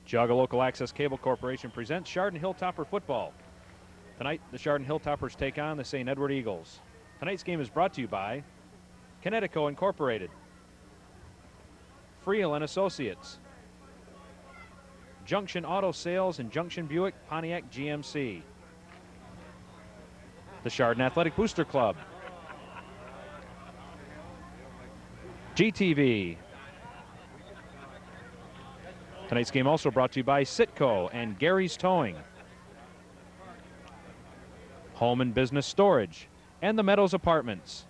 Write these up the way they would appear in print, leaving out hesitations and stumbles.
Geauga Local Access Cable Corporation presents Chardon Hilltopper football. Tonight, the Chardon Hilltoppers take on the St. Edward Eagles. Tonight's game is brought to you by Connecticut Incorporated, Friel and Associates, Junction Auto Sales and Junction Buick Pontiac GMC, the Chardon Athletic Booster Club, GTV. Tonight's game also brought to you by Sitco and Gary's Towing, Home and Business Storage, and the Meadows Apartments,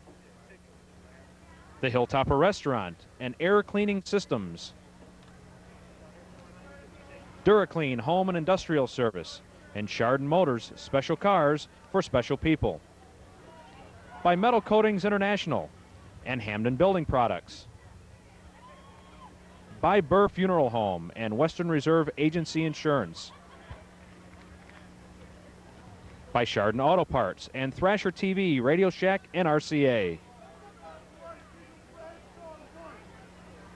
the Hilltopper Restaurant and Air Cleaning Systems, DuraClean Home and Industrial Service, and Chardon Motors Special Cars for Special People, by Metal Coatings International and Hamden Building Products, by Burr Funeral Home and Western Reserve Agency Insurance, by Chardon Auto Parts and Thrasher TV, Radio Shack, and RCA,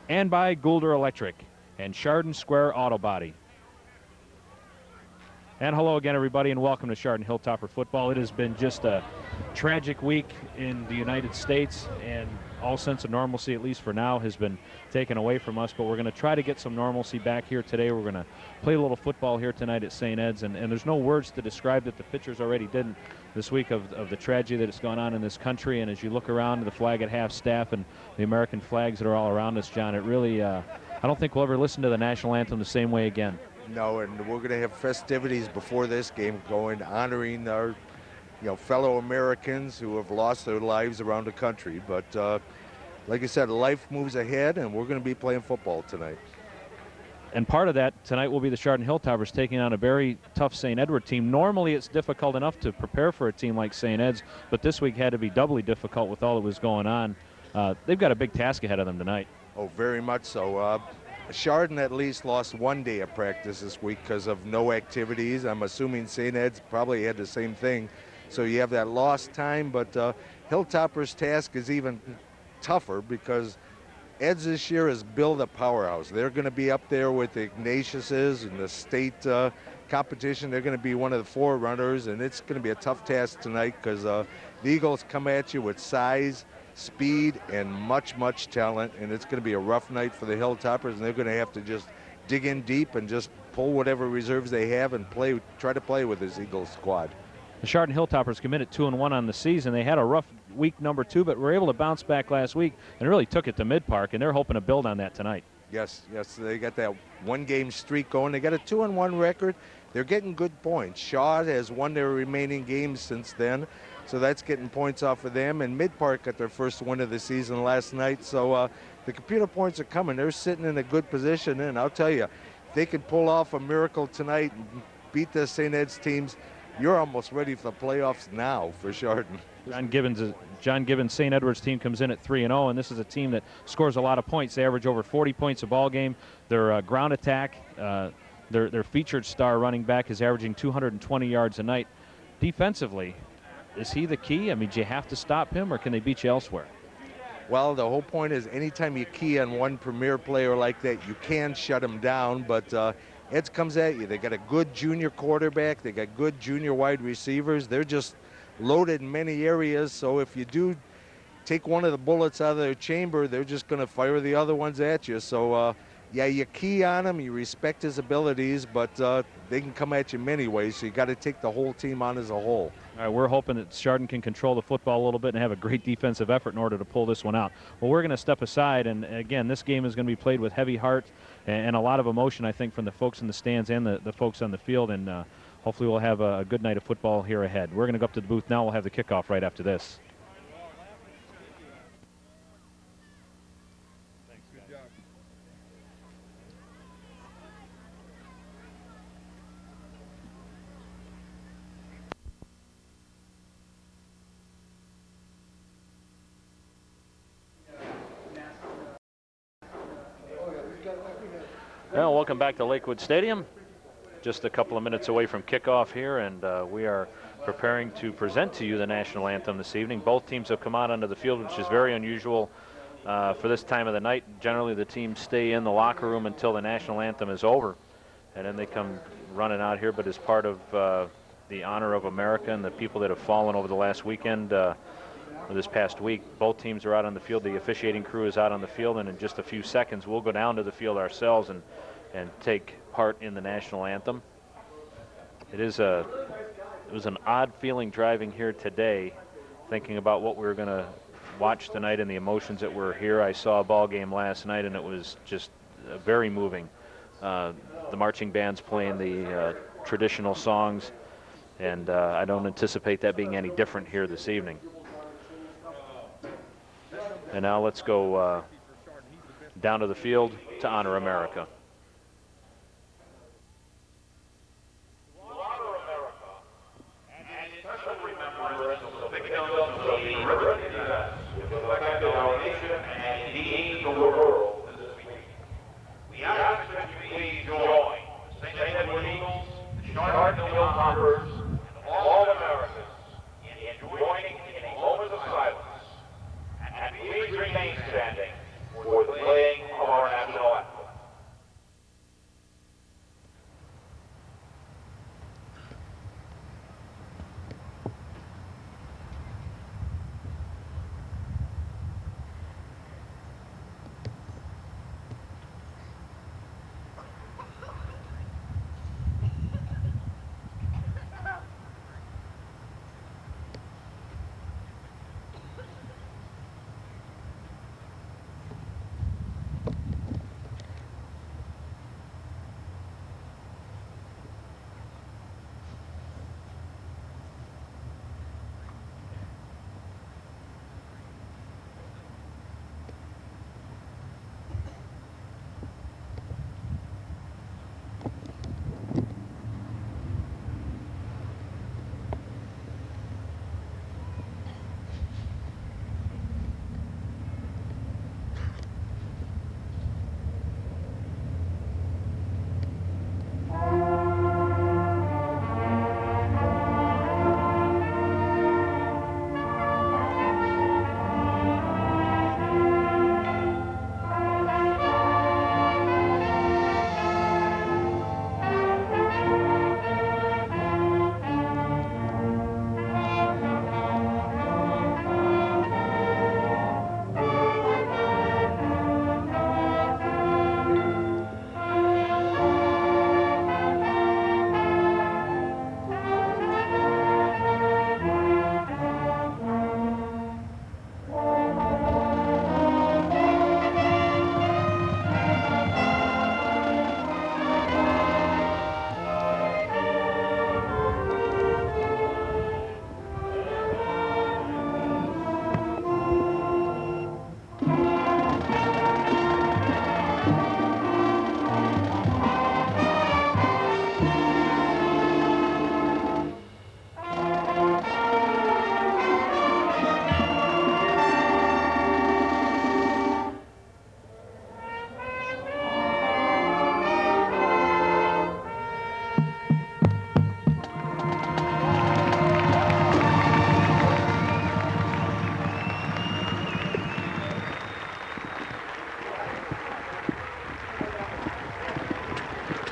and by Goulder Electric and Chardon Square Auto Body. And hello again, everybody, and welcome to Chardon Hilltopper football. It has been just a tragic week in the United States, and all sense of normalcy, at least for now, has been taken away from us. But we're going to try to get some normalcy back here today. We're going to play a little football here tonight at St. Ed's, and there's no words to describe that the pitchers already didn't this week of the tragedy that has gone on in this country. And as you look around, the flag at half staff and the American flags that are all around us, John, it really, I don't think we'll ever listen to the national anthem the same way again. No, and we're going to have festivities before this game going, honoring our, fellow Americans who have lost their lives around the country. But like I said, life moves ahead, and we're going to be playing football tonight. And part of that tonight will be the Chardon Hilltoppers taking on a very tough St. Edward team. Normally, it's difficult enough to prepare for a team like St. Ed's, but this week had to be doubly difficult with all that was going on. They've got a big task ahead of them tonight. Oh, very much so. Chardon at least lost one day of practice this week because of no activities. I'm assuming St. Ed's probably had the same thing. So you have that lost time, but Hilltopper's task is even tougher because Ed's this year is build a powerhouse. They're going to be up there with the Ignatiuses and the state competition. They're going to be one of the forerunners, and it's going to be a tough task tonight because the Eagles come at you with size, speed, and much talent, and it's going to be a rough night for the Hilltoppers, and they're going to have to just dig in deep and just pull whatever reserves they have and try to play with this Eagles squad. The Chardon Hilltoppers committed 2-1 on the season. They had a rough week number 2, but were able to bounce back last week and really took it to Mid-Park, and they're hoping to build on that tonight. Yes, they got that one-game streak going. They got a 2-1 record. They're getting good points. Shaw has won their remaining games since then, so that's getting points off of them. And Mid-Park got their first win of the season last night, so the computer points are coming. They're sitting in a good position, and I'll tell you, if they can pull off a miracle tonight and beat the St. Ed's teams, you're almost ready for the playoffs now for Chardon. John Gibbons' St. Edward's team comes in at 3-0, and this is a team that scores a lot of points. They average over 40 points a ball game. Their ground attack, their featured star running back is averaging 220 yards a night. Defensively, is he the key? I mean, do you have to stop him, or can they beat you elsewhere? Well, the whole point is anytime you key on one premier player like that, you can shut him down, but Ed's comes at you. They got a good junior quarterback. They got good junior wide receivers. They're just loaded in many areas, so if you do take one of the bullets out of their chamber, they're just going to fire the other ones at you. So, yeah, you key on him, you respect his abilities, but they can come at you many ways, so you got to take the whole team on as a whole. All right, we're hoping that Chardon can control the football a little bit and have a great defensive effort in order to pull this one out. Well, we're going to step aside, and again, this game is going to be played with heavy heart and a lot of emotion, I think, from the folks in the stands and the folks on the field, and hopefully we'll have a good night of football here ahead. We're going to go up to the booth now. We'll have the kickoff right after this. Thanks, good job. Well, welcome back to Lakewood Stadium. Just a couple of minutes away from kickoff here, and we are preparing to present to you the national anthem this evening. Both teams have come out onto the field, which is very unusual for this time of the night. Generally, the teams stay in the locker room until the national anthem is over. And then they come running out here, but as part of the honor of America and the people that have fallen over the last weekend, or this past week, both teams are out on the field. The officiating crew is out on the field, and in just a few seconds, we'll go down to the field ourselves and take part in the national anthem. It was an odd feeling driving here today, thinking about what we were going to watch tonight and the emotions that were here. I saw a ball game last night, and it was just very moving. The marching bands playing the traditional songs, and I don't anticipate that being any different here this evening. And now let's go down to the field to honor America. Chardon and all Americans in joining in a moment of silence, and please remain standing for the playing of our national anthem.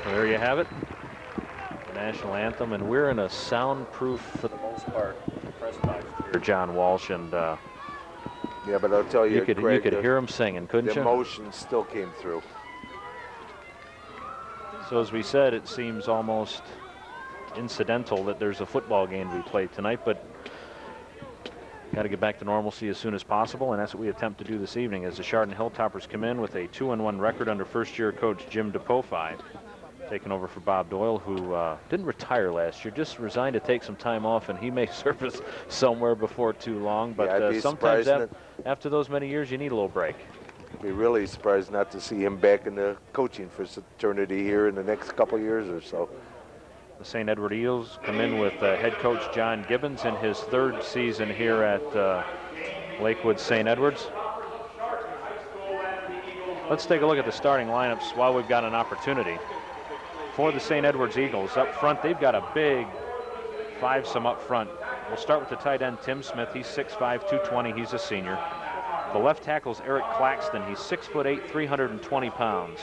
There you have it, the national anthem, and we're in a soundproof, for the most part, press box here, John Walsh, and yeah, but I'll tell you, Greg, you could hear him singing, couldn't the you? The emotion still came through. So as we said, it seems almost incidental that there's a football game to be played tonight, but got to get back to normalcy as soon as possible, and that's what we attempt to do this evening as the Chardon Hilltoppers come in with a 2-1 record under first-year coach Jim DePofi, taking over for Bob Doyle, who didn't retire last year, just resigned to take some time off, and he may surface somewhere before too long. But yeah, sometimes after those many years, you need a little break. I'd be really surprised not to see him back in the coaching fraternity here in the next couple years or so. The St. Edward Eagles come in with head coach John Gibbons in his third season here at Lakewood St. Edwards. Let's take a look at the starting lineups while we've got an opportunity. For the St. Edwards Eagles, up front, they've got a big fivesome up front. We'll start with the tight end, Tim Smith. He's 6'5", 220. He's a senior. The left tackle is Eric Claxton. He's 6'8", 320 pounds.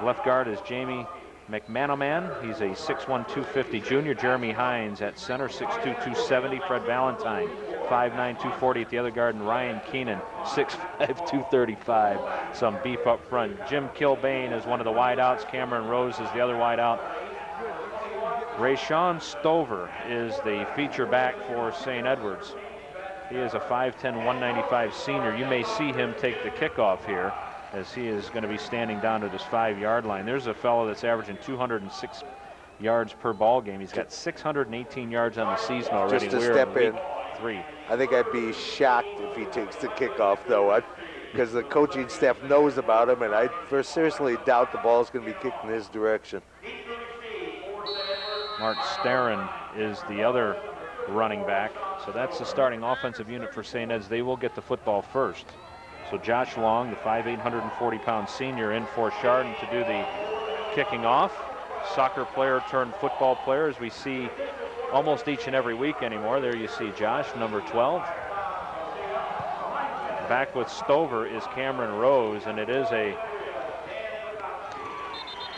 Left guard is Jamie McManaman, he's a 6'1", 250 junior. Jeremy Hines at center, 6'2", 270. Fred Valentine, 5'9", 240 at the other guard. And Ryan Keenan, 6'5", 235. Some beef up front. Jim Kilbane is one of the wideouts. Cameron Rose is the other wideout. Rayshawn Stover is the feature back for St. Edwards. He is a 5'10", 195 senior. You may see him take the kickoff here, as he is going to be standing down at his 5-yard line. There's a fellow that's averaging 206 yards per ball game. He's got 618 yards on the season already. Just to step in, 3. I think I'd be shocked if he takes the kickoff, though, because the coaching staff knows about him, and I seriously doubt the ball is going to be kicked in his direction. Mark Starren is the other running back. So that's the starting offensive unit for St. Ed's. They will get the football first. So Josh Long, the 5'8", 140-pound senior, in for Chardon to do the kicking off. Soccer player turned football player, as we see almost each and every week anymore. There you see Josh, number 12. Back with Stover is Cameron Rose, and it is a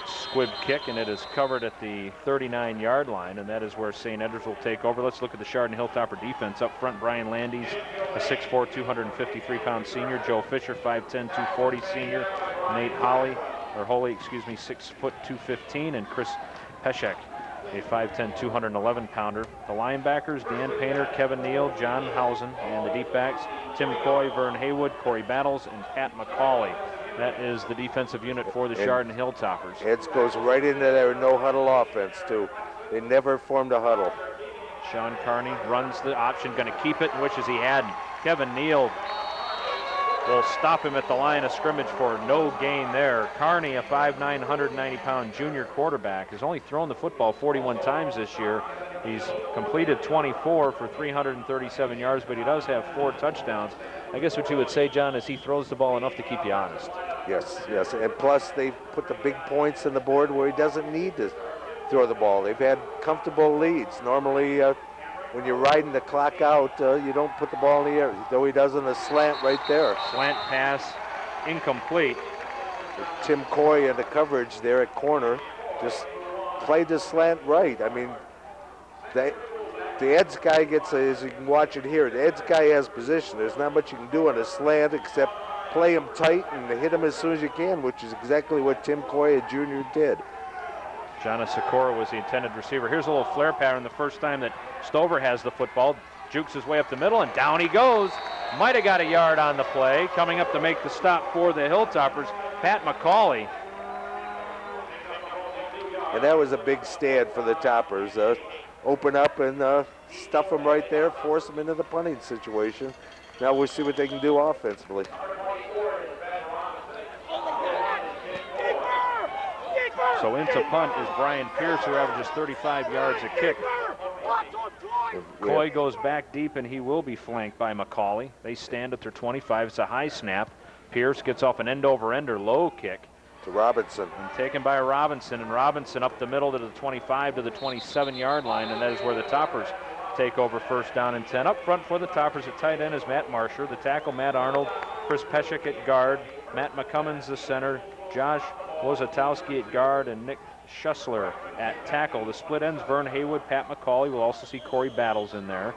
squib kick, and it is covered at the 39-yard line, and that is where St. Edwards will take over. Let's look at the Chardon Hilltopper defense. Up front, Brian Landes, a 6'4", 253-pound senior. Joe Fisher, 5'10", 240 senior. Nate Holley, 6 foot 215, and Chris Peshek, a 5'10", 211-pounder. The linebackers, Dan Painter, Kevin Neal, John Housen, and the deep backs, Tim Coy, Vern Haywood, Corey Battles, and Pat McCauley. That is the defensive unit for the Chardon Hilltoppers. Eds goes right into their no-huddle offense, too. They never formed a huddle. Sean Carney runs the option, going to keep it, wishes he hadn't. Kevin Neal will stop him at the line of scrimmage for no gain there. Carney, a 5'9", 190-pound junior quarterback, has only thrown the football 41 times this year. He's completed 24 for 337 yards, but he does have 4 touchdowns. I guess what you would say, John, is he throws the ball enough to keep you honest. Yes, yes, and plus they've put the big points on the board where he doesn't need to throw the ball. They've had comfortable leads. Normally, when you're riding the clock out, you don't put the ball in the air, though he does in a slant right there. Slant pass, incomplete. Tim Coy in the coverage there at corner just played the slant right. I mean, the Eds guy gets, as you can watch it here, the Eds guy has position. There's not much you can do on a slant except play him tight and hit him as soon as you can, which is exactly what Tim Coy, a junior, did. Jana Sikora was the intended receiver. Here's a little flare pattern the first time that Stover has the football. Jukes his way up the middle, and down he goes. Might have got a yard on the play. Coming up to make the stop for the Hilltoppers, Pat McCauley. And that was a big stand for the Toppers. Open up and stuff them right there, force them into the punting situation. Now we'll see what they can do offensively. So into punt is Brian Pierce, who averages 35 yards a kick. Coy goes back deep, and he will be flanked by McCauley. They stand at their 25. It's a high snap. Pierce gets off an end-over-ender low kick. To Robinson. And taken by Robinson, and Robinson up the middle to the 25 to the 27-yard line, and that is where the Toppers take over first down and 10. Up front for the Toppers at tight end is Matt Marsher. The tackle, Matt Arnold. Chris Peshek at guard. Matt McCummins, the center. Josh Wozatowski at guard, and Nick Schussler at tackle. The split ends, Vern Haywood, Pat McCauley. We'll also see Corey Battles in there.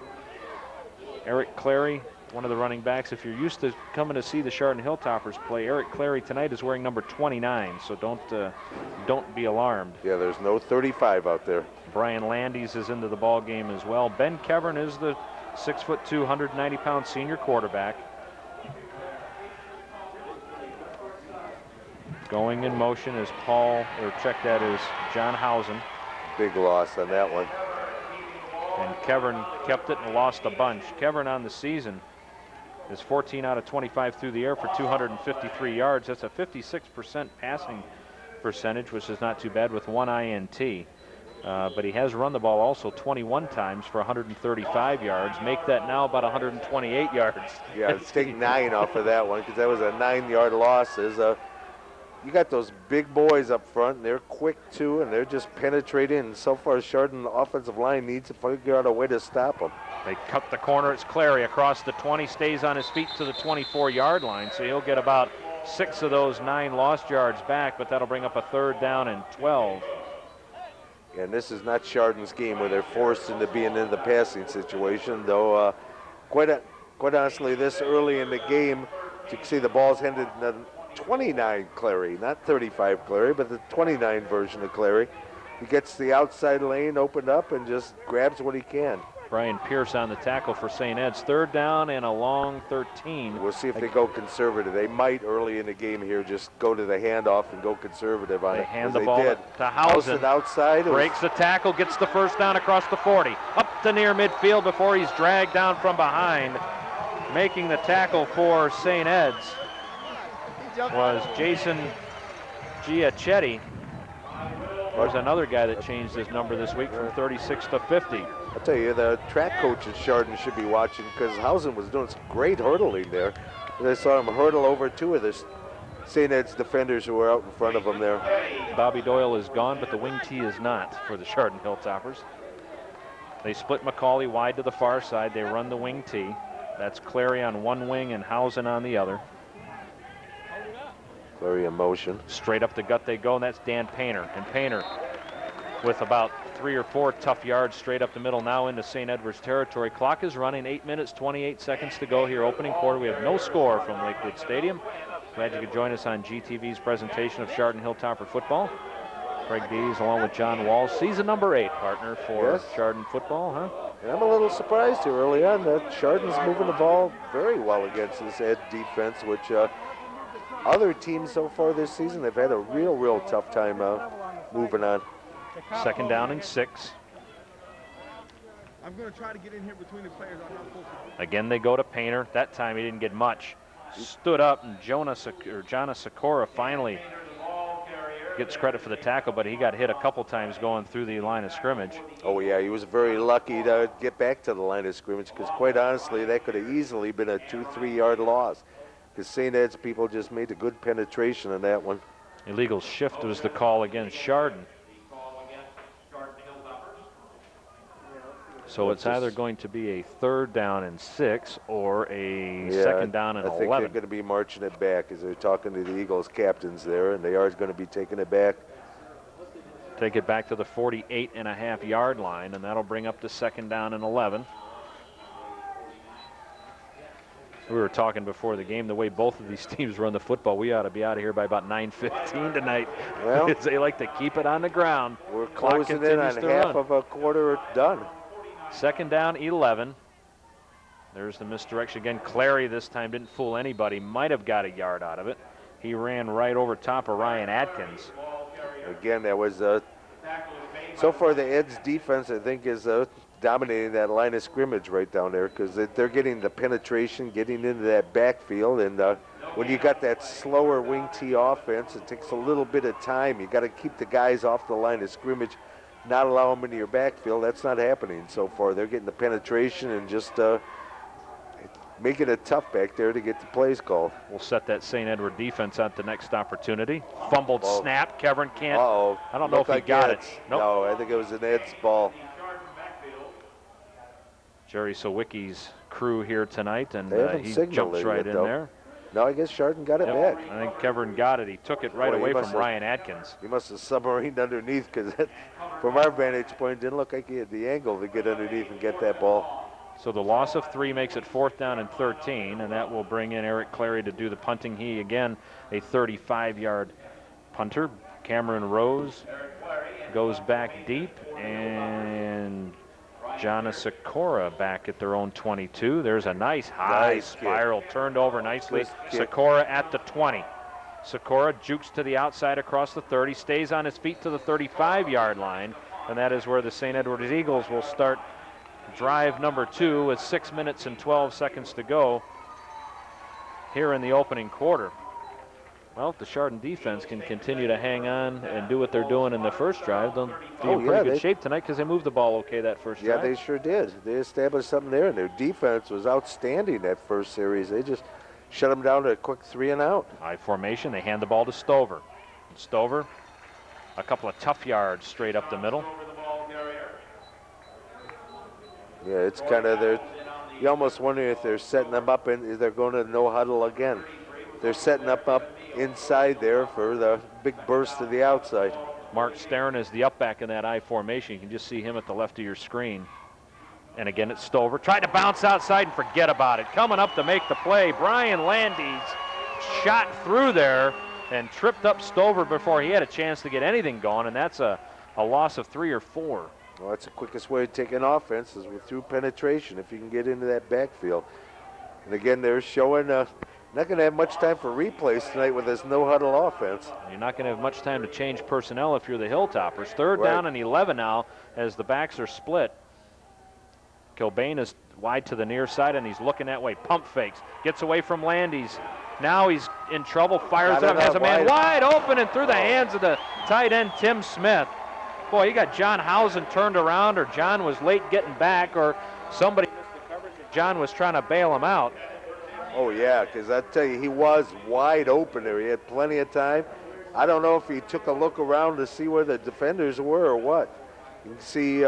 Eric Clary, one of the running backs. If you're used to coming to see the Chardon Hilltoppers play, Eric Clary tonight is wearing number 29, so don't be alarmed. Yeah, there's no 35 out there. Brian Landes is into the ball game as well. Ben Kevern is the 6'2", 190-pound senior quarterback. Going in motion is John Housen. Big loss on that one. And Kevern kept it and lost a bunch. Kevern on the season is 14 out of 25 through the air for 253 yards. That's a 56% passing percentage, which is not too bad with 1 INT. But he has run the ball also 21 times for 135 yards. Make that now about 128 yards. Yeah, let's take 9 off of that one, because that was a 9-yard loss. You got those big boys up front, and they're quick too, and they're just penetrating. And so far, Chardon, the offensive line, needs to figure out a way to stop them. They cut the corner. It's Clary across the 20, stays on his feet to the 24-yard line. So he'll get about 6 of those 9 lost yards back, but that'll bring up a 3rd down and 12. And this is not Chardon's game where they're forced into being in the passing situation, though quite honestly, this early in the game, you can see the ball's headed in the 29 Clary, not 35 Clary, but the 29 version of Clary. He gets the outside lane opened up and just grabs what he can. Brian Pierce on the tackle for St. Ed's. 3rd down and a long 13. We'll see if they go conservative. They might early in the game here just go to the handoff and go conservative on They it. hand the ball to Housen. Outside. Breaks the tackle, gets the 1st down across the 40. Up to near midfield before he's dragged down from behind. Making the tackle for St. Ed's was Jason Giachetti. There's another guy that changed his number this week from 36 to 50. I'll tell you, the track coach at Chardon should be watching because Housen was doing some great hurdling there. They saw him hurdle over 2 of the St. Ed's defenders who were out in front of him there. Bobby Doyle is gone, but the wing tee is not for the Chardon Hilltoppers. They split McCauley wide to the far side. They run the wing tee. That's Clary on one wing and Housen on the other. Clary in motion. Straight up the gut they go, and that's Dan Painter. And Painter with about 3 or 4 tough yards straight up the middle now into St. Edward's territory. Clock is running, 8 minutes, 28 seconds to go here, opening quarter. We have no score from Lakewood Stadium. Glad you could join us on GTV's presentation of Chardon Hilltopper football. Craig Dees along with John Walls, season number 8 partner for Chardon football, huh? And I'm a little surprised here early on that Chardon's moving the ball very well against this Ed defense, which other teams so far this season have had a real tough time moving on. 2nd down and 6. I'm going to try to get in here between the players. I'm not supposed to. Again, they go to Painter. That time he didn't get much. Stood up, and Jonna Sikora finally gets credit for the tackle, but he got hit a couple times going through the line of scrimmage. Oh yeah, he was very lucky to get back to the line of scrimmage because quite honestly, that could have easily been a 2-3 yard loss because St. Ed's people just made a good penetration on that one. Illegal shift was the call against Chardon. So it's either going to be a 3rd down and 6 or a 2nd down and 11. I think they're going to be marching it back as they're talking to the Eagles captains there, and they are going to be taking it back. Take it back to the 48.5 yard line, and that'll bring up the 2nd down and 11. We were talking before the game, the way both of these teams run the football, we ought to be out of here by about 9:15 tonight. Well, they like to keep it on the ground. We're closing in on half of a quarter done. 2nd down, 11. There's the misdirection again. Clary this time didn't fool anybody. Might have got a yard out of it. He ran right over top of Ryan Atkins. Again, that was so far the Ed's defense, I think, is dominating that line of scrimmage right down there because they're getting the penetration, getting into that backfield, and when you got that slower wing tee offense, it takes a little bit of time. You got to keep the guys off the line of scrimmage, not allow them into your backfield. That's not happening so far. They're getting the penetration and just making it tough back there to get the plays called. We'll set that St. Edward defense at the next opportunity. Fumbled snap. Kevin can't. I don't know if he got it. Nope. No, I think it was an Ed's ball. Jerry Sawicki's crew here tonight, and he jumps right in there. No, I guess Chardon got it back. I think Kevin got it. He took it right away from Ryan Atkins. He must have submarined underneath because from our vantage point, it didn't look like he had the angle to get underneath and get that ball. So the loss of 3 makes it 4th down and 13, and that will bring in Eric Clary to do the punting. He, again, a 35-yard punter. Cameron Rose goes back deep, and Jonna Sikora back at their own 22. There's a nice high spiral turned over nicely. Sikora at the 20. Sikora jukes to the outside across the 30, stays on his feet to the 35-yard line, and that is where the St. Edward's Eagles will start drive number 2 with 6 minutes and 12 seconds to go here in the opening quarter. Well, if the Chardon defense can continue to hang on and do what they're doing in the first drive, they'll be in pretty good shape tonight because they moved the ball okay that first drive. Yeah, they sure did. They established something there, and their defense was outstanding that first series. They just shut them down to a quick 3 and out. High formation, they hand the ball to Stover. And Stover, a couple of tough yards straight up the middle. Yeah, it's kind of you almost wonder if they're setting them up and if they're going to no huddle again. They're setting up inside there for the big burst to the outside. Mark Sterin is the up back in that I formation. You can just see him at the left of your screen. And again, it's Stover. Tried to bounce outside and forget about it. Coming up to make the play, Brian Landes shot through there and tripped up Stover before he had a chance to get anything going, and that's a loss of 3 or 4. Well, that's the quickest way to take an offense is through penetration if you can get into that backfield. And again, they're showing not going to have much time for replays tonight with this no-huddle offense. You're not going to have much time to change personnel if you're the Hilltoppers. Third down and 11 now as the backs are split. Kilbane is wide to the near side, and he's looking that way. Pump fakes. Gets away from Landes. Now he's in trouble. Fires it up. Has a man wide open and through the hands of the tight end, Tim Smith. Boy, you got John Housen turned around, or John was late getting back, or somebody missed the coverage and John was trying to bail him out. Oh, yeah, because I tell you, he was wide open there. He had plenty of time. I don't know if he took a look around to see where the defenders were or what. You can see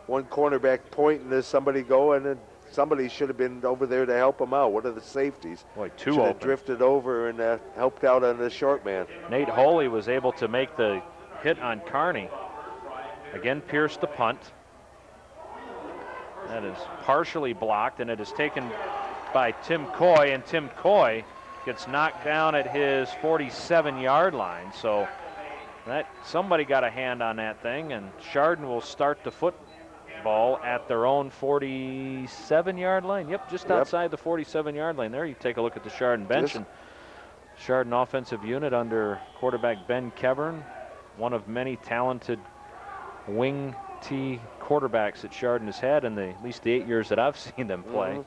one cornerback pointing to somebody going, and somebody should have been over there to help him out. One of the safeties. Boy, two should open. have drifted over and helped out on the short man. Nate Holy was able to make the hit on Carney. Again, Pierce the punt. That is partially blocked, and it is taken by Tim Coy, and Tim Coy gets knocked down at his 47-yard line. So that somebody got a hand on that thing, and Chardon will start the football at their own 47-yard line. Yep, just outside the 47-yard line. There you take a look at the Chardon bench, and Chardon offensive unit under quarterback Ben Kevern, one of many talented wing T quarterbacks that Chardon has had in at least the 8 years that I've seen them play.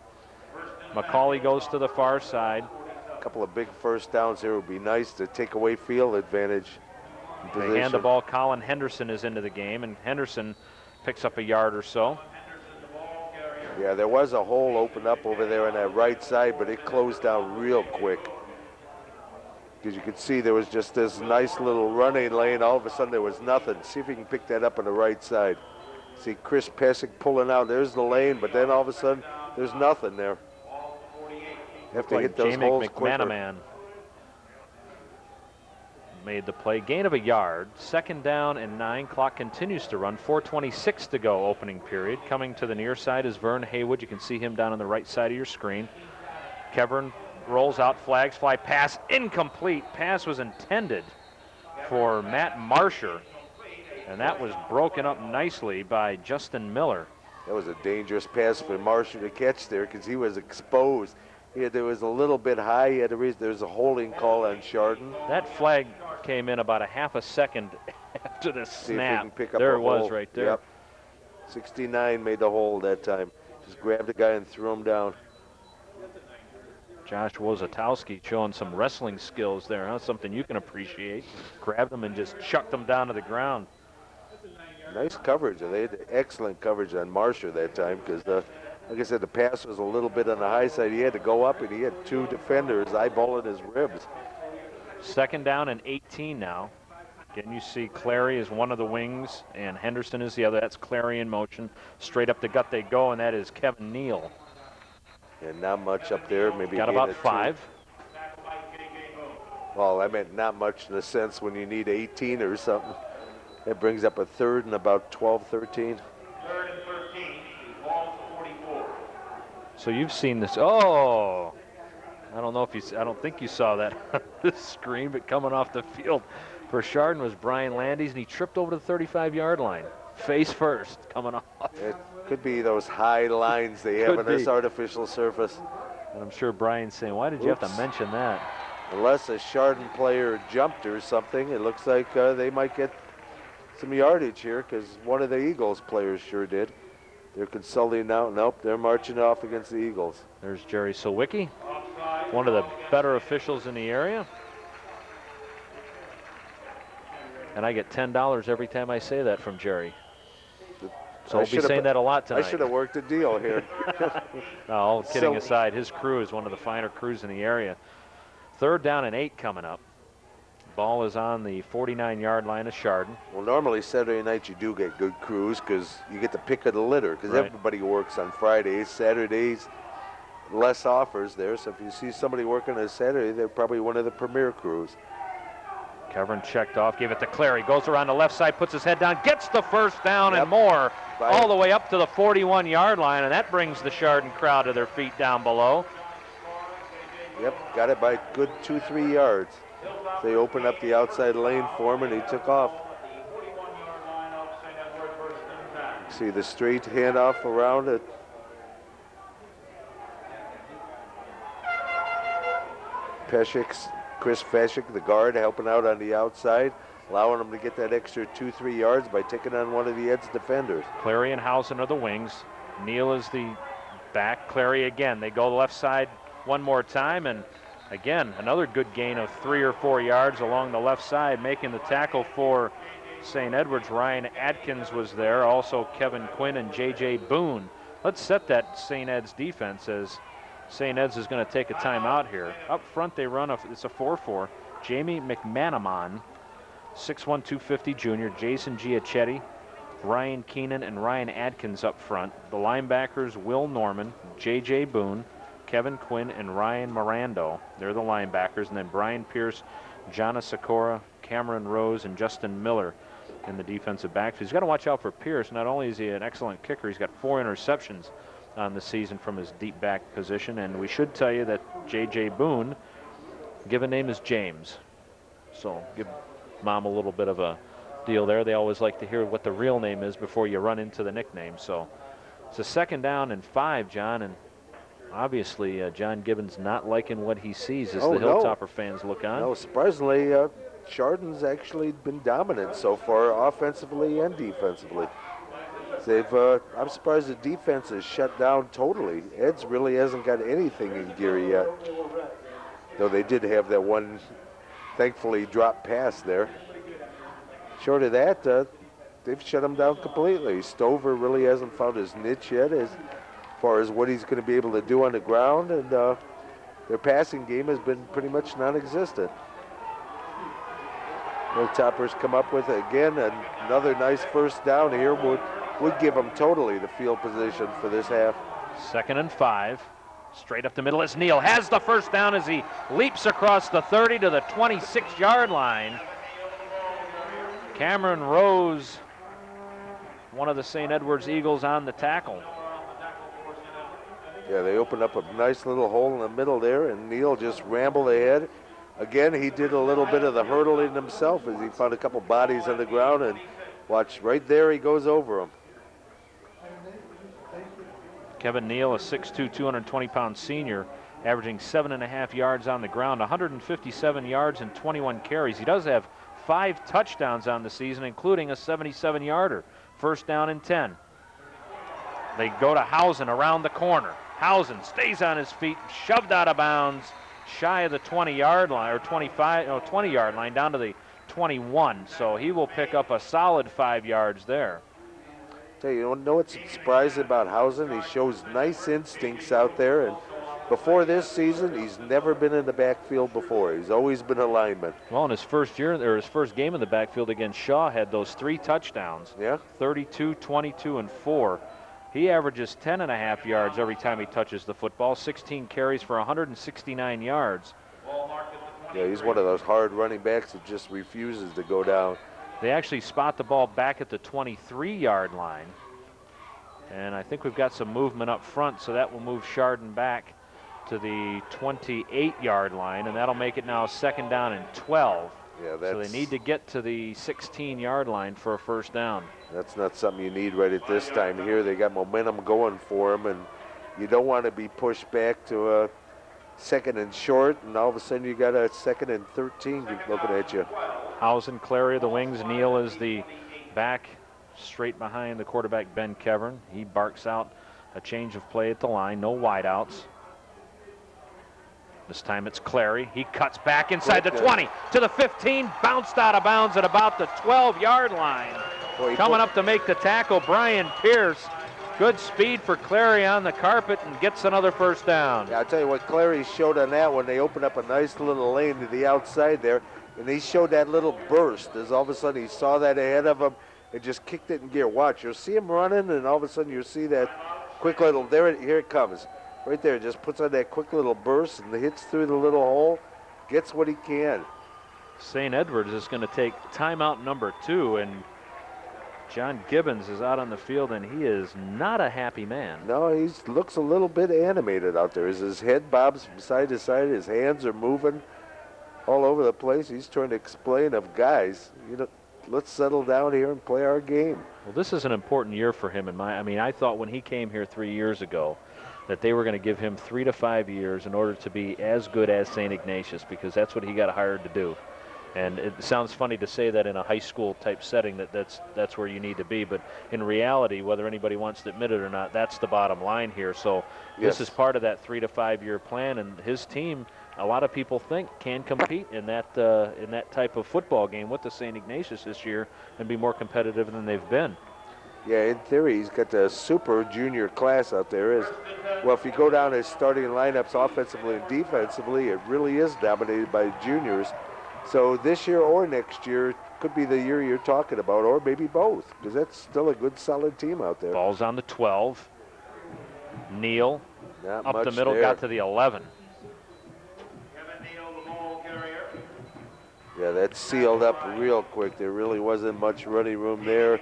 McCauley goes to the far side. A couple of big first downs here would be nice to take away field advantage. They hand the ball. Colin Henderson is into the game, and Henderson picks up a yard or so. Yeah, there was a hole opened up over there on that right side, but it closed down real quick. Because you could see there was just this nice little running lane. All of a sudden there was nothing. See if you can pick that up on the right side. See Chris Pesic pulling out. There's the lane, but then all of a sudden there's nothing there. You have to hit those holes quicker. McManaman made the play. Gain of a yard. 2nd down and 9. Clock continues to run. 4:26 to go opening period. Coming to the near side is Vern Haywood. You can see him down on the right side of your screen. Kevern rolls out, flags fly, pass incomplete. Pass was intended for Matt Marsher, and that was broken up nicely by Justin Miller. That was a dangerous pass for Marsher to catch there because he was exposed. There was a little bit high. There's a holding call on Chardon. That flag came in about a half a second after the snap. There it was right there. Yep. 69 made the hold that time. Just grabbed the guy and threw him down. Josh Wozatowski showing some wrestling skills there, huh? Something you can appreciate. Grabbed him and just chucked him down to the ground. Nice coverage. They had excellent coverage on Marsher that time because, like I said, the pass was a little bit on the high side. He had to go up, and he had 2 defenders eyeballing his ribs. 2nd down and 18 now. Again, you see Clary is one of the wings, and Henderson is the other. That's Clary in motion. Straight up the gut they go, and that is Kevin Neal. And not much up there. Maybe got about 5. Well, I meant not much in the sense when you need 18 or something. It brings up a 3rd and about 12, 13. 3rd and 13, ball to 44. So you've seen this. Oh, I don't think you saw that on this screen, but coming off the field for Chardon was Brian Landes, and he tripped over the 35-yard line. Face first, coming off. It could be those high lines they have on this artificial surface. And I'm sure Brian's saying, why did you have to mention that? Unless a Chardon player jumped or something, it looks like they might get some yardage here because one of the Eagles players sure did. They're consulting now. Nope, they're marching off against the Eagles. There's Jerry Sawicki, one of the better officials in the area. And I get $10 every time I say that from Jerry. So I'll be saying that a lot tonight. I should have worked a deal here. No, all kidding aside, his crew is one of the finer crews in the area. 3rd down and 8 coming up. Ball is on the 49-yard line of Chardon. Well, normally Saturday night you do get good crews because you get the pick of the litter because everybody works on Fridays. Saturdays, less offers there. So if you see somebody working on a Saturday, they're probably one of the premier crews. Kevin checked off, gave it to Clary, goes around the left side, puts his head down, gets the first down and more, all the way up to the 41-yard line, and that brings the Chardon crowd to their feet down below. Yep, got it by good 2-3 yards. They opened up the outside lane for him, and he took off. See the straight handoff around it. Chris Feshik, the guard, helping out on the outside, allowing him to get that extra 2-3 yards by taking on one of the Ed's defenders. Clary and Housen are the wings. Neal is the back. Clary again. They go left side one more time, and again, another good gain of 3 or 4 yards along the left side, making the tackle for St. Edward's. Ryan Atkins was there, also Kevin Quinn and J.J. Boone. Let's set that St. Ed's defense as St. Ed's is going to take a timeout here. Up front, they run it's a 4-4. Jamie McManaman, 6'1", 250 junior. Jason Giachetti, Ryan Keenan, and Ryan Atkins up front. The linebackers, Will Norman, J.J. Boone, Kevin Quinn, and Ryan Mirando. They're the linebackers. And then Brian Pierce, Jana Sikora, Cameron Rose, and Justin Miller in the defensive backfield. He's got to watch out for Pierce. Not only is he an excellent kicker, he's got 4 interceptions on the season from his deep back position. And we should tell you that J.J. Boone, given name is James. So give Mom a little bit of a deal there. They always like to hear what the real name is before you run into the nickname. So it's a 2nd down and 5, John, and obviously John Gibbons not liking what he sees as the Hilltopper fans look on. No, surprisingly, Chardon's actually been dominant so far, offensively and defensively. I'm surprised the defense is shut down totally. Ed's really hasn't got anything in gear yet. Though they did have that one, thankfully, drop pass there. Short of that, they've shut him down completely. Stover really hasn't found his niche yet as far as what he's going to be able to do on the ground, and their passing game has been pretty much non-existent. Hilltoppers come up with, again, another nice first down here. Would give them totally the field position for this half. 2nd and 5. Straight up the middle as Neal has the first down as he leaps across the 30 to the 26-yard line. Cameron Rose, one of the St. Edward's Eagles, on the tackle. Yeah, they opened up a nice little hole in the middle there, and Neal just rambled ahead. Again, he did a little bit of the hurdling himself as he found a couple bodies on the ground, and watch, right there he goes over them. Kevin Neal, a 6'2", 220-pound senior, averaging 7.5 yards on the ground, 157 yards and 21 carries. He does have 5 touchdowns on the season, including a 77-yarder. 1st down and 10. They go to Housen around the corner. Housen stays on his feet, shoved out of bounds, shy of the 20-yard line, or 20-yard line, down to the 21. So he will pick up a solid 5 yards there. Tell you know what's surprising about Housen? He shows nice instincts out there, and before this season, he's never been in the backfield before. He's always been a lineman. Well, in his first year, or his first game in the backfield against Shaw, had those 3 touchdowns. Yeah. 32, 22, and 4. He averages 10.5 yards every time he touches the football. 16 carries for 169 yards. Yeah, he's one of those hard running backs that just refuses to go down. They actually spot the ball back at the 23-yard line. And I think we've got some movement up front, so that will move Chardon back to the 28-yard line, and that'll make it now 2nd down and 12. Yeah, so they need to get to the 16-yard line for a 1st down. That's not something you need right at this time here. They got momentum going for them, and you don't want to be pushed back to a 2nd and short, and all of a sudden you got a 2nd and 13 looking at you. Housen, Clary, the wings. Neal is the back, straight behind the quarterback, Ben Kevern. He barks out a change of play at the line. No wideouts. This time it's Clary. He cuts back inside the 20 to the 15, bounced out of bounds at about the 12-yard line. Coming up to make the tackle, Brian Pierce. Good speed for Clary on the carpet and gets another 1st down. Yeah, I'll tell you what Clary showed on that one. They opened up a nice little lane to the outside there, and he showed that little burst as all of a sudden he saw that ahead of him and just kicked it in gear. Watch, you'll see him running, and all of a sudden you'll see that quick little, here it comes. Right there, just puts on that quick little burst and hits through the little hole, gets what he can. St. Edwards is going to take timeout number 2, and John Gibbons is out on the field, and he is not a happy man. No, he looks a little bit animated out there. As his head bobs from side to side, his hands are moving all over the place. He's trying to explain of guys, you know, let's settle down here and play our game. Well, this is an important year for him. I thought when he came here 3 years ago that they were going to give him 3 to 5 years in order to be as good as St. Ignatius, because that's what he got hired to do. And it sounds funny to say that in a high school type setting, that's where you need to be. But in reality, whether anybody wants to admit it or not, that's the bottom line here. So Yes. this is part of that 3 to 5 year plan, and his team, a lot of people think, can compete in that type of football game with the St. Ignatius this year and be more competitive than they've been. Yeah, in theory, he's got the super junior class out there. Well, if you go down his starting lineups offensively and defensively, it really is dominated by juniors. So this year or next year could be the year you're talking about, or maybe both, because that's still a good, solid team out there. Ball's on the 12. Neal Not up the much middle, there. got to the 11. Yeah, that's sealed up real quick. There really wasn't much running room there.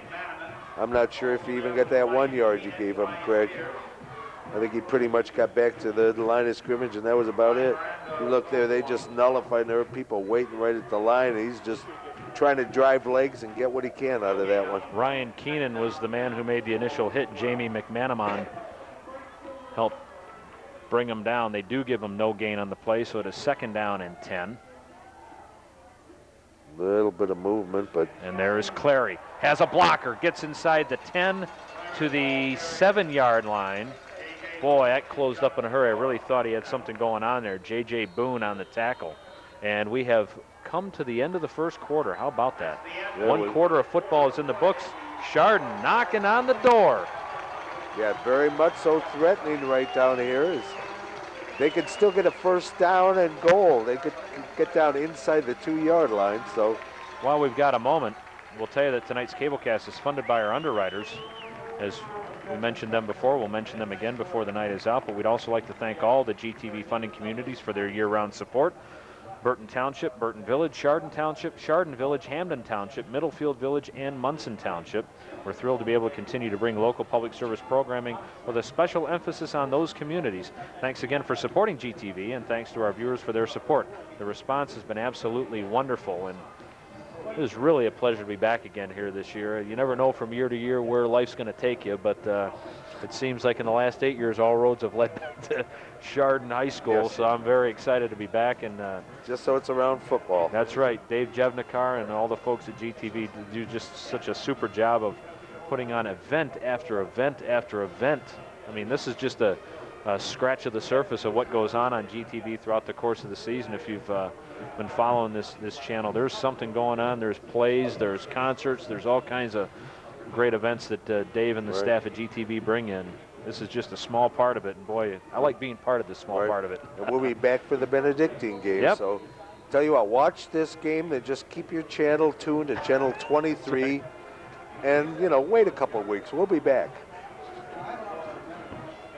I'm not sure if he even got that 1 yard you gave him, Craig. I think he pretty much got back to the line of scrimmage, and that was about it. You look there, they just nullified. There were people waiting right at the line, and he's just trying to drive legs and get what he can out of that one. Ryan Keenan was the man who made the initial hit. Jamie McManaman helped bring him down. They do give him no gain on the play, so it is 2nd down and 10. Little bit of movement, but And there is Clary. Has a blocker, gets inside the 10 to the 7-yard line. Boy, that closed up in a hurry. I really thought he had something going on there. J.J. Boone on the tackle. And we have come to the end of the first quarter. How about that? Yeah, One quarter of football is in the books. Chardon knocking on the door. yeah, very much so threatening right down here. They could still get a 1st down and goal. They could get down inside the 2-yard line. So While we've got a moment, we'll tell you that tonight's cablecast is funded by our underwriters. As we mentioned them before, we'll mention them again before the night is out, but we'd also like to thank all the GTV funding communities for their year-round support. Burton Township, Burton Village, Chardon Township, Chardon Village, Hamden Township, Middlefield Village, and Munson Township. We're thrilled to be able to continue to bring local public service programming with a special emphasis on those communities. Thanks again for supporting GTV, and thanks to our viewers for their support. The response has been absolutely wonderful, and it is really a pleasure to be back again here this year. You never know from year to year where life's going to take you, but it seems like in the last 8 years, all roads have led back to Chardon High School, Yes. so I'm very excited to be back. And just so it's around football. that's right, Dave Jevnikar and all the folks at GTV do just such a super job of putting on event after event after event. I mean, this is just a scratch of the surface of what goes on GTV throughout the course of the season. If you've been following this channel, there's something going on. There's plays, there's concerts, there's all kinds of great events that Dave and the staff at GTV bring in. This is just a small part of it, and boy, I like being part of this small part of it. And we'll be back for the Benedictine game. Yep. So tell you what, watch this game, then just keep your channel tuned to channel 23, and wait a couple of weeks. We'll be back.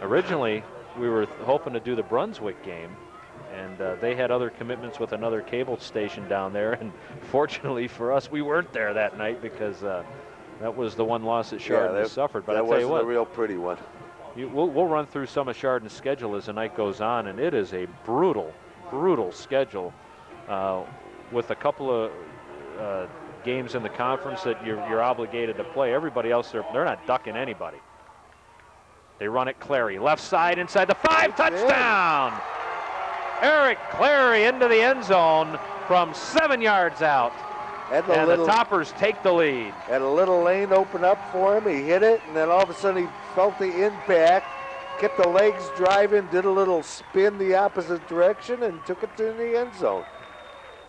Originally, we were hoping to do the Brunswick game, and they had other commitments with another cable station down there, and fortunately for us, we weren't there that night because that was the one loss that Chardon has suffered. But that I'll tell you wasn't what, a real pretty one. we'll run through some of Chardon's schedule as the night goes on, and it is a brutal schedule with a couple of games in the conference that you're obligated to play. Everybody else, they're not ducking anybody. They run it Clary, left side inside the 5, touchdown! Eric Clary into the end zone from 7 yards out. And the Toppers take the lead. Had a little lane open up for him. He hit it, and then all of a sudden he felt the impact, kept the legs driving, did a little spin the opposite direction, and took it to the end zone.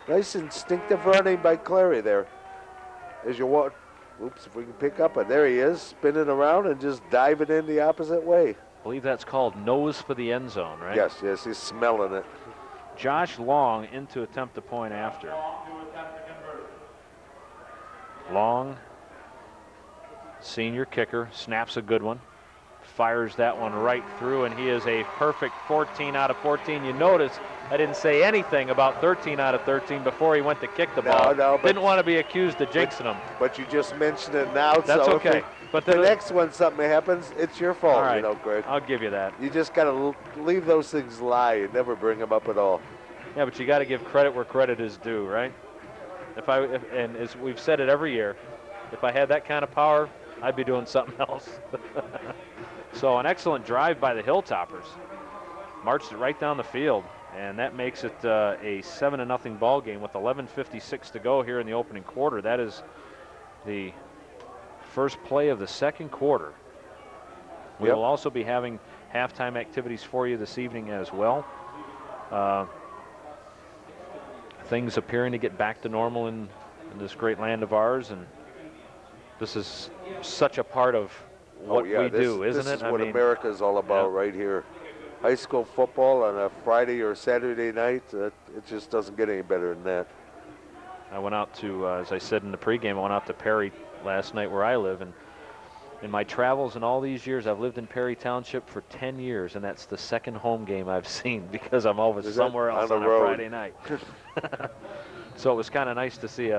Nice instinctive running by Clary there. As you walk, oops, if we can pick up it. There he is, spinning around and just diving in the opposite way. I believe that's called nose for the end zone, right? Yes, he's smelling it. Josh Long in to attempt the point after. Long, senior kicker, snaps a good one. Fires that one right through, and he is a perfect 14 out of 14. You notice I didn't say anything about 13 out of 13 before he went to kick the ball. No, didn't want to be accused of jinxing him. But you just mentioned it now. That's so okay. But the next one something happens, it's your fault, all right, Greg. I'll give you that. You just got to leave those things lie and never bring them up at all. Yeah, but you got to give credit where credit is due, right? And as we've said it every year, if I had that kind of power, I'd be doing something else. So an excellent drive by the Hilltoppers. Marched it right down the field, and that makes it a 7-0 ball game with 11:56 to go here in the opening quarter. That is the first play of the second quarter. We will also be having halftime activities for you this evening as well. Things appearing to get back to normal in this great land of ours, and this is such a part of what we do, isn't it? This is what America is all about right here. High school football on a Friday or Saturday night, it just doesn't get any better than that. I went out to, as I said in the pregame, I went out to Perry last night where I live, and in my travels in all these years, I've lived in Perry Township for 10 years, and that's the second home game I've seen because I'm always somewhere else on a Friday night. So it was kind of nice to see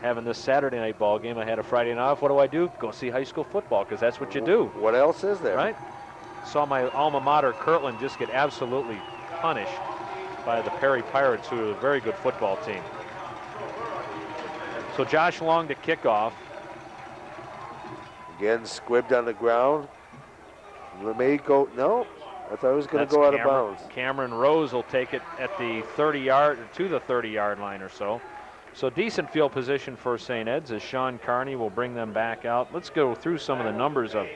having this Saturday night ball game. I had a Friday night off. What do? Go see high school football, because that's what you do. What else is there? Right? Saw my alma mater, Kirtland, just get absolutely punished by the Perry Pirates, who are a very good football team. So Josh Long to kick off. Again, squibbed on the ground. May go, no, I thought it was going to go out of bounds. Cameron Rose will take it at the 30-yard, to the 30-yard line or so. So decent field position for St. Ed's as Sean Carney will bring them back out. Let's go through some of the numbers of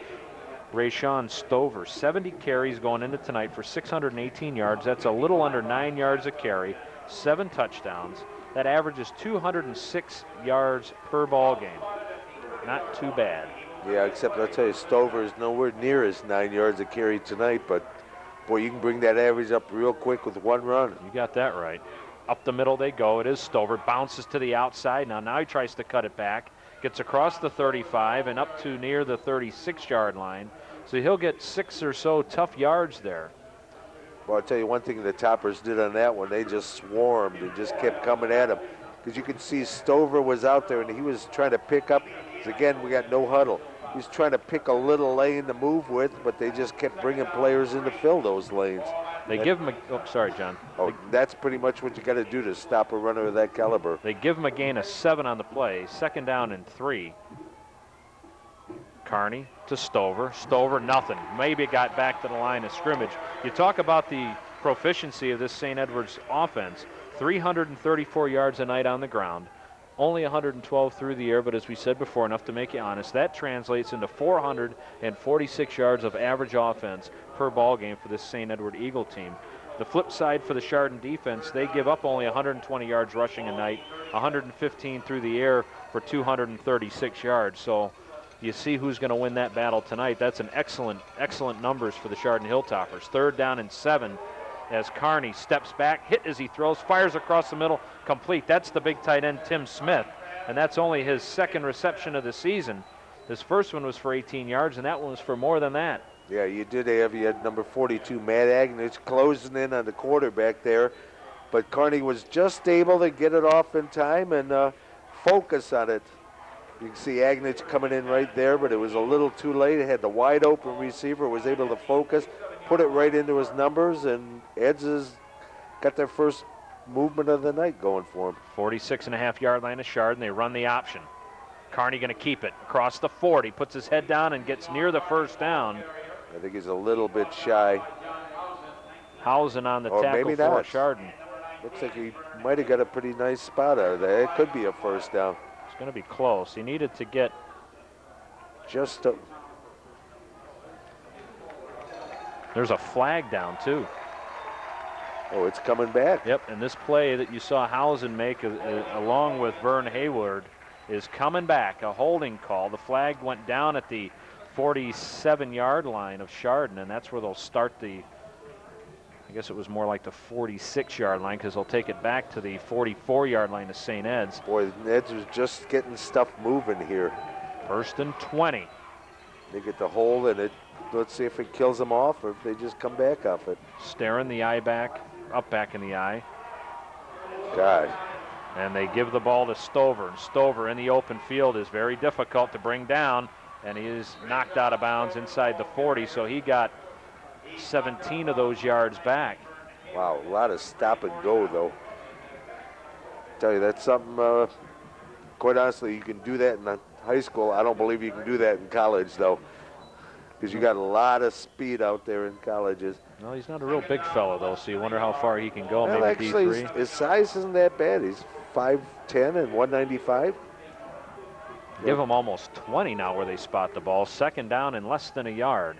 Rayshawn Stover. 70 carries going into tonight for 618 yards. That's a little under 9 yards a carry, 7 touchdowns. That averages 206 yards per ball game. Not too bad. Yeah, except I'll tell you, Stover is nowhere near his 9 yards a carry tonight, but boy, you can bring that average up real quick with one run. You got that right. Up the middle they go. It is Stover. Bounces to the outside. Now he tries to cut it back. Gets across the 35 and up to near the 36-yard line. So he'll get 6 or so tough yards there. Well, I'll tell you one thing the Toppers did on that one. They just swarmed and just kept coming at him. Because you could see Stover was out there and he was trying to pick up. Again, we got no huddle. He was trying to pick a little lane to move with, but they just kept bringing players in to fill those lanes. They give him a, oh, sorry, John. Oh, that's pretty much what you got to do to stop a runner of that caliber. They give him a gain of 7 on the play. 2nd down and 3. Carney to Stover. Stover, nothing. Maybe got back to the line of scrimmage. You talk about the proficiency of this St. Edward's offense. 334 yards a night on the ground. Only 112 through the air, but as we said before, enough to make you honest. That translates into 446 yards of average offense per ball game for this St. Edward Eagle team. The flip side for the Chardon defense, they give up only 120 yards rushing a night, 115 through the air for 236 yards. So you see who's going to win that battle tonight. That's an excellent numbers for the Chardon Hilltoppers. 3rd down and 7. As Carney steps back, hit as he throws, fires across the middle, complete. That's the big tight end, Tim Smith, and that's only his 2nd reception of the season. His first one was for 18 yards, and that one was for more than that. Yeah, you had number 42, Matt Agnich, closing in on the quarterback there, but Carney was just able to get it off in time and focus on it. You can see Agnich coming in right there, but it was a little too late. It had the wide open receiver, was able to focus, put it right into his numbers, and Eds has got their first movement of the night going for him. 46.5-yard line of Chardon. They run the option. Carney going to keep it across the 40, puts his head down and gets near the 1st down. I think he's a little bit shy. Housen on the tackle for Chardon. Looks like he might have got a pretty nice spot out of there. It could be a 1st down. It's going to be close. He needed to get just a... There's a flag down, too. Oh, it's coming back. Yep, and this play that you saw Housen make along with Vern Hayward is coming back, a holding call. The flag went down at the 47-yard line of Chardon, and that's where they'll start the, I guess it was more like the 46-yard line, because they'll take it back to the 44-yard line of St. Ed's. Boy, Ed's was just getting stuff moving here. 1st and 20. They get the hold, and let's see if it kills them off or if they just come back off it. Staring the eye back up back in the eye. God. And they give the ball to Stover. And Stover in the open field is very difficult to bring down. And he is knocked out of bounds inside the 40. So he got 17 of those yards back. Wow, a lot of stop and go, though. Tell you, that's something, quite honestly, you can do that in high school. I don't believe you can do that in college, though, because you got a lot of speed out there in colleges. No, he's not a real big fellow, though, so you wonder how far he can go. Well, maybe actually, D3. his size isn't that bad. He's 5'10" and 195. Give him almost 20 now where they spot the ball. Second down and less than a yard.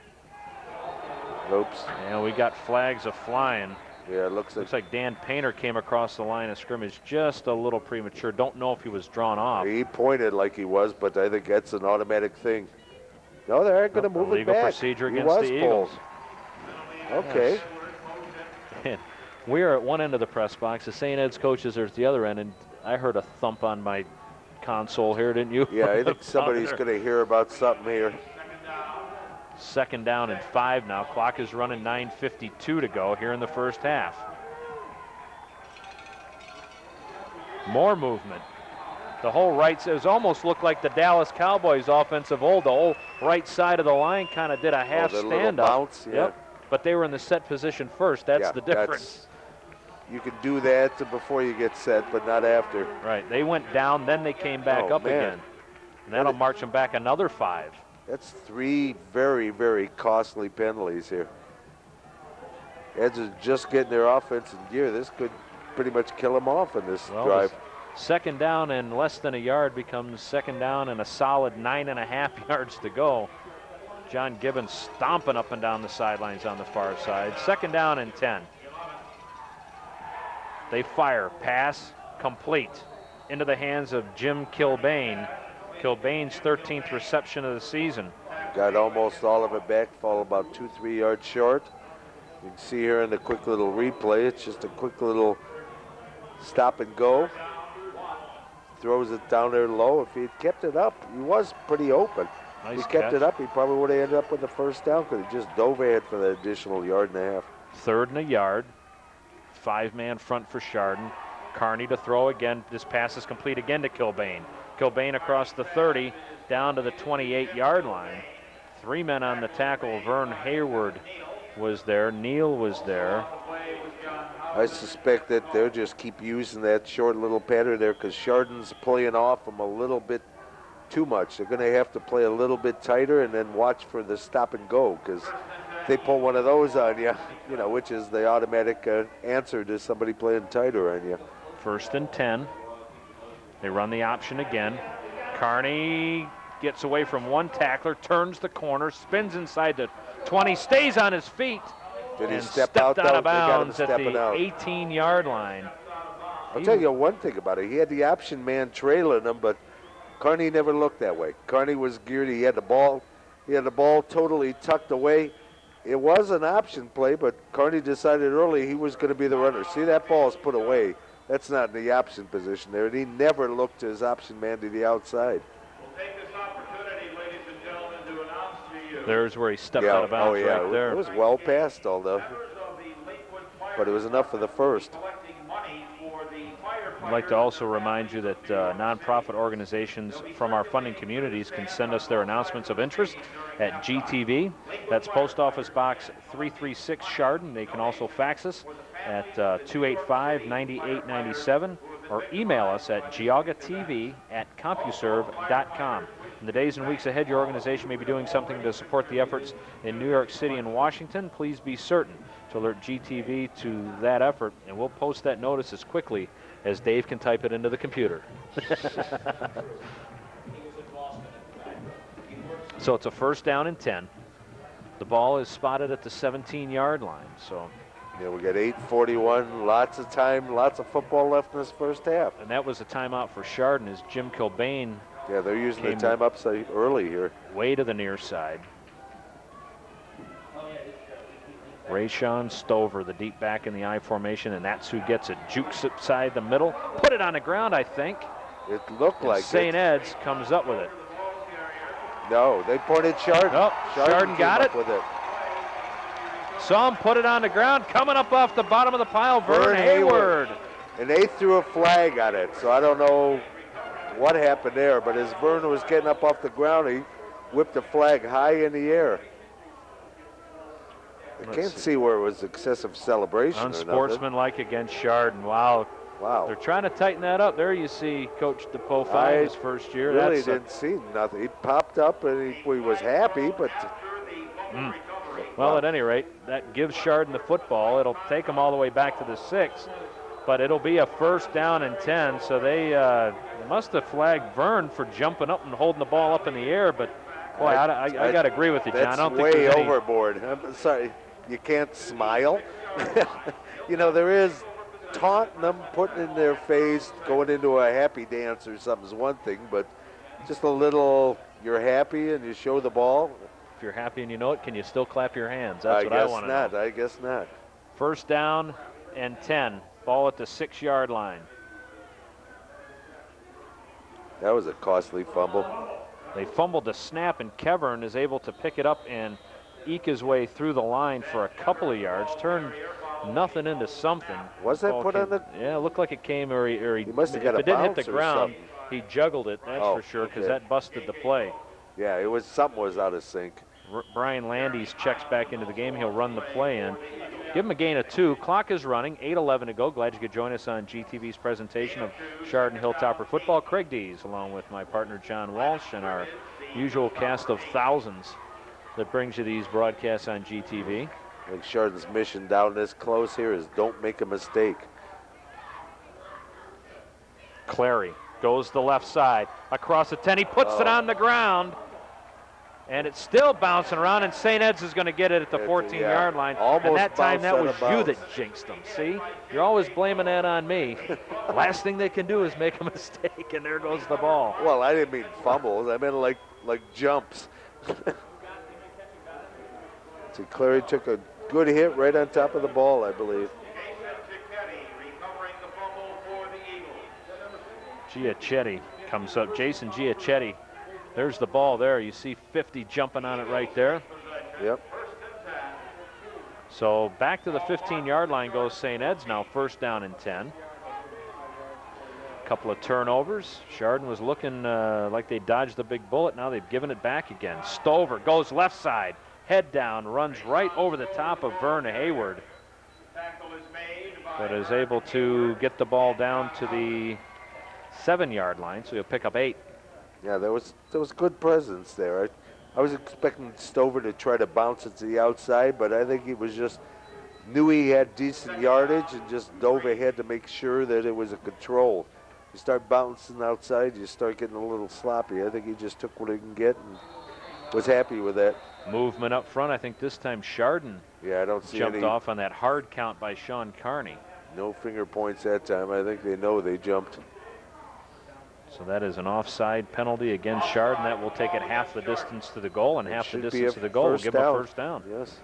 Oops. And we got flags flying. Yeah, it looks like Dan Painter came across the line of scrimmage just a little premature. Don't know if he was drawn off. He pointed like he was, but I think that's an automatic thing. No, they aren't going to move it Legal back. procedure against the Eagles. Okay. Yes. And we are at one end of the press box. The St. Ed's coaches are at the other end, and I heard a thump on my console here, didn't you? Yeah, I think somebody's going to hear about something here. Second down and 5 now. Clock is running, 9:52 to go here in the first half. More movement. The whole right, it almost looked like the Dallas Cowboys offense of old. The whole right side of the line kind of did a half stand up. Bounce, yeah. Yep. But they were in the set position first. That's the difference. You can do that before you get set, but not after. Right. They went down, then they came back up again. And that'll march them back another 5. That's 3 very, very costly penalties here. Eds is just getting their offense in gear. This could pretty much kill them off in this drive. Second down and less than a yard becomes second down and a solid 9.5 yards to go. John Gibbons stomping up and down the sidelines on the far side. Second down and 10. They fire, pass, complete into the hands of Jim Kilbane. Kilbane's 13th reception of the season. Got almost all of it back, fall about 2-3 yards short. You can see here in the quick little replay, it's just a quick little stop and go. Throws it down there low. If he had kept it up, he was pretty open. Nice If he kept catch. it up, he probably would have ended up with the first down because he just dove ahead for the additional 1.5 yards. Third and a yard. 5-man front for Chardon. Carney to throw again. This pass is complete again to Kilbane. Kilbane across the 30, down to the 28-yard line. 3 men on the tackle. Vern Hayward was there. Neal was there. I suspect that they'll just keep using that short little pattern there because Chardon's playing off them a little bit too much. They're going to have to play a little bit tighter and then watch for the stop and go because they pull one of those on you, which is the automatic answer to somebody playing tighter on you. First and 10. They run the option again. Carney gets away from one tackler, turns the corner, spins inside the 20, stays on his feet. Did he and step out of bounds at the out. 18-yard line. I'll tell you one thing about it. He had the option man trailing him, but Carney never looked that way. Carney was geared. He had the ball. He had the ball totally tucked away. It was an option play, but Carney decided early he was going to be the runner. See, that ball is put away. That's not in the option position there. And he never looked his option man to the outside. We'll take this opportunity, ladies and gentlemen, to announce to you. There's where he stepped out of bounds right there. It was well past, although. But it was enough for the first. I'd like to also remind you that nonprofit organizations from our funding communities can send us their announcements of interest at GTV. That's Post Office Box 336 Chardon. They can also fax us at 285-9897 or email us at geaugatv@compuserve.com. In the days and weeks ahead, your organization may be doing something to support the efforts in New York City and Washington. Please be certain to alert GTV to that effort, and we'll post that notice as quickly as Dave can type it into the computer. So it's a first down and 10. The ball is spotted at the 17-yard line. So yeah, we got 8:41, lots of time, lots of football left in this first half. And that was a timeout for Chardon as Jim Kilbane. Yeah, they're using the time up early here. Way to the near side. Rayshawn Stover, the deep back in the I formation, and that's who gets it. Jukes upside the middle, put it on the ground, I think. It looked like St. Ed's comes up with it. No, they pointed Chardon. Oh, Chardon got it. With it. saw him put it on the ground. Coming up off the bottom of the pile, Vern Hayward. And they threw a flag on it, so I don't know what happened there, but as Vern was getting up off the ground, he whipped the flag high in the air. I can't see where it was excessive celebration. Unsportsmanlike against Chardon. Wow. Wow. They're trying to tighten that up. There you see Coach DePaul his first year. Really didn't see nothing. He popped up and he was happy, but. Well, at any rate, that gives Chardon the football. It'll take them all the way back to the 6, but it'll be a first down and 10. So they must have flagged Vern for jumping up and holding the ball up in the air. But boy, I got to agree with you, John. I don't think way overboard. I'm sorry, you can't smile. You know, there is taunting them, putting in their face, going into a happy dance or something is one thing, but just a little, you're happy and you show the ball. If you're happy and you know it, can you still clap your hands? That's what I want to know. I guess not. First down and 10. Ball at the 6-yard line. That was a costly fumble. They fumbled the snap, and Kevern is able to pick it up and eke his way through the line for a couple of yards. Turned nothing into something. Was that put on the? Yeah, it looked like it came, or he must have got if a it didn't hit bounce the or ground, something. he juggled it, that's for sure, because that busted the play. Yeah, it was, something was out of sync. Brian Landes checks back into the game. He'll run the play in. Give him a gain of 2. Clock is running. 8:11 to go. Glad you could join us on GTV's presentation of Chardon Hilltopper football. Craig Dees, along with my partner John Walsh, and our usual cast of thousands that brings you these broadcasts on GTV. I think Chardon's mission down this close here is don't make a mistake. Clary goes to the left side. Across the 10. He puts it on the ground. And it's still bouncing around, and St. Ed's is going to get it at the 14-yard line. And that time, that was you that jinxed them. See? You're always blaming that on me. Last thing they can do is make a mistake, and there goes the ball. Well, I didn't mean fumbles. I meant like jumps. See, Clary took a good hit right on top of the ball, I believe. Giachetti comes up. Jason Giachetti. There's the ball there. You see 50 jumping on it right there. Yep. So back to the 15-yard line goes St. Ed's now, first down and 10. Couple of turnovers. Chardon was looking like they dodged the big bullet. Now they've given it back again. Stover goes left side, head down, runs right over the top of Vern Hayward, but is able to get the ball down to the 7-yard line, so he'll pick up 8. Yeah, there was good presence there. I was expecting Stover to try to bounce it to the outside, but I think he was just knew he had decent yardage and just dove ahead to make sure that it was a control. You start bouncing outside, you start getting a little sloppy. I think he just took what he can get and was happy with that. Movement up front. I think this time Chardon I don't see jumped off on that hard count by Sean Carney. No finger points that time. I think they know they jumped. So that is an offside penalty against Chardon. That will take it half the distance to the goal, and half the distance to the goal will give him a first down. Yes.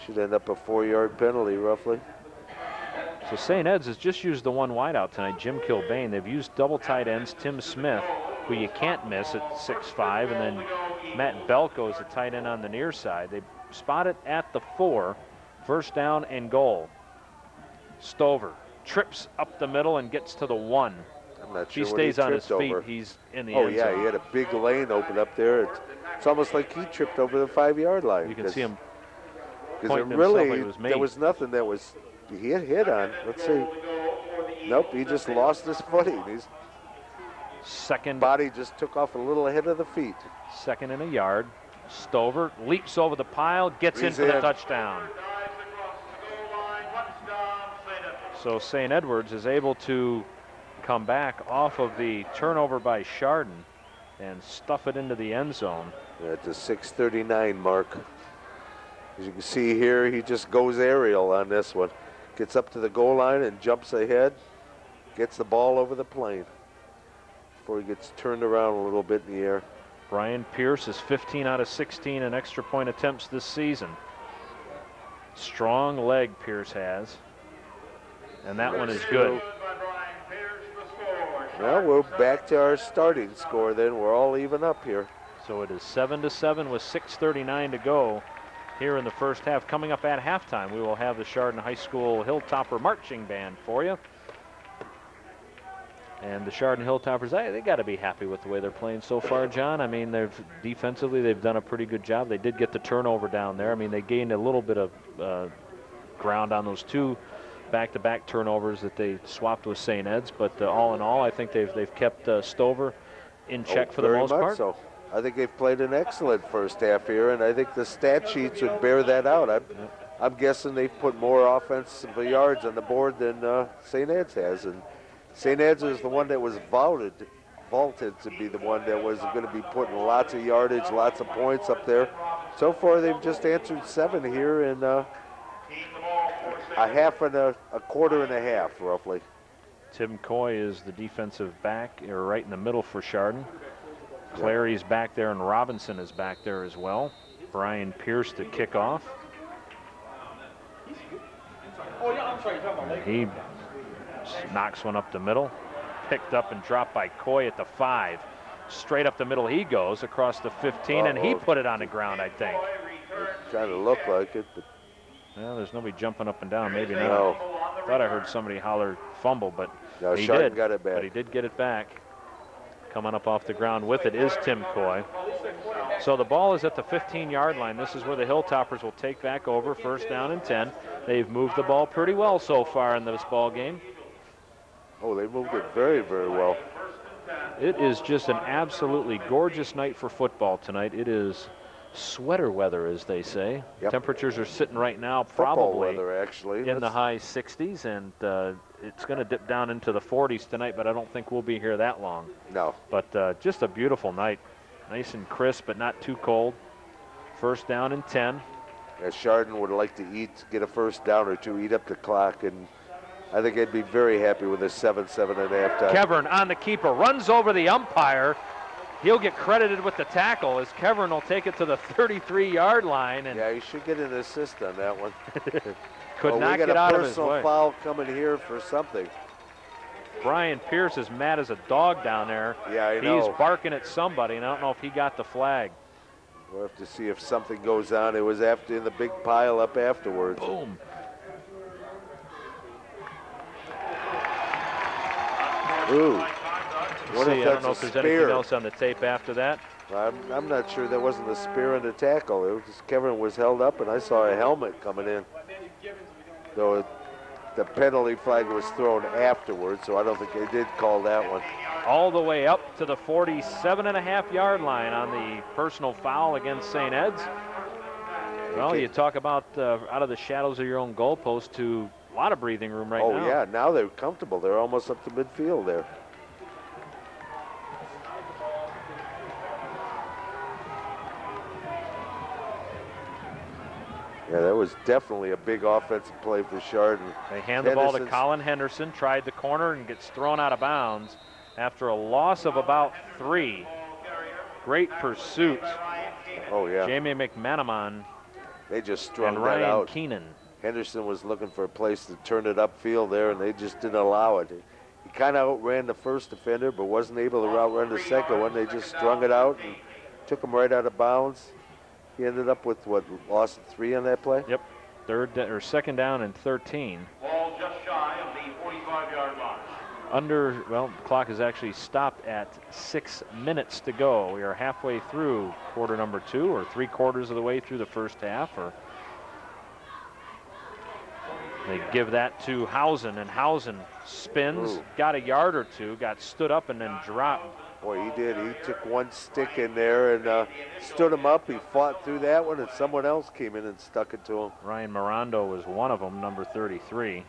Should end up a 4-yard penalty, roughly. So St. Ed's has just used the one wideout tonight, Jim Kilbane. They've used double tight ends, Tim Smith, who you can't miss at 6'5", and then Matt Belko is a tight end on the near side. They spot it at the 4, first down and goal. Stover trips up the middle and gets to the 1. I'm not sure he stays on his feet. Over. He's in the end zone. He had a big lane open up there. It's almost like he tripped over the 5-yard line. You can see him pointing himself like really, it was me. There was nothing that was he had hit on. Let's see. Nope, he just lost his footing. His body just took off a little ahead of the feet. 2nd and a yard. Stover leaps over the pile, gets in for the touchdown. So St. Edwards is able to come back off of the turnover by Chardon and stuff it into the end zone. At the 6:39 mark. As you can see here, he just goes aerial on this one. Gets up to the goal line and jumps ahead. Gets the ball over the plane before he gets turned around a little bit in the air. Brian Pierce is 15 out of 16 in extra point attempts this season. Strong leg Pierce has. And that one is good. Well, we're back to our starting score then. We're all even up here. So it is 7-7 with 6:39 to go. here in the first half. Coming up at halftime, we will have the Chardon High School Hilltopper Marching Band for you. And the Chardon Hilltoppers, they got to be happy with the way they're playing so far, John. I mean, defensively, they've done a pretty good job. They did get the turnover down there. I mean, they gained a little bit of ground on those 2 back-to-back turnovers that they swapped with St. Ed's. But all in all, I think they've kept Stover in check for the most part. So I think they've played an excellent first half here, and I think the stat sheets would bear that out. I'm guessing they've put more offensive yards on the board than St. Ed's has. And St. Ed's is the one that was vaulted to be the one that was going to be putting lots of yardage, lots of points up there. So far, they've just answered 7 here in a half and a quarter and a half, roughly. Tim Coy is the defensive back, or right in the middle for Chardon. Clary's back there, and Robinson is back there as well. Brian Pierce to kick off. He knocks one up the middle. Picked up and dropped by Coy at the 5. Straight up the middle he goes, across the 15, and he put it on the ground, I think. Trying to look like it, but well, there's nobody jumping up and down. Maybe not. no. Thought I heard somebody holler fumble, but No, he Chardon did. got it back. But he did get it back. Coming up off the ground with it is Tim Coy. So the ball is at the 15-yard line. This is where the Hilltoppers will take back over, first down and 10. They've moved the ball pretty well so far in this ball game. Oh, they moved it very, very well. It is just an absolutely gorgeous night for football tonight. It is sweater weather, as they say. Yep. Temperatures are sitting right now Football probably weather, actually. in the high 60s, and it's going to dip down into the 40s tonight, but I don't think we'll be here that long. No. But just a beautiful night. Nice and crisp, but not too cold. First down and 10. Yeah, Chardon would like to get a first down or 2, eat up the clock, and I think I'd be very happy with a 7-7 at halftime. Kevern on the keeper, runs over the umpire. He'll get credited with the tackle as Kevern will take it to the 33-yard line. And yeah, you should get an assist on that one. could not get out of his way. We got a personal foul coming here for something. Brian Pierce is mad as a dog down there. Yeah, I know. He's barking at somebody, and I don't know if he got the flag. We'll have to see if something goes on. It was after in the big pile up afterwards. Boom. Ooh. What See, if I don't that's know a if there's spear? anything else on the tape after that. I'm not sure that wasn't a spear in the tackle. It was just Kevin was held up, and I saw a helmet coming in. Though the penalty flag was thrown afterwards, so I don't think they did call that one. All the way up to the 47.5-yard line on the personal foul against St. Ed's. Well, you talk about out of the shadows of your own goalpost to a lot of breathing room right now. Oh, yeah, now they're comfortable. They're almost up to midfield there. Yeah, that was definitely a big offensive play for Chardon. They hand the ball to Colin Henderson, tried the corner and gets thrown out of bounds after a loss of about 3. Great pursuit. Oh, yeah. Jamie McManaman They just strung and that Ryan out. Keenan. Henderson was looking for a place to turn it upfield there, and they just didn't allow it. He kind of outran the first defender, but wasn't able to outrun the second one. They just strung it out and took him right out of bounds. He ended up with, what, loss of 3 on that play? Yep, second down and 13. Ball just shy of the 45-yard line. The clock is actually stopped at 6 minutes to go. We are halfway through quarter number 2, or 3/4 of the way through the first half. Or they give that to Hausen, and Hausen spins, got a yard or 2, got stood up and then dropped. Boy, he did. He took one stick in there and stood him up. He fought through that one, and someone else came in and stuck it to him. Ryan Mirando was one of them, number 33.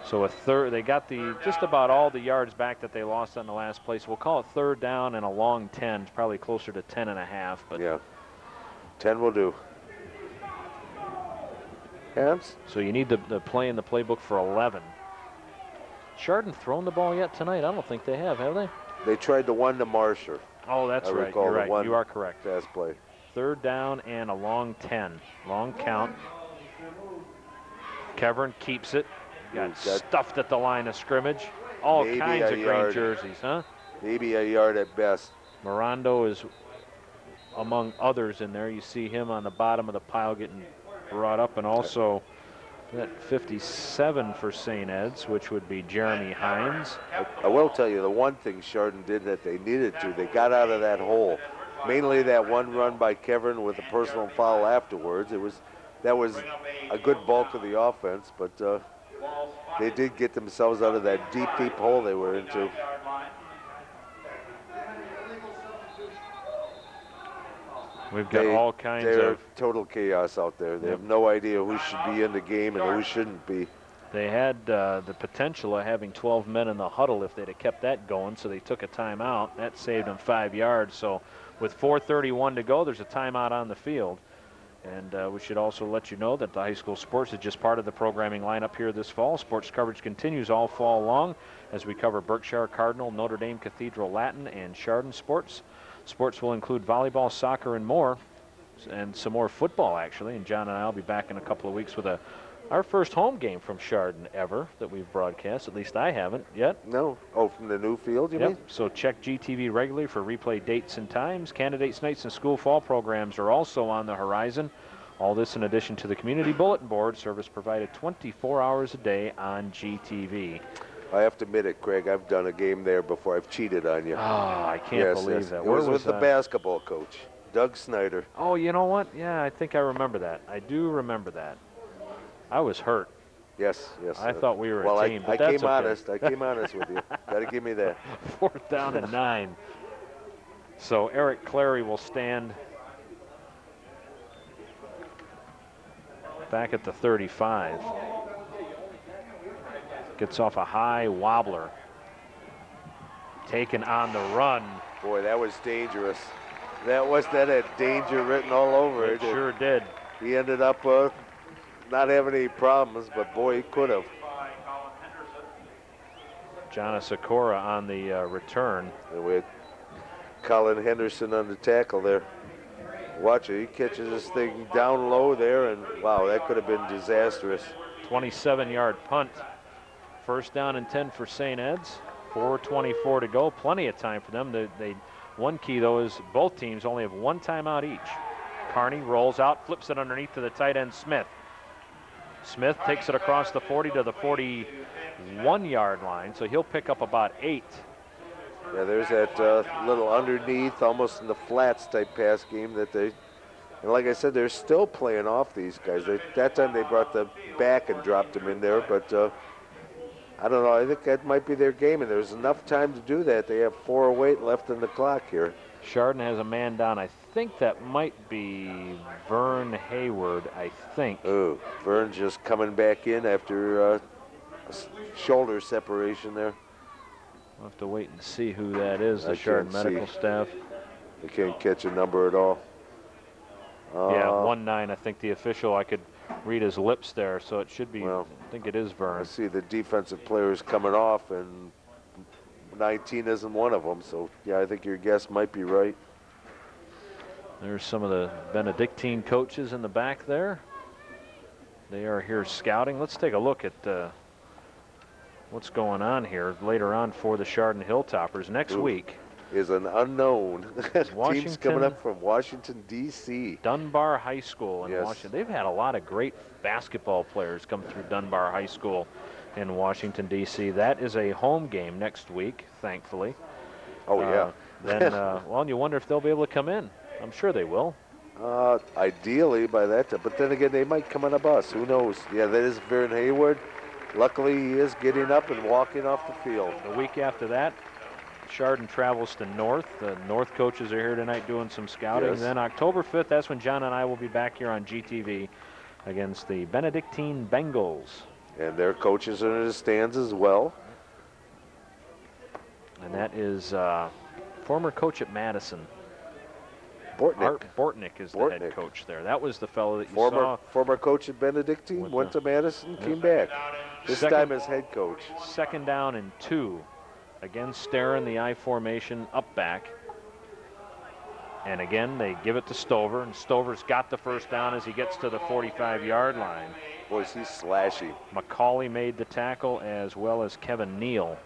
So they got just about all the yards back that they lost on the last play. So we'll call it third down and a long 10. It's probably closer to 10.5. But yeah, 10 will do. Hands? So you need the play in the playbook for 11. Chardon thrown the ball yet tonight? I don't think they have they? They tried the one to Marsher. Oh, that's right. recall You're the right. one You are correct. Fast play. Third down and a long 10. Long count. Kevern keeps it. Got stuffed at the line of scrimmage. All kinds of green jerseys, huh? Maybe a yard at best. Mirando is among others in there. You see him on the bottom of the pile getting brought up, and also that 57 for St. Ed's, which would be Jeremy Hines. I will tell you the one thing Chardon did that they needed to. They got out of that hole. Mainly that one run by Kevin with a personal foul afterwards. That was a good bulk of the offense, but they did get themselves out of that deep hole they were into. We've got all kinds of total chaos out there. They have no idea who should be in the game and who shouldn't be. They had the potential of having 12 men in the huddle if they'd have kept that going, so they took a timeout. That saved them 5 yards. So with 4:31 to go, there's a timeout on the field. And we should also let you know that the high school sports is just part of the programming lineup here this fall. Sports coverage continues all fall long as we cover Berkshire Cardinal, Notre Dame Cathedral Latin, and Chardon sports. Sports will include volleyball, soccer, and more, and some more football, actually. And John and I will be back in a couple of weeks with our first home game from Chardon ever that we've broadcast. At least I haven't yet. No. Oh, from the new field, you mean? So check GTV regularly for replay dates and times. Candidates nights and school fall programs are also on the horizon. All this in addition to the community bulletin board service provided 24 hours a day on GTV. I have to admit it, Craig. I've done a game there before. I've cheated on you. Oh, I can't believe that. It was with the basketball coach, Doug Snyder. Oh, you know what? Yeah, I think I remember that. I do remember that. I was hurt. Yes. I thought we were a team, but I that's came okay. honest. I came honest with you. Got to give me that. 4th down and 9. So Eric Clary will stand back at the 35. Gets off a high wobbler. Taken on the run. Boy, that was dangerous. That had danger written all over it. It sure did. He ended up not having any problems, but boy, he could have. John Sikora on the return. And we had Colin Henderson on the tackle there. Watch it, he catches this thing down low there, and wow, that could have been disastrous. 27-yard punt. 1st down and 10 for St. Ed's. 4:24 to go. Plenty of time for them. One key, though, is both teams only have one timeout each. Carney rolls out, flips it underneath to the tight end, Smith. Smith takes it across the 40 to the 41-yard line, so he'll pick up about 8. Yeah, there's that little underneath, almost in the flats type pass game that and like I said, they're still playing off these guys. That time they brought the back and dropped them in there, but I don't know. I think that might be their game, and there's enough time to do that. They have 4:08 left in the clock here. Chardon has a man down. I think that might be Vern Hayward, I think. Oh, Vern's just coming back in after a shoulder separation there. We'll have to wait and see who that is, the Chardon medical staff. They can't catch a number at all. Yeah, 1-9, I think the official, I could read his lips there, so it should be, well, I think it is Vern. I see the defensive players coming off, and 19 isn't one of them, so yeah, I think your guess might be right. There's some of the Benedictine coaches in the back there. They are here scouting. Let's take a look at what's going on here later on for the Chardon Hilltoppers next week. Is an unknown. Teams coming up from Washington, D.C. Dunbar High School in Washington. They've had a lot of great basketball players come through Dunbar High School in Washington, D.C. That is a home game next week, thankfully. Oh, yeah. Then, well, you wonder if they'll be able to come in. I'm sure they will. Ideally by that time. But then again, they might come on a bus. Who knows? Yeah, that is Vern Hayward. Luckily, he is getting up and walking off the field. The week after that, Chardon travels to North. The North coaches are here tonight doing some scouting. Yes. Then October 5th, that's when John and I will be back here on GTV against the Benedictine Bengals. And their coaches are in the stands as well. And that is former coach at Madison. Bortnick. Art Bortnick is the head coach there. That was the fellow that you saw. Former coach at Benedictine, went to Madison, came back. This time as head coach. 2nd down and 2. Again, Starren, the I formation, up back. And again, they give it to Stover, and Stover's got the 1st down as he gets to the 45-yard line. Boy, he's slashy. McCauley made the tackle, as well as Kevin Neal.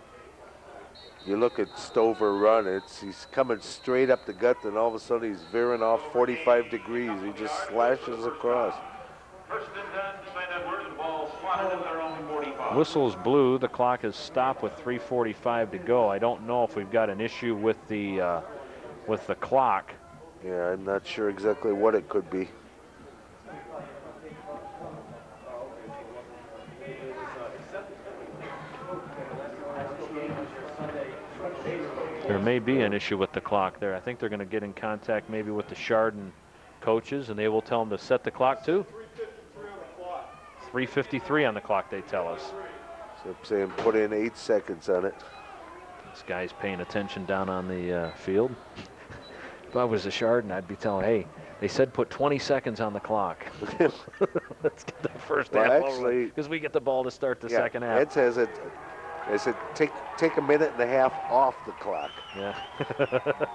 You look at Stover run, he's coming straight up the gut, and all of a sudden he's veering off 45 degrees. He just slashes across. Whistle's blew. The clock is stopped with 3:45 to go. I don't know if we've got an issue with the clock. Yeah, I'm not sure exactly what it could be. There may be an issue with the clock there. I think they're going to get in contact maybe with the Chardon coaches, and they will tell them to set the clock too. 3:53 on the clock, they tell us. So I'm saying put in 8 seconds on it. This guy's paying attention down on the field. If I was a Chardon, I'd be telling, hey, they said put 20 seconds on the clock. Let's get the first half over, because we get the ball to start the second half. Ed says it. They said take a minute and a half off the clock. Yeah.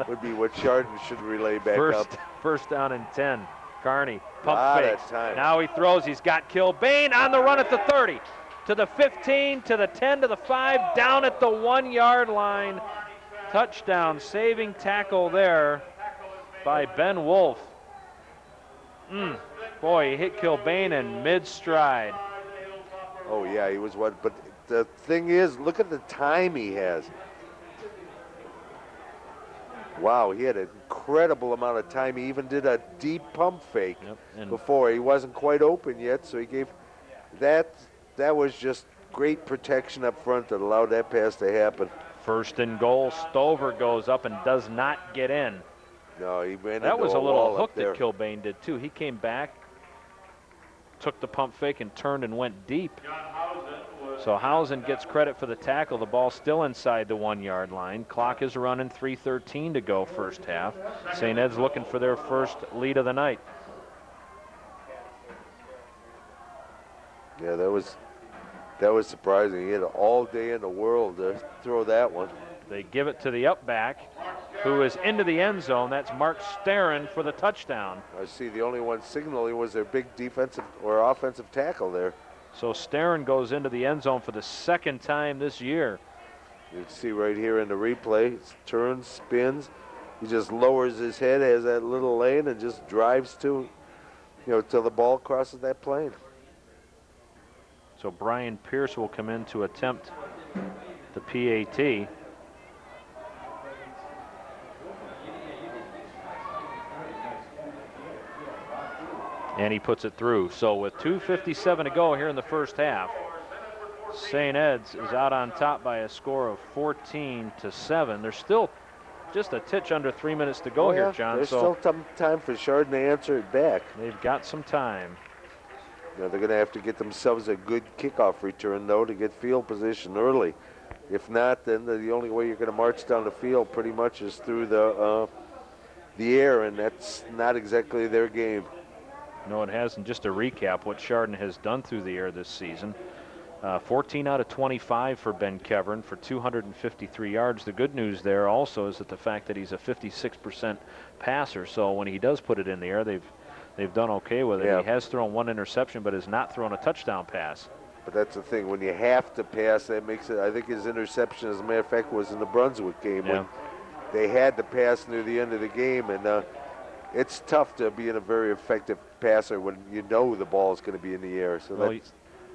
Would be what Chardon should relay back up. First down and 10. Carney, pump fakes. Time. Now he throws. He's got Kilbane on the run at the 30, to the 15, to the 10, to the 5, down at the 1 yard line. Touchdown, saving tackle there by Ben Wolf. Boy, he hit Kilbane in mid-stride. Oh, yeah, he was one. But the thing is, look at the time he has. Wow, he had an incredible amount of time. He even did a deep pump fake before. He wasn't quite open yet, so he gave that. That was just great protection up front that allowed that pass to happen. First and goal. Stover goes up and does not get in. No, he ran that into was a little hook that Kilbane did too. He came back, took the pump fake, and turned and went deep. So Housen gets credit for the tackle. The ball still inside the 1 yard line. Clock is running, 3:13 to go first half. St. Ed's looking for their first lead of the night. Yeah, that was surprising. He had all day in the world to throw that one. They give it to the up back, who is into the end zone. That's Mark Starron for the touchdown. I see the only one signaling was their big defensive or offensive tackle there. So Starron goes into the end zone for the second time this year. You can see right here in the replay, turns, spins. He just lowers his head, has that little lane, and just drives to, till the ball crosses that plane. So Brian Pierce will come in to attempt the PAT. And he puts it through. So with 2:57 to go here in the first half, St. Ed's is out on top by a score of 14-7. There's still just a titch under 3 minutes to go here, John. There's still some time for Chardon to answer it back. They've got some time. They're going to have to get themselves a good kickoff return, though, to get field position early. If not, then the only way you're going to march down the field pretty much is through the air, and that's not exactly their game. No, it hasn't. Just to recap what Chardon has done through the air this season. 14 out of 25 for Ben Kevern for 253 yards. The good news there also is that the fact that he's a 56% passer. So when he does put it in the air, they've done okay with it. Yeah. He has thrown one interception, but has not thrown a touchdown pass. But that's the thing. When you have to pass, that makes it. I think his interception, as a matter of fact, was in the Brunswick game when they had to pass near the end of the game. And it's tough to be a very effective passer when you know the ball is going to be in the air. So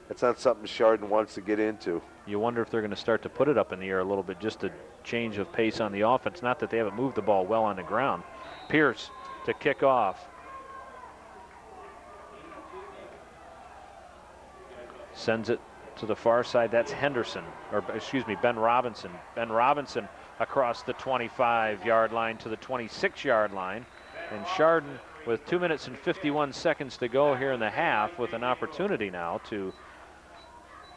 that's not something Chardon wants to get into. You wonder if they're going to start to put it up in the air a little bit, just a change of pace on the offense. Not that they haven't moved the ball well on the ground. Pierce to kick off. Sends it to the far side. That's Henderson, or excuse me, Ben Robinson. Ben Robinson across the 25-yard line to the 26-yard line. And Chardon with 2 minutes and 51 seconds to go here in the half, with an opportunity now to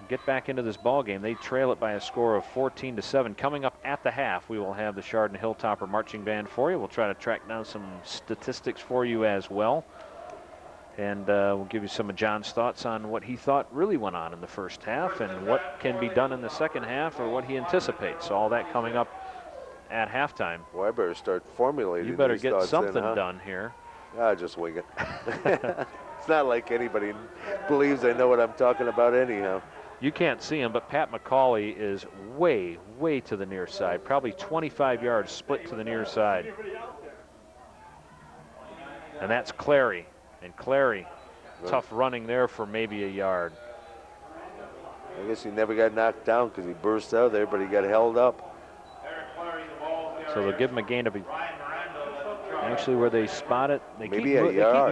get back into this ball game. They trail it by a score of 14-7. Coming up at the half, we will have the Chardon Hilltopper Marching Band for you. We'll try to track down some statistics for you as well. And we'll give you some of John's thoughts on what he thought really went on in the first half and what can be done in the second half, or what he anticipates. So all that coming up at halftime. Well, I better start formulating. You better these get thoughts something then, huh? done here. Just wing it. It's not like anybody believes I know what I'm talking about anyhow. You can't see him, but Pat McCauley is way, way to the near side, probably 25 yards split to the near side. And that's Clary. And Clary, tough running there for maybe a yard. I guess he never got knocked down because he burst out there, but he got held up. So they'll give him a gain of actually where they spot it. They keep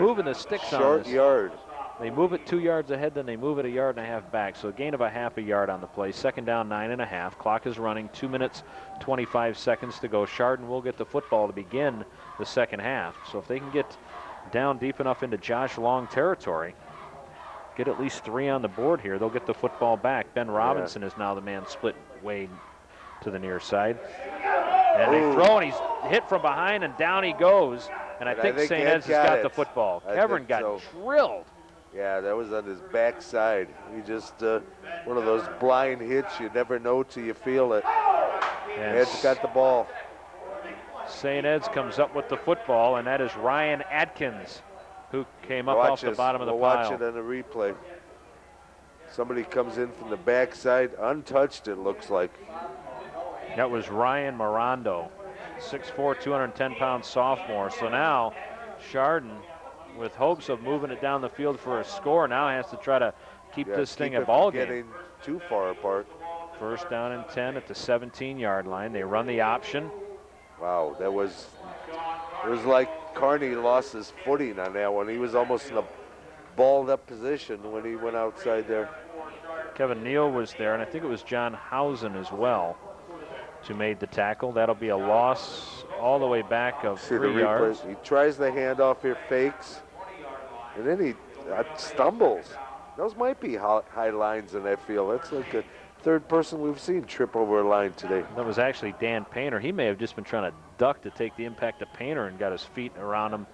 moving the sticks on Short this. yard. They move it 2 yards ahead, then they move it a yard and a half back. So a gain of a half a yard on the play. Second down, 9.5. Clock is running, 2 minutes, 25 seconds to go. Chardon will get the football to begin the second half. So if they can get down deep enough into Josh Long territory, get at least 3 on the board here, they'll get the football back. Ben Robinson is now the man split way to the near side. And they throw, and he's hit from behind, and down he goes. And I think St. Ed's has got the football. Kevin got drilled. Yeah, that was on his backside. He just, one of those blind hits, you never know till you feel it. Ed's got the ball. St. Ed's comes up with the football, and that is Ryan Atkins, who came up off the bottom of the pile. Watch it on the replay. Somebody comes in from the backside, untouched it looks like. That was Ryan Mirando, 6'4", 210-pound sophomore. So now Chardon, with hopes of moving it down the field for a score, now has to try to keep this thing a ball game. Getting too far apart. First down and 10 at the 17-yard line. They run the option. Wow, it was like Carney lost his footing on that one. He was almost in a balled up position when he went outside there. Kevin Neal was there, and I think it was John Housen as well who made the tackle. That'll be a loss all the way back of 3 yards. He tries the handoff here, fakes, and then he stumbles. Those might be high lines in that field. That's like a third person we've seen trip over a line today. That was actually Dan Painter. He may have just been trying to duck to take the impact of Painter and got his feet around him.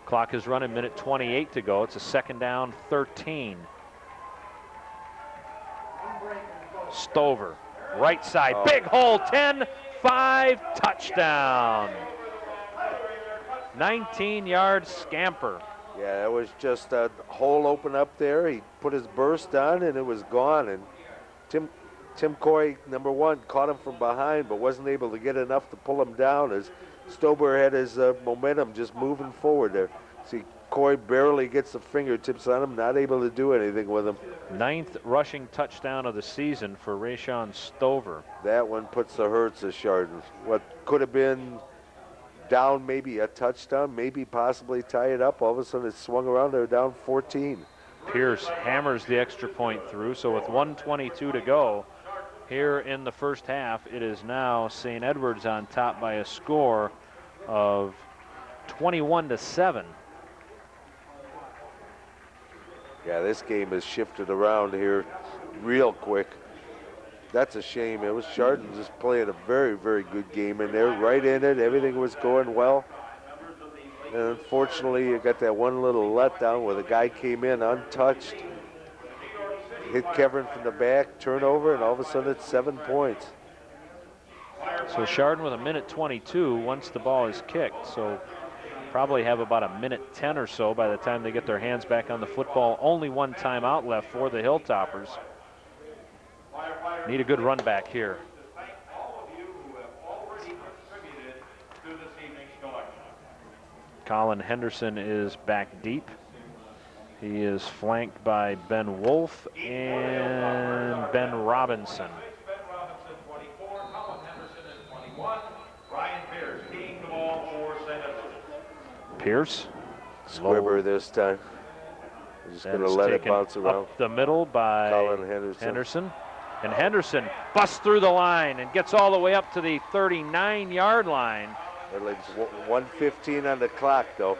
Clock is running, minute 28 to go. It's a second down, 13. Stover, right side, big hole, 10-5, touchdown. 19-yard scamper. Yeah, it was just a hole open up there. He put his burst on, and it was gone. And Tim Coy, number one, caught him from behind, but wasn't able to get enough to pull him down as Stober had his momentum just moving forward there. See, Coy barely gets the fingertips on him, not able to do anything with him. 9th rushing touchdown of the season for Rayshon Stover. That one puts the hurts of Chardon. What could have been down maybe a touchdown, maybe possibly tie it up. All of a sudden it swung around, they're down 14. Pierce hammers the extra point through, so with 1:22 to go here in the first half, it is now St. Edward's on top by a score of 21-7. Yeah, this game has shifted around here real quick. That's a shame. It was Chardon just playing a very, very good game in there, right in it. Everything was going well. And unfortunately, you got that one little letdown where the guy came in untouched, hit Kevin from the back, turnover, and all of a sudden it's 7 points. So Chardon with a minute 22 once the ball is kicked. So probably have about a minute 10 or so by the time they get their hands back on the football. Only one timeout left for the Hilltoppers. Need a good run back here. Colin Henderson is back deep. He is flanked by Ben Wolf and Ben Robinson. Pierce. Squibber this time. We're just going to let it bounce around. Up the middle by Colin Henderson. And Henderson busts through the line and gets all the way up to the 39-yard line. They're like 1:15 on the clock, though.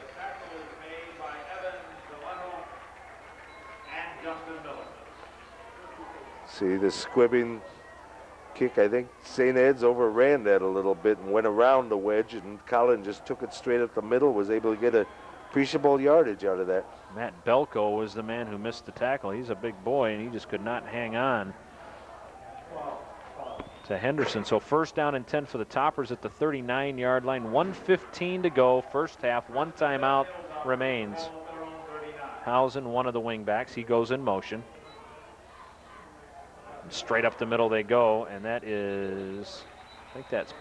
See the squibbing kick. I think St. Ed's overran that a little bit and went around the wedge, and Colin just took it straight up the middle, was able to get a appreciable yardage out of that. Matt Belko was the man who missed the tackle. He's a big boy, and he just could not hang on to Henderson. So first down and 10 for the Toppers at the 39-yard line. 1:15 to go, first half. One timeout remains. Housen, one of the wingbacks, he goes in motion. Straight up the middle they go, and that is, I think that's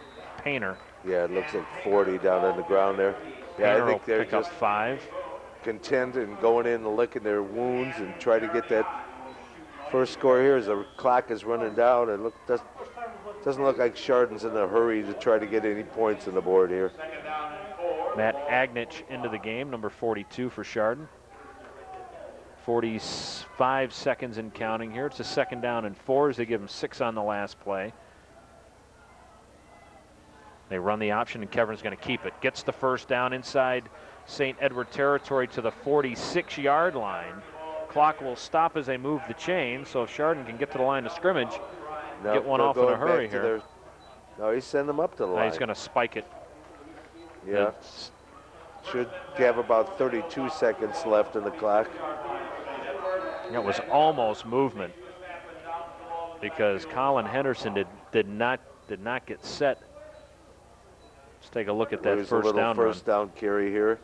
Painter. Yeah, it looks like 40 down on the ground there. Yeah, Painter I think will they're pick up just 5. content in going in and licking their wounds and try to get that first score here as the clock is running down. It doesn't look like Chardon's in a hurry to try to get any points on the board here. Matt Agnich into the game, number 42 for Chardon. 45 seconds and counting here. It's a 2nd down and 4 as they give him 6 on the last play. They run the option, and Keverin's going to keep it. Gets the first down inside St. Edward territory to the 46-yard line. Clock will stop as they move the chain, so if Chardon can get to the line of scrimmage, get one off in a hurry here. No, he's sending them up to the line. He's going to spike it. Yeah. Should have about 32 seconds left in the clock. It was almost movement because Colin Henderson did not get set. Let's take a look at that first down run. First down carry here.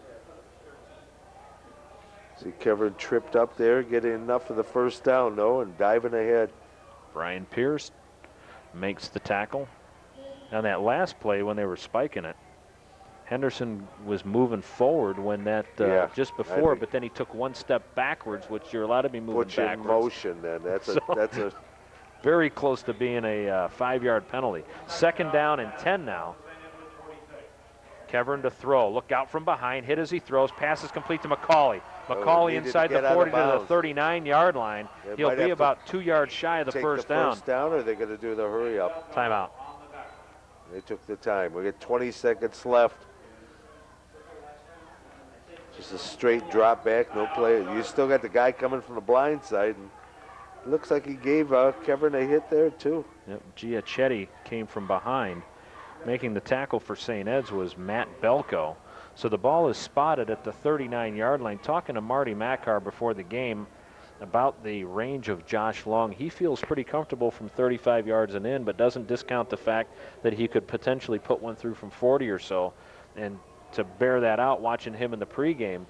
See Keverin tripped up there, getting enough of the first down though, and diving ahead. Brian Pierce makes the tackle. On that last play when they were spiking it, Henderson was moving forward when that just before, but then he took 1 step backwards, which you're allowed to be moving backwards. Put you in motion then. That's a very close to being a 5-yard penalty. 2nd down and 10 now. Keverin to throw. Look out from behind. Hit as he throws. Pass is complete to McCauley. McCauley inside the 40 to the 39-yard line. He'll be about 2 yards shy of the first down. First down, or are they going to do the hurry up? Timeout. They took the time. We got 20 seconds left. Just a straight drop back, no play. You still got the guy coming from the blind side, and it looks like he gave Keverin a hit there too. Yep, Giachetti came from behind. Making the tackle for St. Ed's was Matt Belko. So the ball is spotted at the 39-yard line. Talking to Marty Mackar before the game about the range of Josh Long. He feels pretty comfortable from 35 yards and in, but doesn't discount the fact that he could potentially put one through from 40 or so. And to bear that out, watching him in the pregame,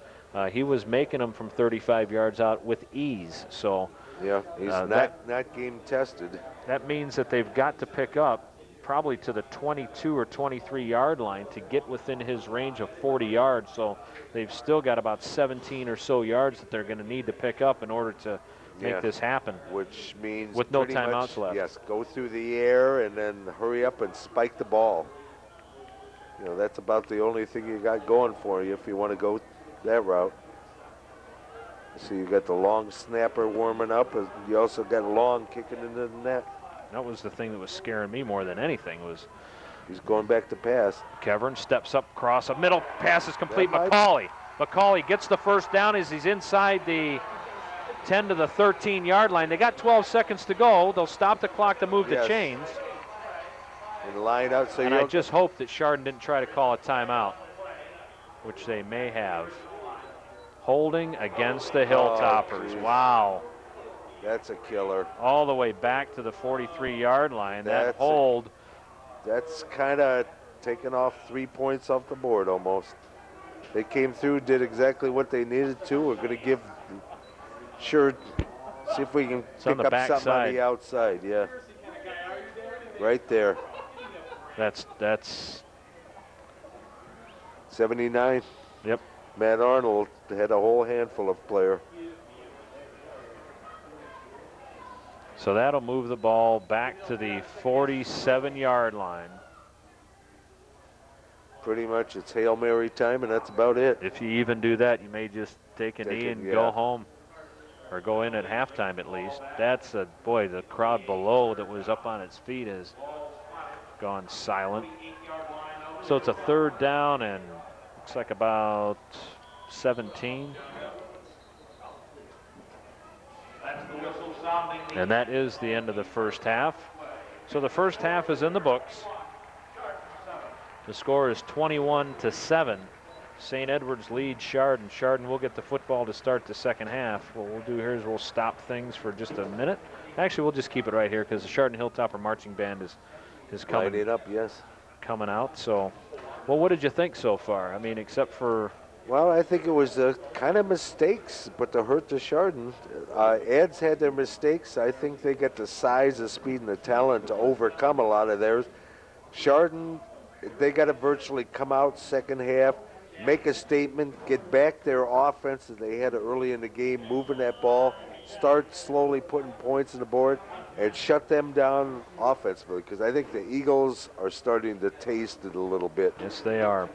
he was making them from 35 yards out with ease. So yeah, he's not game tested. That means that they've got to pick up probably to the 22 or 23-yard line to get within his range of 40 yards. So they've still got about 17 or so yards that they're going to need to pick up in order to make this happen. Which means with no timeouts left. Yes, go through the air and then hurry up and spike the ball. You know, that's about the only thing you got going for you if you want to go that route. So you got the long snapper warming up, and you also got Long kicking into the net. That was the thing that was scaring me more than anything. Was he's going back to pass. Keverin steps up, cross, a middle pass is complete. McCauley gets the first down as he's inside the 10 to the 13-yard line. They got 12 seconds to go. They'll stop the clock to move the chains. And line out. So I just hope that Chardon didn't try to call a timeout, which they may have. Holding against the Hilltoppers. Wow. That's a killer. All the way back to the 43-yard line. That hold. That's kind of taken off 3 points off the board almost. They came through, did exactly what they needed to. We're going to give see if we can pick up something on the outside. Yeah. Right there. That's 79. Yep. Matt Arnold had a whole handful of player. So that'll move the ball back to the 47-yard line. Pretty much it's Hail Mary time, and that's about it. If you even do that, you may just take a knee and go home, or go in at halftime at least. That's boy, the crowd below that was up on its feet has gone silent. So it's a 3rd down and looks like about 17. And that is the end of the first half. So the first half is in the books. The score is 21-7. St. Edward's lead Chardon. Chardon will get the football to start the second half. What we'll do here is we'll stop things for just a minute. Actually, we'll just keep it right here because the Chardon Hilltopper Marching Band is coming, lining up, yes. coming out. So, well, what did you think so far? I mean, except for Well, I think it was kind of mistakes, but to hurt the Chardon. Eds had their mistakes. I think they got the size, the speed, and the talent to overcome a lot of theirs. Chardon, they got to virtually come out second half, make a statement, get back their offense that they had early in the game, moving that ball, start slowly putting points on the board, and shut them down offensively. Because I think the Eagles are starting to taste it a little bit. Yes, they are.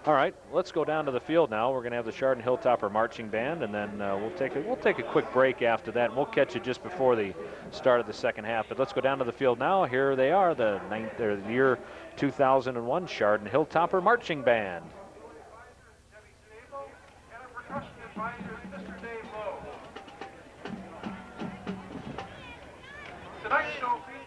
All right, let's go down to the field now. We're going to have the Chardon Hilltopper Marching Band, and then we'll take a quick break after that. And we'll catch you just before the start of the second half. But let's go down to the field now. Here they are, the year 2001 Chardon Hilltopper Marching Band. Tonight's show features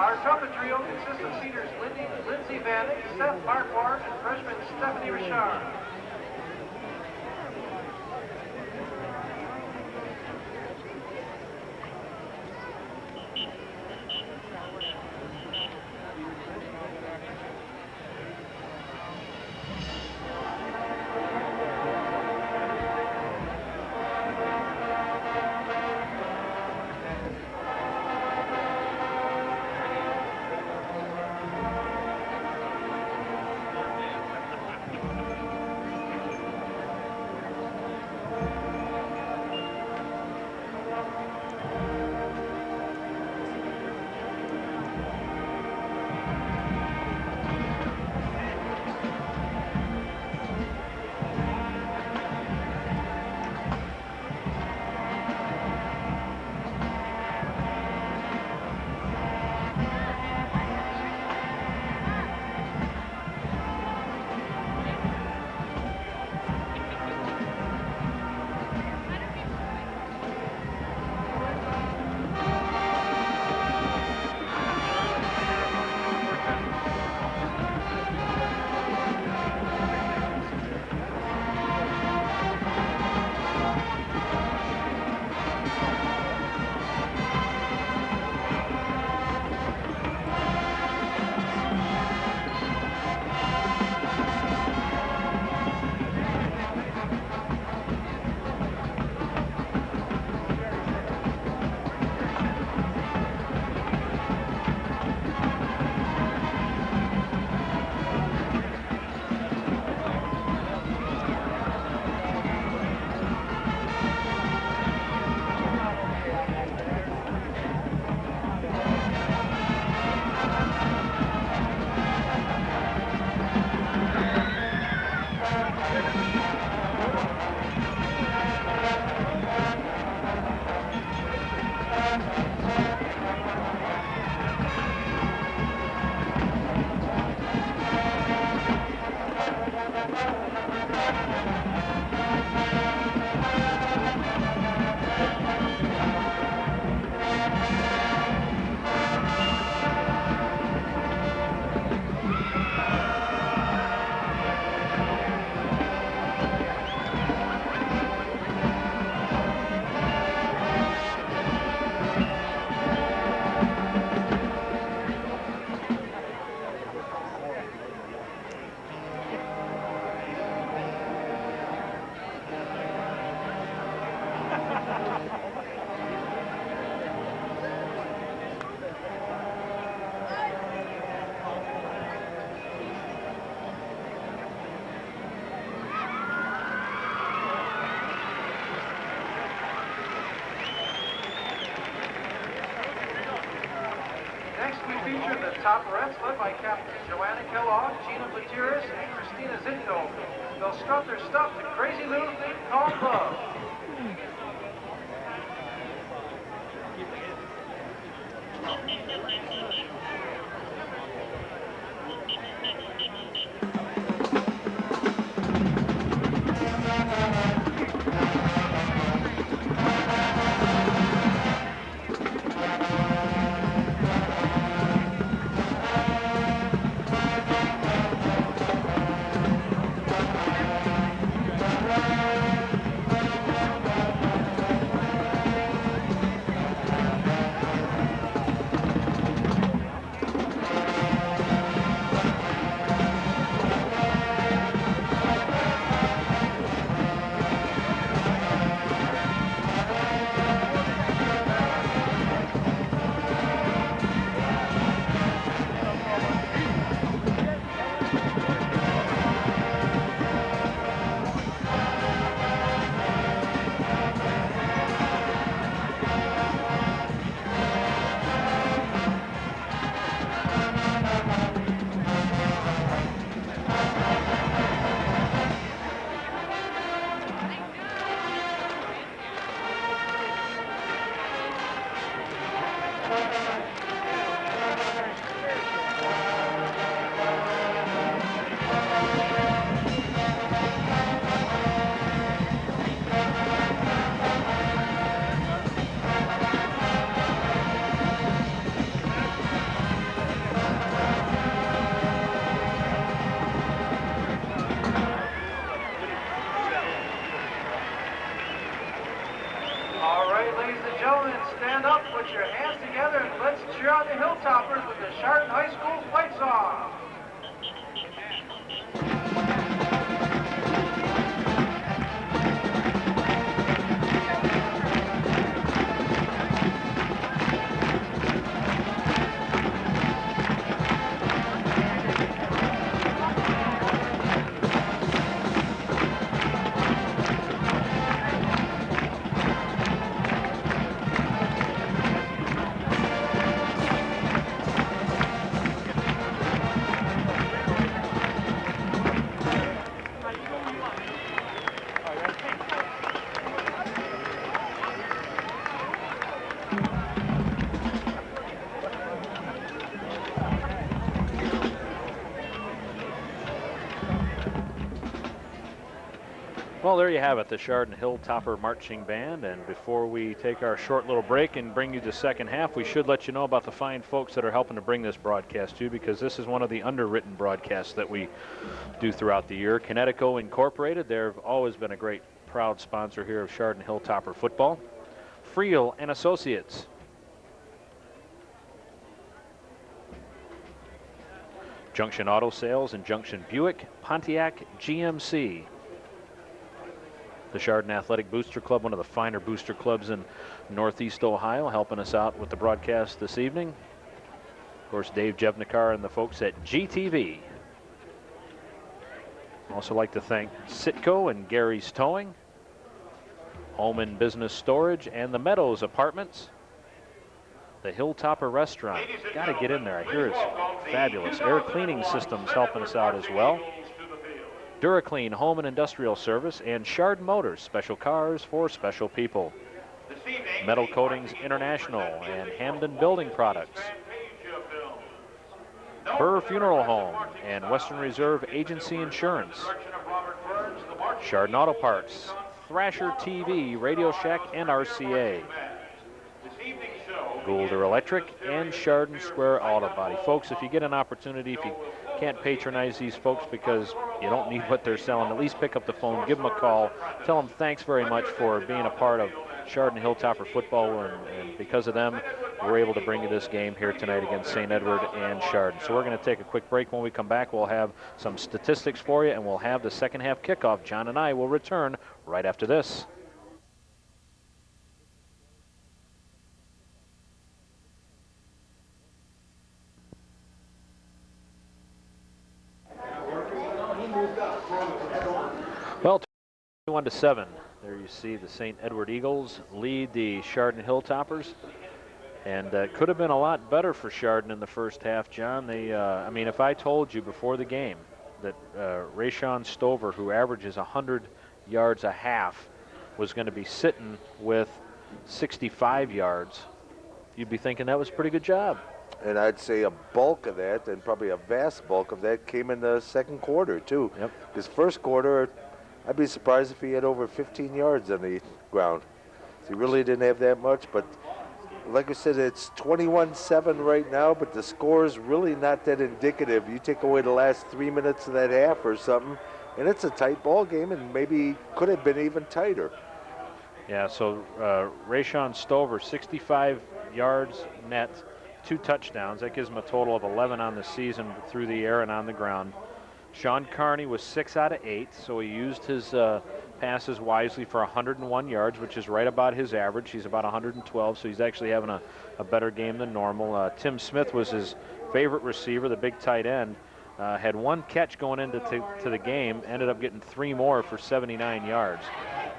Our trumpet trio consists of seniors Lindsey Vannick, Seth Marquardt, and freshman Stephanie Richard. Hilltoppers, led by Captain Joanna Kellogg, Gina Gutierrez, and Christina Zitko. They'll strut their stuff to crazy little thing called love. Stand up, put your hands together, and let's cheer on the Hilltoppers with the Chardon High School fight song. Well, there you have it, the Chardon Hilltopper Marching Band. And before we take our short little break and bring you the second half, we should let you know about the fine folks that are helping to bring this broadcast to you, because this is one of the underwritten broadcasts that we do throughout the year. Connecticut Incorporated, they've always been a great, proud sponsor here of Chardon Hilltopper football. Friel and Associates. Junction Auto Sales and Junction Buick, Pontiac GMC. The Chardon Athletic Booster Club, one of the finer booster clubs in Northeast Ohio, helping us out with the broadcast this evening. Of course, Dave Jevnikar and the folks at GTV. Also like to thank Sitco and Gary's Towing, Home and Business Storage, and the Meadows Apartments. The Hilltopper Restaurant, got to get in there. I hear it's fabulous. Air cleaning systems helping us out as well. DuraClean Home and Industrial Service, and Chardon Motors, special cars for special people. Metal Coatings International and Hamden Building Products. Burr Funeral Home and Western Reserve Agency Insurance. Chardon Auto Parts, Thrasher TV, Radio Shack, and RCA. Goulder Electric and Chardon Square Auto Body. Folks, if you get an opportunity, if you can't patronize these folks because you don't need what they're selling, at least pick up the phone, give them a call, tell them thanks very much for being a part of Chardon Hilltopper football, and because of them, we're able to bring you this game here tonight against St. Edward and Chardon. So we're going to take a quick break. When we come back, we'll have some statistics for you, and we'll have the second half kickoff. John and I will return right after this. Well, 21-7. There you see the St. Edward Eagles lead the Chardon Hilltoppers. And could have been a lot better for Chardon in the first half, John. They, I mean, if I told you before the game that Rayshon Stover, who averages 100 yards a half, was going to be sitting with 65 yards, you'd be thinking that was a pretty good job. And I'd say a bulk of that, and probably a vast bulk of that, came in the second quarter, too. Yep. Because first quarter, I'd be surprised if he had over 15 yards on the ground. So he really didn't have that much, but like I said, it's 21-7 right now, but the score is really not that indicative. You take away the last 3 minutes of that half or something, and it's a tight ball game, and maybe could have been even tighter. Yeah, so Rayshon Stover, 65 yards net, 2 touchdowns. That gives him a total of 11 on the season through the air and on the ground. Sean Carney was 6 out of 8, so he used his passes wisely for 101 yards, which is right about his average. He's about 112, so he's actually having a better game than normal. Tim Smith was his favorite receiver, the big tight end. Had 1 catch going into the game, ended up getting 3 more for 79 yards.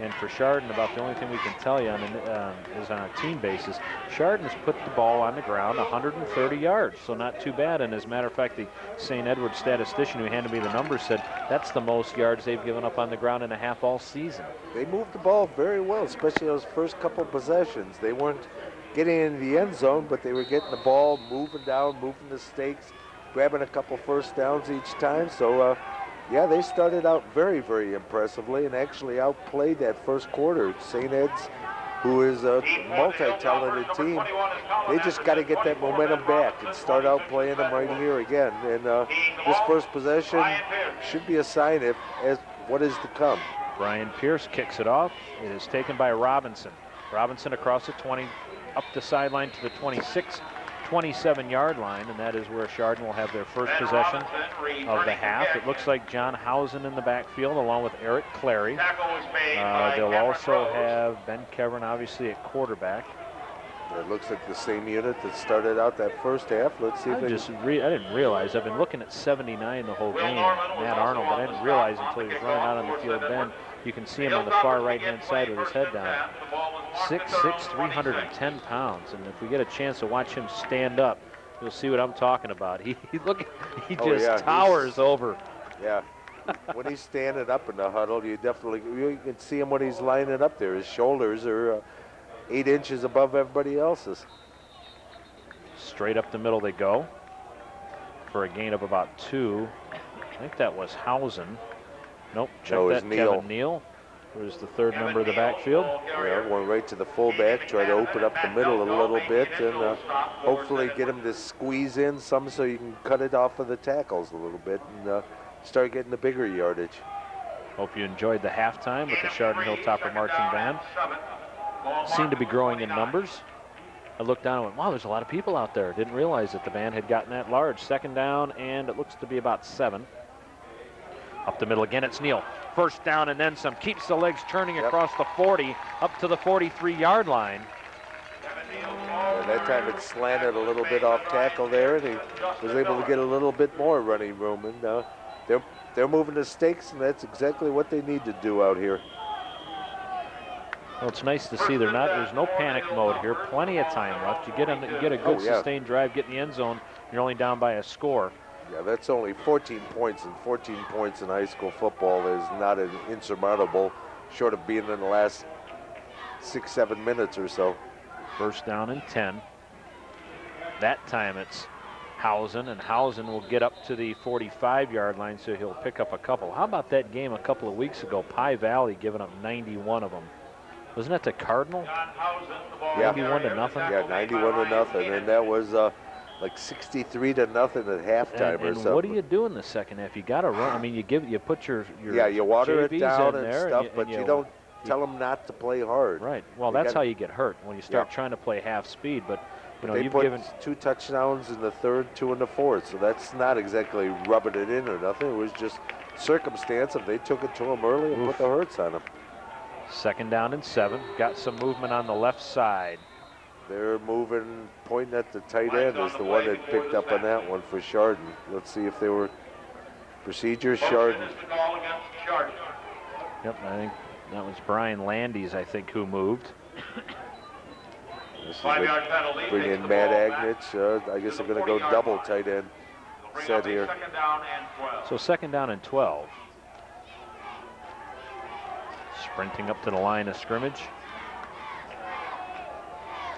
And for Chardon, about the only thing we can tell you is on a team basis, Chardon's put the ball on the ground 130 yards, so not too bad. And as a matter of fact, the St. Edward statistician who handed me the numbers said that's the most yards they've given up on the ground in a half all season. They moved the ball very well, especially those first couple possessions. They weren't getting in the end zone, but they were getting the ball, moving down, moving the stakes, grabbing a couple first downs each time. So, yeah, they started out very, very impressively and actually outplayed that first quarter. St. Ed's, who is a multi-talented team, they just got to get that momentum back and start out playing them right here again. And this first possession should be a sign as what is to come. Brian Pierce kicks it off. It is taken by Robinson. Robinson across the 20, up the sideline to the 26, 27-yard line, and that is where Chardon will have their first possession of the half. It looks like John Housen in the backfield along with Eric Clary. They'll also have Ben Kevern obviously at quarterback. It looks like the same unit that started out that first half. Let's see if I didn't realize. I've been looking at 79 the whole game, Matt Arnold, but I didn't realize until he was running out on the field then. You can see him on the far right-hand side with his head down. 6'6", 310 pounds, and if we get a chance to watch him stand up, you'll see what I'm talking about. He towers over. Yeah, when he's standing up in the huddle, you can see him when he's lining up there. His shoulders are 8 inches above everybody else's. Straight up the middle they go for a gain of about 2. I think that was Housen. Nope, check that, Kevin Neal. There's the third member of the backfield. Yeah, going right to the fullback, try to open up the middle a little bit, and hopefully get him to squeeze in some so you can cut it off of the tackles a little bit and start getting the bigger yardage. Hope you enjoyed the halftime with the Chardon Hilltopper Marching Band. Seemed to be growing in numbers. I looked down and went, wow, there's a lot of people out there. Didn't realize that the band had gotten that large. Second down, and it looks to be about 7. Up the middle again, it's Neal. First down and then some. Keeps the legs turning across the 40, up to the 43-yard line. And that time it slanted a little bit off tackle there, and he was able to get a little bit more running room. And they're moving the stakes, and that's exactly what they need to do out here. Well, it's nice to see there's no panic mode here. Plenty of time left. You get a good sustained drive, get in the end zone. You're only down by a score. Yeah, that's only 14 points, and 14 points in high school football is not an insurmountable, short of being in the last 6-7 minutes or so. First down and 10. That time it's Housen, and Housen will get up to the 45-yard line, so he'll pick up a couple. How about that game a couple of weeks ago? Pie Valley giving up 91 of them. Wasn't that the Cardinal? 91 to nothing? Yeah, 91 to nothing, and that was like 63 to nothing at halftime or something. And what do you do in the second half? You got to run. I mean, you put your you water JVs it down in and there stuff, but you don't tell them not to play hard. Right. Well, that's how you get hurt, when you start trying to play half speed. But they put 2 touchdowns in the third, 2 in the fourth, so that's not exactly rubbing it in or nothing. It was just circumstance if they took it to them early and put the hurts on them. Second down and 7. Got some movement on the left side. They're moving, pointing at the tight end is the one that picked up on that one for Chardon. Let's see if they were procedures. Chardon. Yep, I think that was Brian Landis, who moved. This is 5-yard penalty. bring takes in the Matt ball back Agnich. I guess to they're the going to go 40-yard double line. tight end Bring set up a here. 2nd down and 12. So 2nd down and 12. Sprinting up to the line of scrimmage.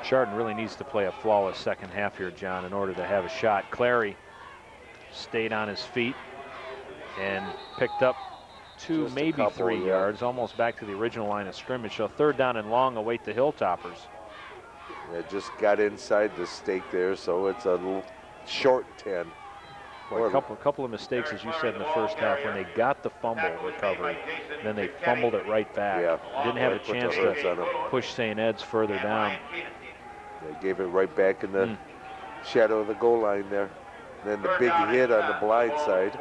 Chardon really needs to play a flawless second half here, John, in order to have a shot. Clary stayed on his feet and picked up 2, Just a maybe couple, 3 yeah. yards, almost back to the original line of scrimmage. So 3rd down and long await the Hilltoppers. Yeah, just got inside the stake there, so it's a little short 10. Boy, a couple of mistakes, as you said, in the first half when they got the fumble recovery. Then they fumbled it right back. Yeah. Didn't have a Put the chance hurts on to 'em. push St. Ed's further down. They gave it right back in the shadow of the goal line there. Then the big hit on the blind side.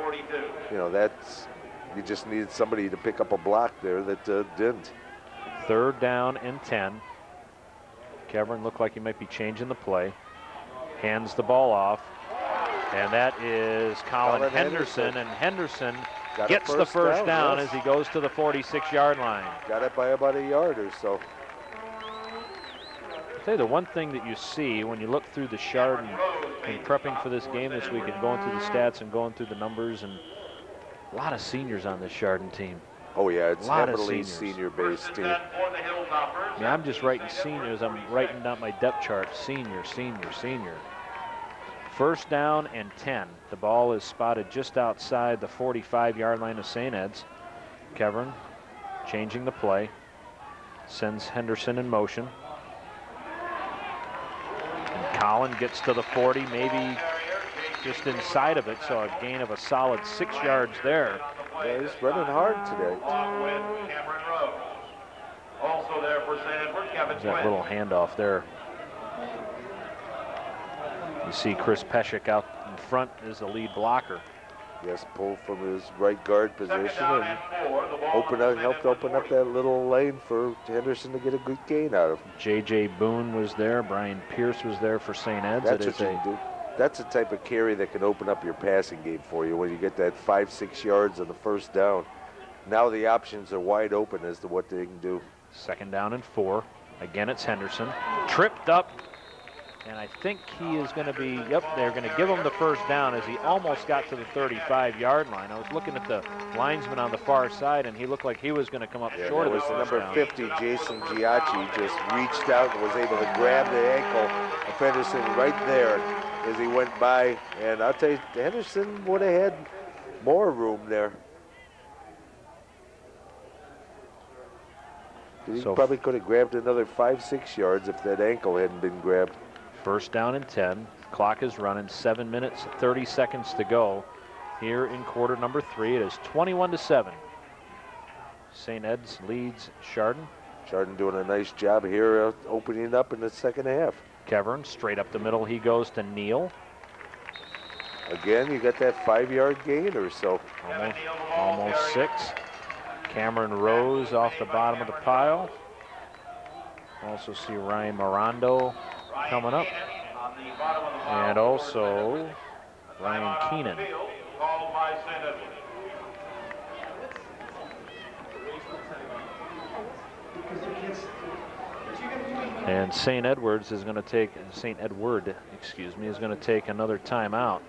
You know, that's, you just needed somebody to pick up a block there that didn't. 3rd down and 10. Kevin looked like he might be changing the play. Hands the ball off. And that is Colin Henderson. And Henderson gets the first down yes. as he goes to the 46-yard line. Got it by about a yard or so. I'll tell you the one thing that you see when you look through the Chardon in prepping for this game this week and going through the stats and going through the numbers, and a lot of seniors on this Chardon team. Oh yeah, it's a lot heavily of seniors. senior-based team. I mean, I'm just writing seniors. I'm writing down my depth chart. Senior, senior, senior. 1st down and 10. The ball is spotted just outside the 45-yard line of St. Ed's. Kevin changing the play. Sends Henderson in motion. And Colin gets to the 40, maybe just inside of it, so a gain of a solid 6 yards there. Yeah, he's running hard today. Also there for St. Edward, Kevin There's that little handoff there. You see Chris Peshek out in front as the lead blocker. Yes, pulled from his right guard position and helped open up that little lane for Henderson to get a good gain out of. J.J. Boone was there. Brian Pierce was there for St. Ed's. That's what you do. That's the type of carry that can open up your passing game for you when you get that 5-6 yards on the 1st down. Now the options are wide open as to what they can do. 2nd down and 4. Again, it's Henderson. Tripped up. And I think he is going to be, they're going to give him the 1st down as he almost got to the 35-yard line. I was looking at the linesman on the far side, and he looked like he was going to come up short of the 1st number down. 50, Jason Giacchi, just reached out and was able to grab the ankle of Henderson right there as he went by. And I'll tell you, Henderson would have had more room there. He probably could have grabbed another 5-6 yards if that ankle hadn't been grabbed. 1st down and 10. Clock is running. 7 minutes, 30 seconds to go here in quarter number 3. It is 21-7. St. Ed's leads Chardon. Chardon doing a nice job here opening up in the 2nd half. Kevern straight up the middle. He goes to Neal. Again, you got that 5-yard gain or so. Almost 6. Cameron Rose off the bottom of the pile. Also see Ryan Mirando coming up. And also Ryan Keenan. And St. Edward is going to take another timeout.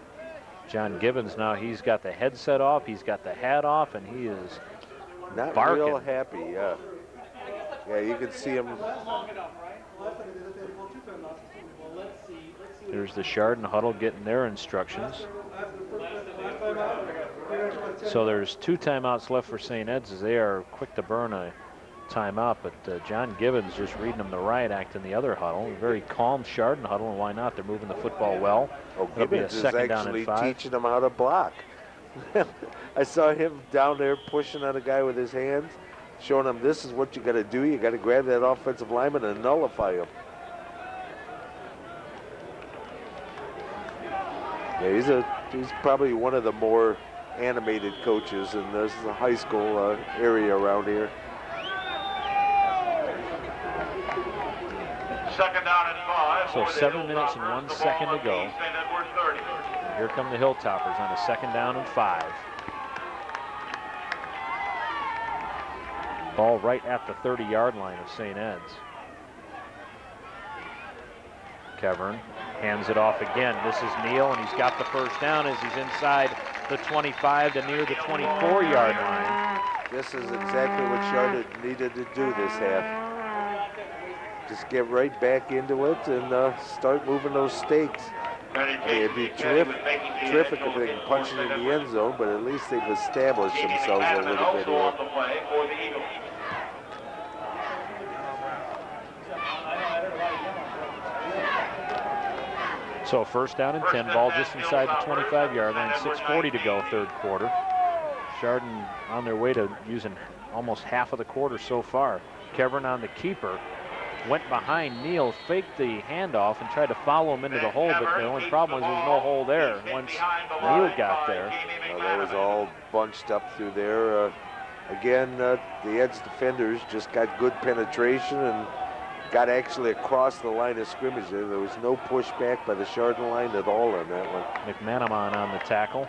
John Gibbons now, he's got the headset off, he's got the hat off, and he is not barking. Real happy, yeah. Yeah, you can see him. There's the Chardon huddle getting their instructions. So there's 2 timeouts left for St. Ed's as they are quick to burn a timeout, but John Gibbons just reading them the riot act in the other huddle. A very calm Chardon huddle, and why not? They're moving the football well. Oh, It'll be a Gibbons is 2nd down and actually 5. teaching them how to block. I saw him down there pushing on a guy with his hands, showing him this is what you got to do. You got to grab that offensive lineman and nullify him. Yeah, he's probably one of the more animated coaches in this high school area around here. 2nd down and 5. So 7 minutes and 1 second to go. Here come the Hilltoppers on a 2nd down and 5. Ball right at the 30-yard line of St. Ed's. Kevern hands it off again. This is Neal, and he's got the first down as he's inside the 25 to near the 24-yard line. This is exactly what Chardon needed to do this half. Just get right back into it and start moving those stakes. I mean, it'd be terrific if they can punch it in the end zone, but at least they've established themselves a little bit here. So first down and 10, ball just inside the 25-yard line, 6:40 to go, third quarter. Chardon on their way to using almost half of the quarter so far. Kevern on the keeper. Went behind Neal, faked the handoff, and tried to follow him into the hole, but the only problem was there's no hole there. Once Neal got there. Well, that was all bunched up through there. Again, the Ed's defenders just got good penetration and got actually across the line of scrimmage there. There was no pushback by the Chardon line at all on that one. McManaman on the tackle.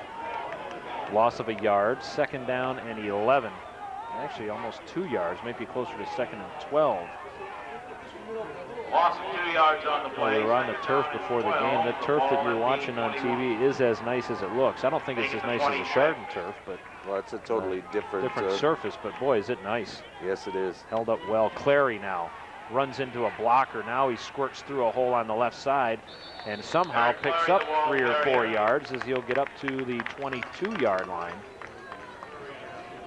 Loss of a yard, second down and 11. Actually, almost 2 yards, maybe closer to second and 12. Lost 2 yards on the play. Well, we were on the turf before the game. The turf that you're watching on TV is as nice as it looks. I don't think it's as nice as the Chardon turf, but well, it's a totally different surface. But boy, is it nice! Yes, it is. Held up well. Clary now runs into a blocker. Now he squirts through a hole on the left side, and somehow picks up 3 or 4 yards as he'll get up to the 22-yard line.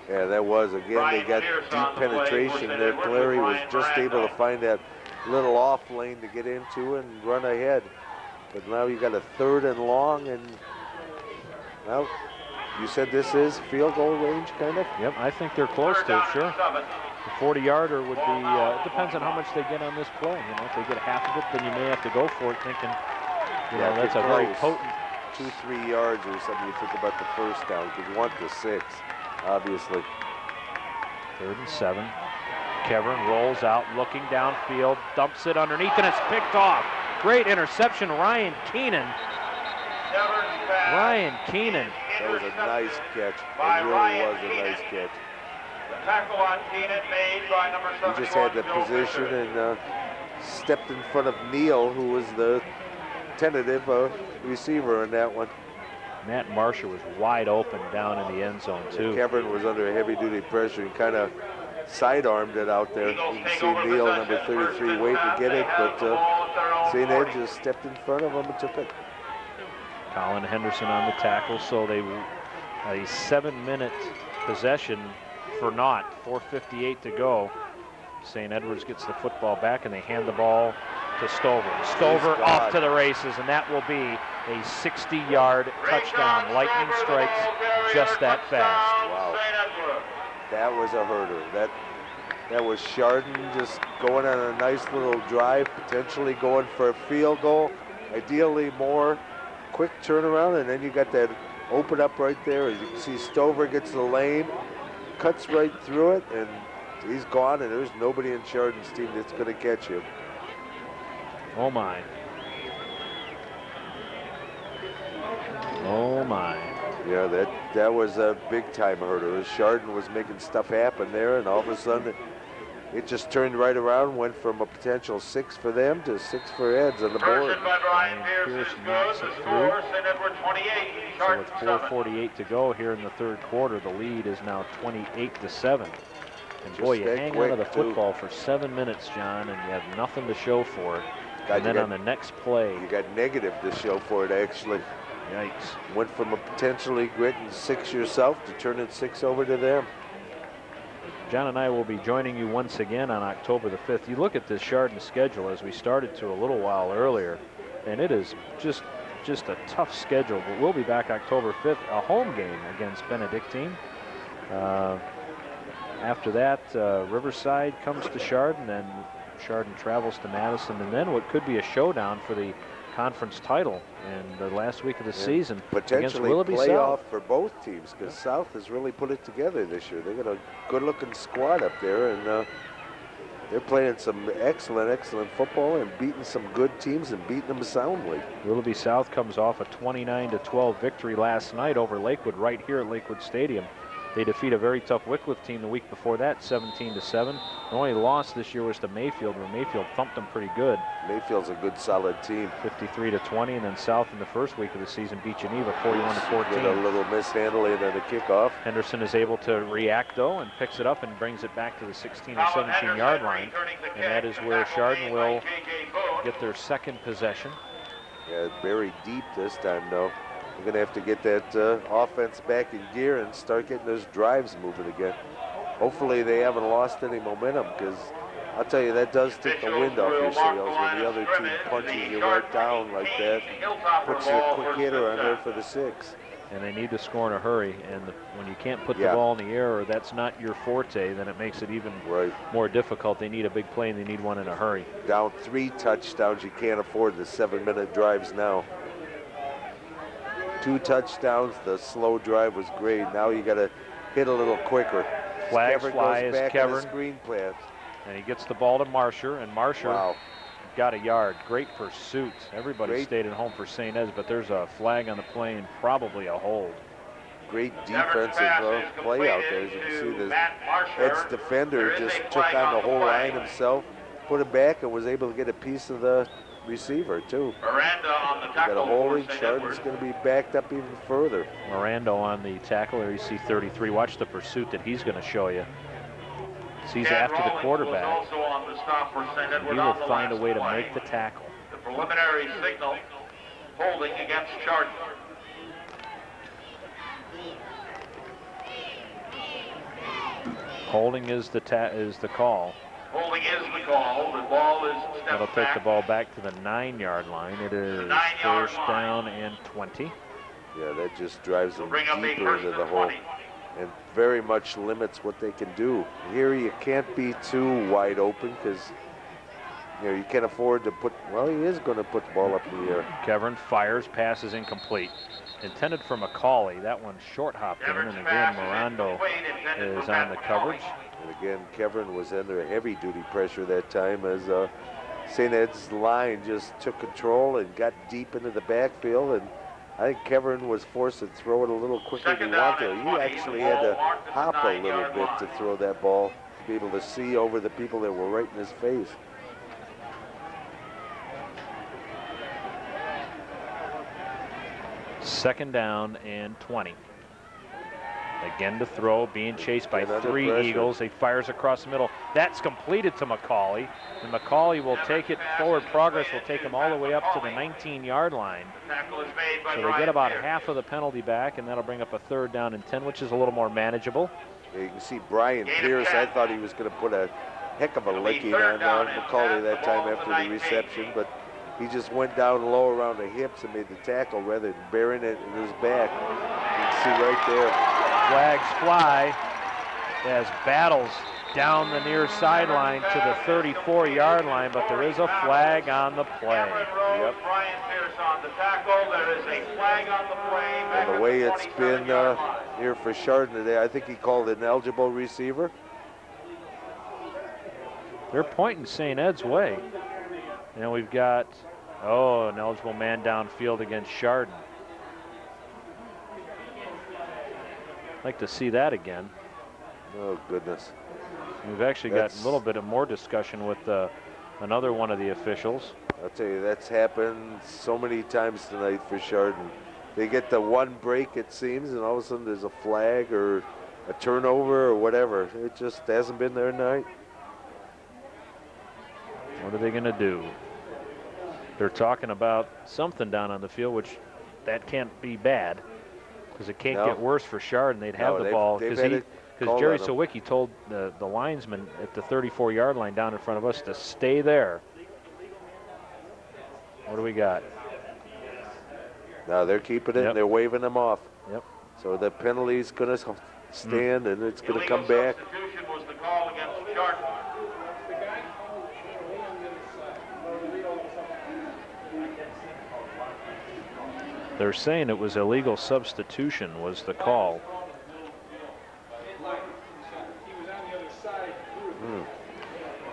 Yeah, that was again. They got deep penetration there. Clary was just able to find that little off lane to get into and run ahead. But now you got a 3rd and long, and well, you said this is field goal range, kind of? Yep, I think they're close to it, sure. The 40-yarder would be, it depends on how much they get on this play. You know, if they get half of it, then you may have to go for it, thinking, you know, that's a very potent 2-3 yards or something. You think about the first down, because you want the 6, obviously. 3rd and 7. Kevern rolls out, looking downfield, dumps it underneath, and it's picked off. Great interception, Ryan Keenan. That was a nice catch. It really was a nice catch. Tackle on Keenan made by number 71. He just had the position and stepped in front of Neal, who was the tentative receiver in that one. Matt Marshall was wide open down in the end zone, too. Kevern was under heavy-duty pressure and kind of sidearmed it out there. You can see Neal, number 33, waiting to get it, but St. Ed just stepped in front of him and took it. Colin Henderson on the tackle, so they a 7-minute possession for naught. 4:58 to go. St. Edwards gets the football back, and they hand the ball to Stover. Stover off to the races, and that will be a 60-yard touchdown. Lightning strikes just that fast. Wow. That was a herder. That was Chardon just going on a nice little drive, potentially going for a field goal, ideally more. Quick turnaround, and then you got that open up right there. As you can see, Stover gets the lane, cuts right through it, and he's gone, and there's nobody in Chardon's team that's going to catch him. Oh, my. Oh, my. Yeah, that was a big-time herder. Chardon was making stuff happen there, and all of a sudden it just turned right around, went from a potential 6 for them to 6 for Eds on the board. Ryan Pierce knocks it through. So with 4:48 to go here in the third quarter, the lead is now 28-7. And boy, you hang on to the football for 7 minutes, John, and you have nothing to show for it. And then on the next play, you got negative to show for it, actually. Yikes. Went from a potentially getting 6 yourself to turning 6 over to them. John and I will be joining you once again on October the 5th. You look at this Chardon schedule as we started to a little while earlier, and it is just a tough schedule. But we'll be back October 5th, a home game against Benedictine. After that, Riverside comes to Chardon, and Chardon travels to Madison, and then what could be a showdown for the conference title in the last week of the season potentially against Willoughby playoff South. for both teams, because South has really put it together this year. They got a good-looking squad up there, and they're playing some excellent football and beating some good teams and beating them soundly. Willoughby South comes off a 29-12 victory last night over Lakewood right here at Lakewood Stadium. They defeat a very tough Wycliffe team the week before that, 17-7. The only loss this year was to Mayfield, where Mayfield thumped them pretty good. Mayfield's a good, solid team. 53-20, and then South in the first week of the season beat Geneva 41-14. With a little mishandling and a kickoff. Henderson is able to react, though, and picks it up and brings it back to the 16 or 17-yard line. And that is where Chardon will get their second possession. Yeah, buried deep this time, though. We're going to have to get that offense back in gear and start getting those drives moving again. Hopefully they haven't lost any momentum, because I'll tell you, that does take the wind off your sails when the other team punches you right down like that, puts you a quick hitter on there for the 6. And they need to score in a hurry, and when you can't put the ball in the air, or that's not your forte, then it makes it even more difficult. They need a big play, and they need one in a hurry. Down 3 touchdowns, you can't afford the 7-minute drives now. 2 touchdowns, the slow drive was great. Now you got to hit a little quicker. Flags fly goes as back Kevin, in the screen pass. and he gets the ball to Marsher, and Marsher got a yard. Great pursuit. Everybody stayed at home for St. Ed's, but there's a flag on the play and probably a hold. Great defensive play out there. As you can see, the Ed's defender just took on the whole line himself, put it back, and was able to get a piece of the receiver, too. Miranda on the Got tackle. a holding. Chardon's going to be backed up even further. Miranda on the tackle. There you see 33. Watch the pursuit that he's going to show you. He's after the quarterback. He will find a way to make the tackle. The preliminary signal holding against Chardon. Holding is the call. Holding is the call. The ball is stepped That'll take back. the ball back to the 9-yard line. It is first down and 20. Yeah, that just drives them Bring up a deeper first into the and hole 20. and very much limits what they can do. Here you can't be too wide open, because you can't afford to put, well, he is going to put the ball up in the air. Kevin fires, pass is incomplete. Intended for McCauley. That one short hopped in, and again, Mirando is on the coverage. And again, Kevin was under heavy duty pressure that time, as St. Ed's line just took control and got deep into the backfield, and I think Kevin was forced to throw it a little quicker than he wanted. He actually had to hop a little bit to throw that ball, to be able to see over the people that were right in his face. Second down and 20. Again to throw, being chased by 3 pressure. Eagles. He fires across the middle. That's completed to McCauley. And McCauley will take it forward. Progress will take him all the way up to the 19-yard line. So they get about half of the penalty back, and that'll bring up a 3rd down and 10, which is a little more manageable. Yeah, you can see Brian Pierce. I thought he was going to put a heck of a licking on McCauley that time after the reception, but he just went down low around the hips and made the tackle rather than burying it in his back. You can see right there. Flags fly as battles down the near sideline to the 34-yard line, but there is a flag on the play. Yep. Brian Pierce on the tackle. There is a flag on the play. And the way it's been here for Chardon today, I think he called it an eligible receiver. They're pointing St. Ed's way. And we've got, an eligible man downfield against Chardon. I'd like to see that again. Oh, goodness. We've actually got a little bit of more discussion with another one of the officials. I'll tell you, that's happened so many times tonight for Chardon. They get the one break, it seems, and all of a sudden there's a flag or a turnover or whatever. It just hasn't been there tonight. What are they going to do? They're talking about something down on the field, which that can't be bad, because it can't get worse for Chardon. They'd have the ball, because Jerry Sawicki told the linesman at the 34-yard line down in front of us to stay there. What do we got? Now they're keeping it, and they're waving them off. Yep. So the penalty's going to stand, and it's going to come back. Substitution was the call against Chardon. They're saying it was illegal substitution was the call.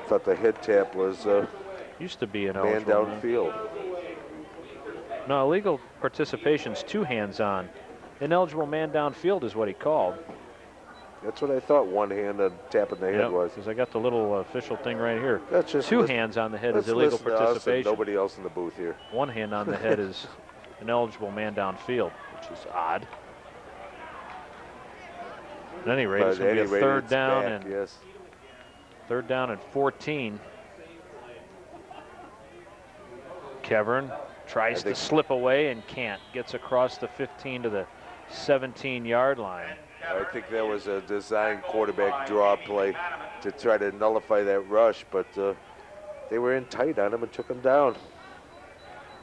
Thought the head tap was Used to be an man eligible downfield. No, illegal participation's 2 hands on. Ineligible man downfield is what he called. That's what I thought one hand on tapping the head was. Because I got the little official thing right here. Let's just Two hands on the head is let's illegal listen to us and participation. nobody else in the booth here. One hand on the head is an eligible man downfield, which is odd. At any rate, it's going to be a third down back, and yes. third down and 14. Kevern tries to slip away and can't. Gets across the 15 to the 17-yard line. I think that was a design quarterback draw play to try to nullify that rush, but they were in tight on him and took him down.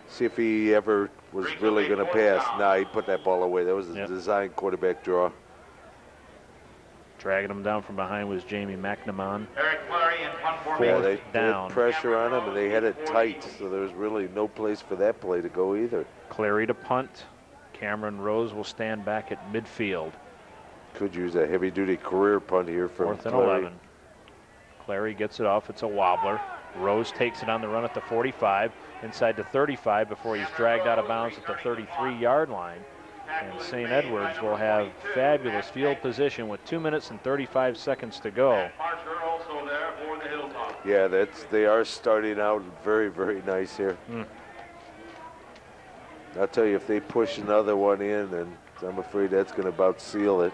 See if he ever was really going to pass. Nah, he put that ball away. That was a design quarterback draw. Dragging him down from behind was Jamie McNamara. Yeah, they down. had pressure on him, and they had it tight, so there was really no place for that play to go either. Clary to punt. Cameron Rose will stand back at midfield. Could use a heavy-duty career punt here from 4th and 11. Clary gets it off. It's a wobbler. Rose takes it on the run at the 45, inside the 35 before he's dragged out of bounds at the 33-yard line. And St. Edwards will have fabulous field position with 2 minutes and 35 seconds to go. Yeah, they are starting out very, very nice here. I'll tell you, if they push another one in, then I'm afraid that's going to about seal it.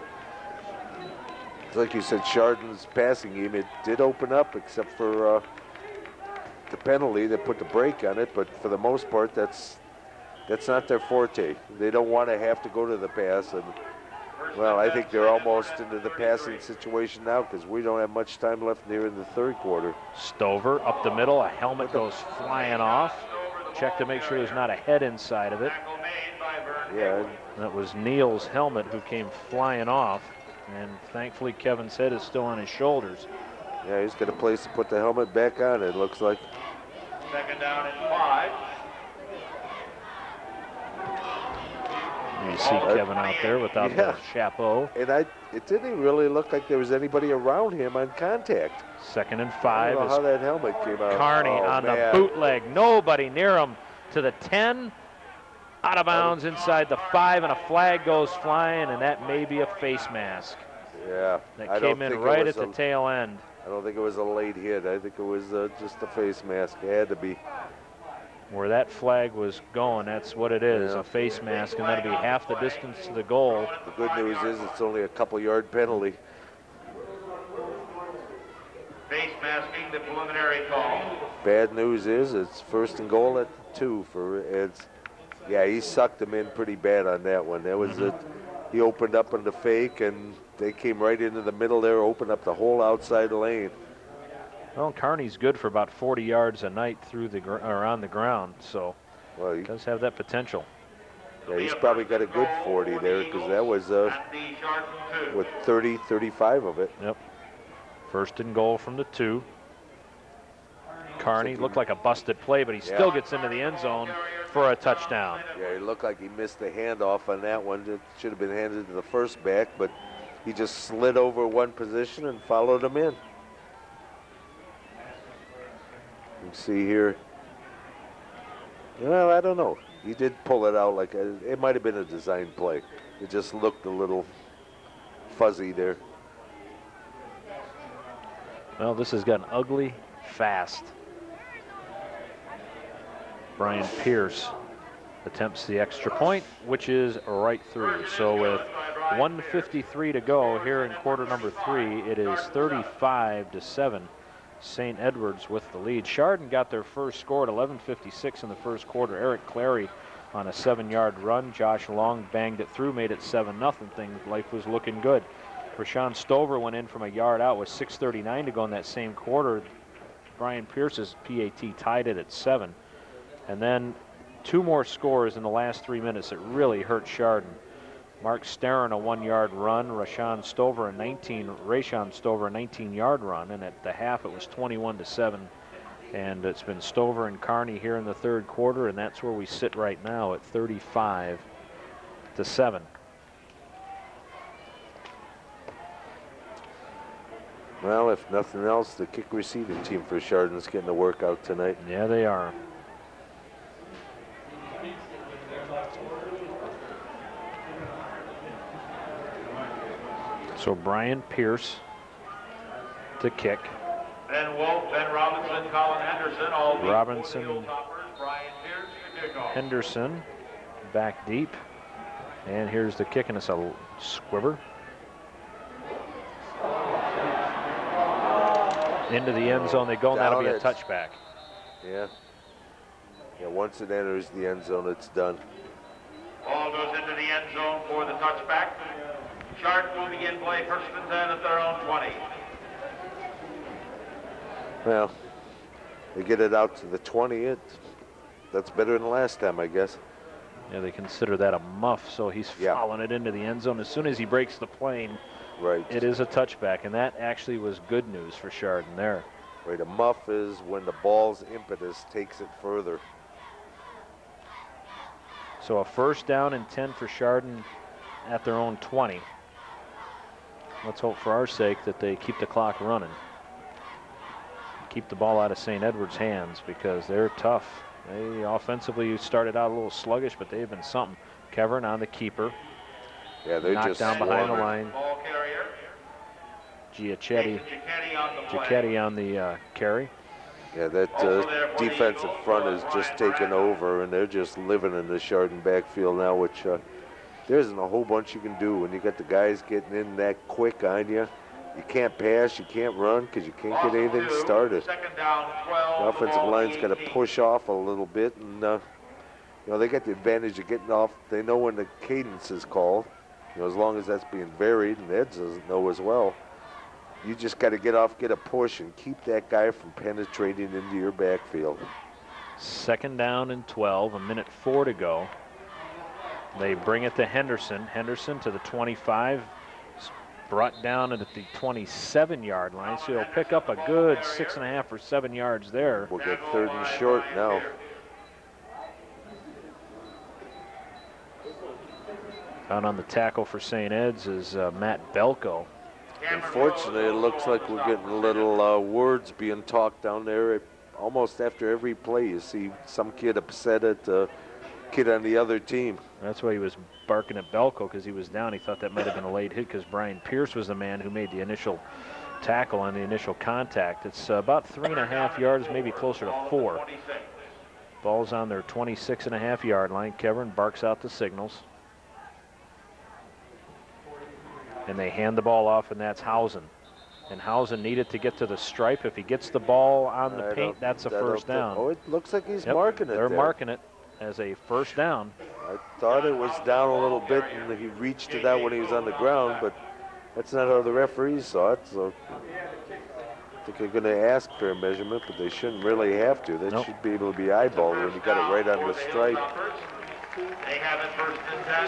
Like you said, Chardon's passing game, it did open up except for the penalty that put the brake on it, but for the most part, that's not their forte. They don't want to have to go to the pass, and well, I think they're almost into the passing situation now because we don't have much time left here in the third quarter. Stover up the middle, a helmet goes flying off. Check to make sure there's not a head inside of it. Yeah. That was Neal's helmet who came flying off, and thankfully Kevin's head is still on his shoulders. Yeah, he's got a place to put the helmet back on, it looks like. 2nd down and 5. You see Kevin out there without the chapeau. And it didn't really look like there was anybody around him on contact. 2nd and 5. I don't know how that helmet came out. Carney on the bootleg. Nobody near him to the 10. Out of bounds inside the 5, and a flag goes flying, and that may be a face mask. Yeah. That came in right at the tail end. I don't think it was a late hit. I think it was just a face mask. It had to be. Where that flag was going, that's what it is, a face mask, and that'll be half the distance to the goal. The good news is it's only a couple-yard penalty. Face masking the preliminary call. Bad news is it's 1st and goal at 2 for Eds. Yeah, he sucked him in pretty bad on that one. That was it. He opened up on the fake, and they came right into the middle there, opened up the whole outside lane. Well, Carney's good for about 40 yards a night through the or on the ground, so he does have that potential. Yeah, he's probably got a good 40 there because that was with 30, 35 of it. Yep. 1st and goal from the 2. Carney looked like a busted play, but he still gets into the end zone for a touchdown. Yeah, he looked like he missed the handoff on that one. It should have been handed to the first back, but he just slid over one position and followed him in. You can see here. Well, I don't know. He did pull it out like it might have been a design play. It just looked a little fuzzy there. Well, this has gotten ugly fast. Brian Pierce attempts the extra point, which is right through. So with 1:53 to go here in quarter number 3, it is 35-7. St. Edwards with the lead. Chardon got their first score at 11:56 in the first quarter. Eric Clary on a 7-yard run. Josh Long banged it through, made it 7-0. Life was looking good. Rashawn Stover went in from a yard out with 6:39 to go in that same quarter. Brian Pierce's PAT tied it at 7. And then 2 more scores in the last 3 minutes that really hurt Chardon. Mark Starron, a 1-yard run. Rashawn Stover, a 19-yard run. And at the half, it was 21-7. And it's been Stover and Carney here in the third quarter, and that's where we sit right now at 35-7. Well, if nothing else, the kick receiving team for Chardon's getting a workout tonight. Yeah, they are. So Brian Pierce to kick. Ben Wolf, Ben Robinson, Colin Henderson, all deep. Robinson, Brian Pierce to kick off. Henderson back deep. And here's the kick, and it's a squibber. Into the end zone they go, and that'll be a touchback. Yeah. Yeah, once it enters the end zone, it's done. Ball goes into the end zone for the touchback. Chardon will begin play first and 10 at their own 20. Well, they get it out to the 20. That's better than last time, I guess. Yeah, they consider that a muff, so he's fouling it into the end zone. As soon as he breaks the plane, right, it is a touchback, and that actually was good news for Chardon there. Right, a muff is when the ball's impetus takes it further. So a first down and 10 for Chardon at their own 20. Let's hope for our sake that they keep the clock running. Keep the ball out of St. Edward's hands because they're tough. They offensively started out a little sluggish, but they've been something. Kevern on the keeper. Yeah, they're knocked just down behind the line. Ball carrier. Giacchetti on the carry. Yeah, that defensive front is just taken over, and they're just living in the Chardon backfield now, which there isn't a whole bunch you can do when you got the guys getting in that quick on you. You can't pass, you can't run because you can't get anything started. Second down, 12, the offensive line's got to push off a little bit, and you know, they got the advantage of getting off. They know when the cadence is called, you know, as long as that's being varied, and Ed doesn't know as well. You just got to get off, get a push, and keep that guy from penetrating into your backfield. Second down and 12, a minute 4 to go. They bring it to Henderson. Henderson to the 25. Brought down at the 27-yard line, so he'll pick up a good 6.5 or 7 yards there. We'll get third and short now. Out on the tackle for St. Ed's is Matt Belko. Unfortunately, it looks like we're getting a little words being talked down there. Almost after every play, you see some kid upset at the kid on the other team. That's why he was barking at Belko, because he was down. He thought that might have been a late hit because Brian Pierce was the man who made the initial tackle on the initial contact. It's about 3.5 yards, maybe closer to 4. Ball's on their 26.5-yard line. Kevern barks out the signals. And they hand the ball off, and that's Hausen. And Hausen needed to get to the stripe. If he gets the ball on the paint, that's a first down. Oh, it looks like he's marking it. They're marking it as a first down. I thought it was down a little bit, and he reached it out when he was on the ground, but that's not how the referees saw it. So I think they're going to ask for a measurement, but they shouldn't really have to. That should be able to be eyeballed when you got it right on the stripe.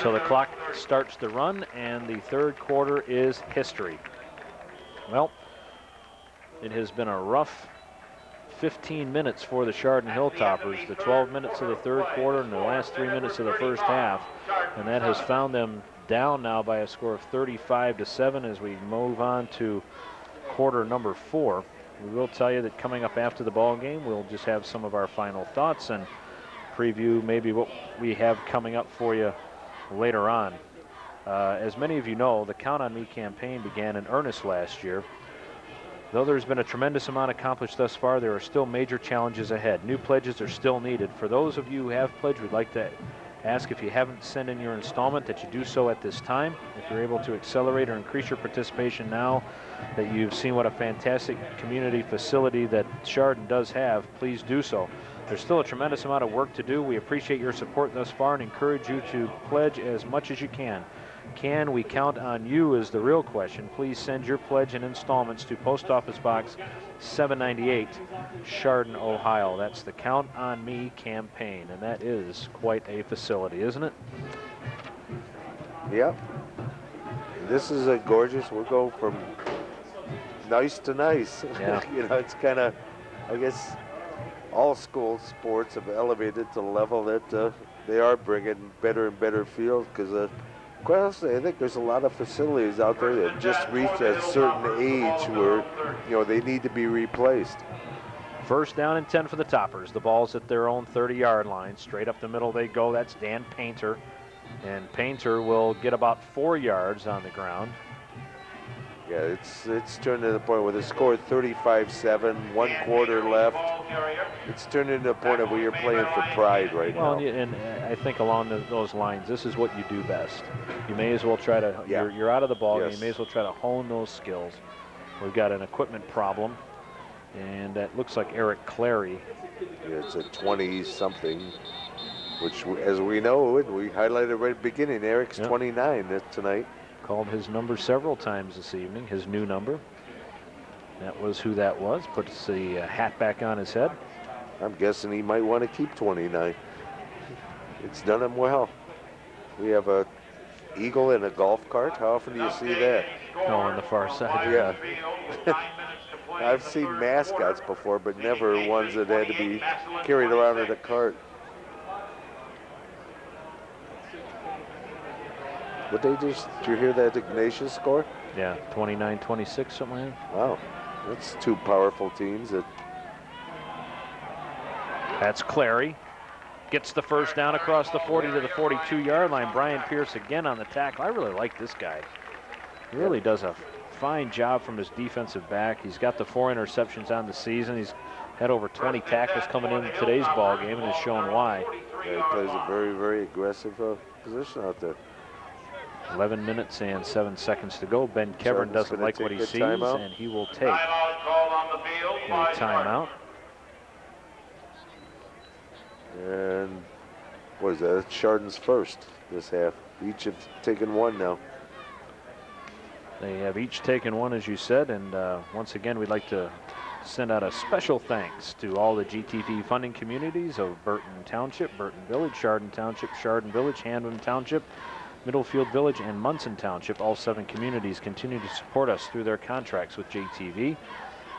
So the clock starts to run, and the third quarter is history. Well, it has been a rough 15 minutes for the Chardon Hilltoppers, the 12 minutes of the third quarter and the last 3 minutes of the first half, and that has found them down now by a score of 35-7 as we move on to quarter number 4. We will tell you that coming up after the ball game, we'll just have some of our final thoughts and preview maybe what we have coming up for you later on. As many of you know, the Count on Me campaign began in earnest last year. Though there's been a tremendous amount accomplished thus far, there are still major challenges ahead. New pledges are still needed. For those of you who have pledged, we'd like to ask if you haven't sent in your installment that you do so at this time. If you're able to accelerate or increase your participation now that you've seen what a fantastic community facility that Chardon does have, please do so. There's still a tremendous amount of work to do. We appreciate your support thus far and encourage you to pledge as much as you can. Can we count on you is the real question. Please send your pledge in installments to Post Office Box 798, Chardon, Ohio. That's the Count on Me campaign, and that is quite a facility, isn't it? Yep. This is a gorgeous. We'll go from nice to nice. Yeah. You know, it's kind of, I guess, all school sports have elevated to the level that they are bringing better and better fields because quite honestly, I think there's a lot of facilities out there that just reached a certain age where, you know, they need to be replaced. First down and 10 for the Toppers. The ball's at their own 30-yard line. Straight up the middle they go. That's Dan Painter. And Painter will get about 4 yards on the ground. Yeah, it's turned to the point where the score 35-7, 1 quarter left. It's turned into a point of where you're playing for pride right Well, now. and I think along those lines, this is what you do best. You may as well try to, Yeah. you're out of the ball game, Yes. you may as well try to hone those skills. We've got an equipment problem, and that looks like Eric Clary. Yeah, it's a 20-something, which, as we know, and we highlighted right at the beginning, Eric's 29 tonight. Called his number several times this evening, his new number. That was who that was. Puts the hat back on his head. I'm guessing he might want to keep 29. It's done him well. We have a eagle in a golf cart. How often do you see that? Oh, on the far side. Yeah. I've seen mascots before, but never ones that had to be carried around in a cart. What they just, did you hear that Ignatius score? Yeah, 29-26, something like that. Wow, that's two powerful teams. That's Clary. Gets the first down across the 40 to the 42-yard line. Brian Pierce again on the tackle. I really like this guy. He really does a fine job from his defensive back. He's got the 4 interceptions on the season. He's had over 20 tackles coming in today's ball game and has shown why. Yeah, he plays a very, very aggressive position out there. 11 minutes and 7 seconds to go. Ben Kevern doesn't like what he sees, and he will take a timeout. And what is that? It's Chardon's first this half. Each have taken one now. They have each taken one, as you said, and once again, we'd like to send out a special thanks to all the GTV funding communities of Burton Township, Burton Village, Chardon Township, Chardon Village, Handham Township, Middlefield Village, and Munson Township. All 7 communities continue to support us through their contracts with GTV.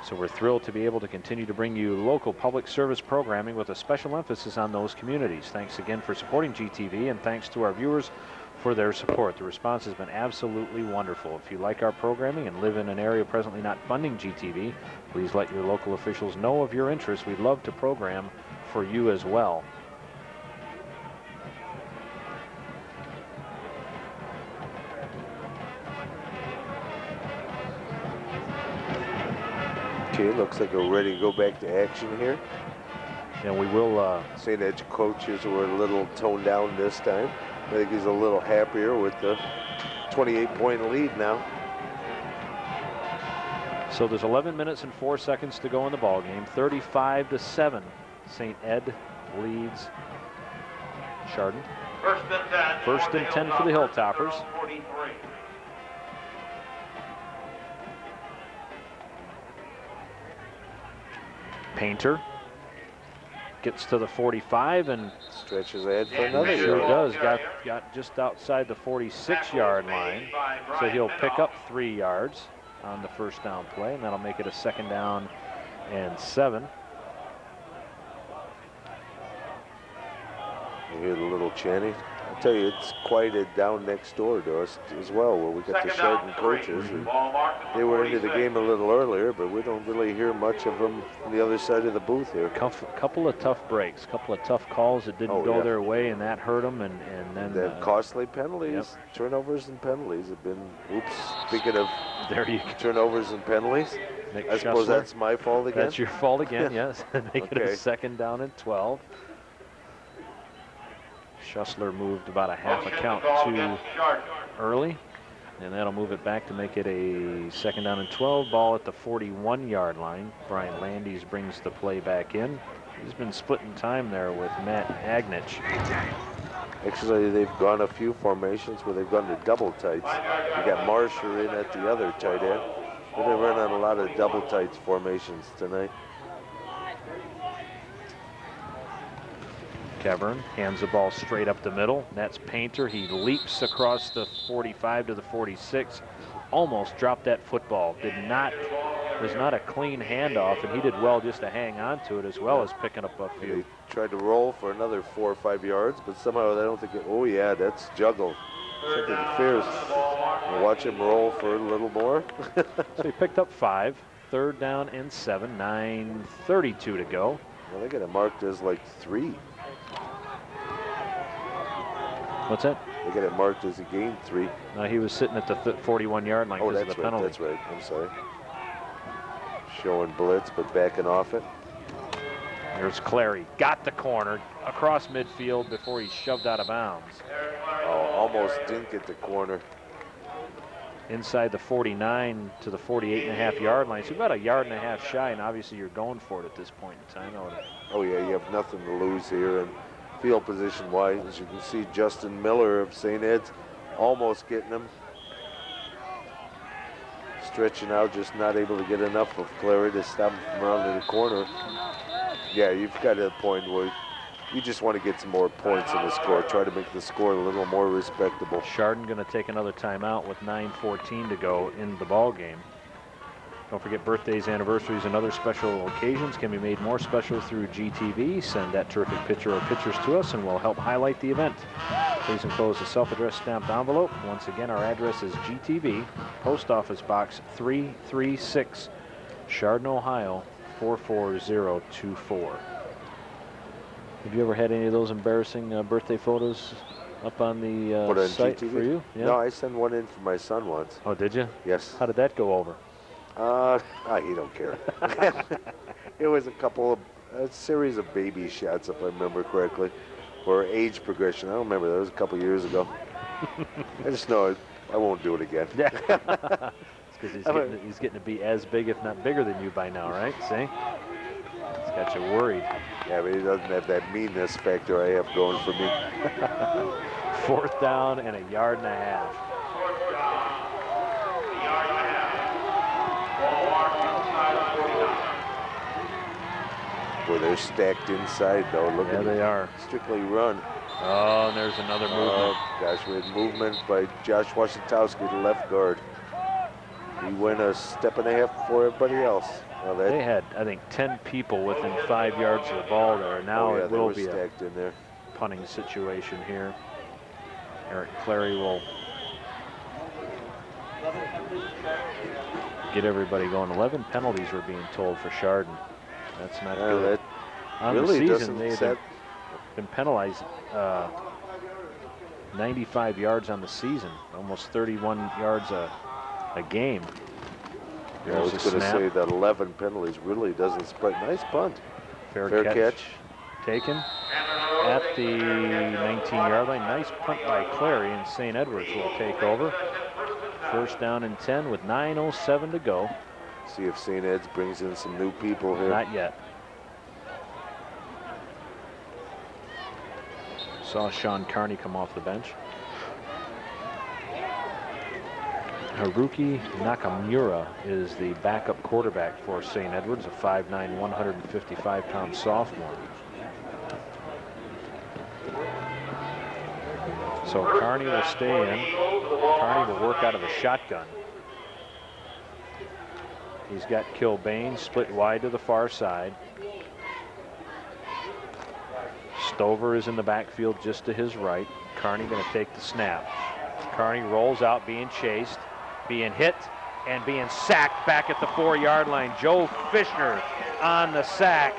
So we're thrilled to be able to continue to bring you local public service programming with a special emphasis on those communities. Thanks again for supporting GTV, and thanks to our viewers for their support. The response has been absolutely wonderful. If you like our programming and live in an area presently not funding GTV, please let your local officials know of your interest. We'd love to program for you as well. Okay, looks like we're ready to go back to action here. And we will... St. Ed's coaches were a little toned down this time. I think he's a little happier with the 28-point lead now. So there's 11 minutes and 4 seconds to go in the ball game. 35-7. St. Ed leads Chardon. First and 10 for the Hilltoppers. Painter gets to the 45 and stretches ahead for another sure yard. does. Got just outside the 46-yard line, so he'll pick up 3 yards on the first down play, and that'll make it a 2nd down and 7. You hear the little chanting. I tell you, it's quieted down next door to us as well, where we got the Chardon coaches. And they were into the game a little earlier, but we don't really hear much of them on the other side of the booth here. Couple of tough breaks, couple of tough calls that didn't go their way, and that hurt them. And then costly penalties, turnovers and penalties have been. Oops. Speaking of turnovers and penalties, I suppose that's my fault again. That's your fault again. Yes. Make it a 2nd down and 12. Schussler moved about a half a count too early, and that'll move it back to make it a 2nd down and 12. Ball at the 41-yard line. Brian Landis brings the play back in. He's been splitting time there with Matt Agnich. Actually, they've gone a few formations where they've gone to double tights. You got Marsher in at the other tight end. They've been running a lot of double tights formations tonight. Kevern hands the ball straight up the middle. That's Painter. He leaps across the 45 to the 46. Almost dropped that football. Was not a clean handoff, and he did well just to hang on to it as well as picking up a few. He tried to roll for another 4 or 5 yards, but somehow I don't think it, oh yeah, that's juggle. Something fierce. We'll watch him roll for a little more. So he picked up 5. 3rd down and 7. 9:32 to go. Well, they got it marked as like 3. What's that? They got it marked as a gain 3. No, he was sitting at the 41-yard line because of the penalty. That's right. I'm sorry. Showing blitz, but backing off it. Here's Clary. Got the corner across midfield before he shoved out of bounds. Oh, almost didn't get the corner. Inside the 49 to the 48.5-yard line. So about a yard and a half shy, and obviously you're going for it at this point in time. Oh, yeah, you have nothing to lose here. And field position-wise, as you can see, Justin Miller of St. Ed's almost getting him. Stretching out, just not able to get enough of Clary to stop him from rounding the corner. Yeah, you've got a point where you just want to get some more points in the score. Try to make the score a little more respectable. Chardon going to take another timeout with 9:14 to go in the ball game. Don't forget birthdays, anniversaries, and other special occasions can be made more special through GTV. Send that terrific picture or pictures to us and we'll help highlight the event. Please enclose a self-addressed stamped envelope. Once again, our address is GTV, Post Office Box 336, Chardon, Ohio 44024. Have you ever had any of those embarrassing birthday photos up on the site GTV? for you? Yeah? No, I sent one in for my son once. Oh, did you? Yes. How did that go over? He don't care. It was a series of baby shots, if I remember correctly, or age progression. I don't remember. That was a couple years ago. I just know I won't do it again. Yeah. It's because he's getting to be as big, if not bigger than you by now, right? See? It's got you worried. Yeah, but he doesn't have that meanness factor I have going for me. 4th down and a yard and a half. Boy, they're stacked inside, though. Look Yeah, at they are. Strictly run. Oh, and there's another movement. Oh, gosh, we had movement by Josh Washingtowski, the left guard. He went a step and a half before everybody else. Well, They had, I think, 10 people within 5 yards of the ball there. Now it will be stacked in there. A punting situation here. Eric Clary will get everybody going. 11 penalties were being told for Chardon. That's not good. On really the season, they've been penalized 95 yards on the season, almost 31 yards a game. I was going to say that 11 penalties really doesn't spread. Nice punt. Fair catch taken at the 19-yard line. Nice punt by Clary, and St. Edwards will take over. 1st down and 10 with 9:07 to go. See if St. Ed's brings in some new people here. Not yet. Saw Sean Carney come off the bench. Haruki Nakamura is the backup quarterback for St. Edwards, a 5'9", 155-pound sophomore. So Carney will stay in. Carney will work out of the shotgun. He's got Kilbane split wide to the far side. Stover is in the backfield just to his right. Carney going to take the snap. Carney rolls out, being chased, being hit, and being sacked back at the 4-yard line. Joe Fishner on the sack.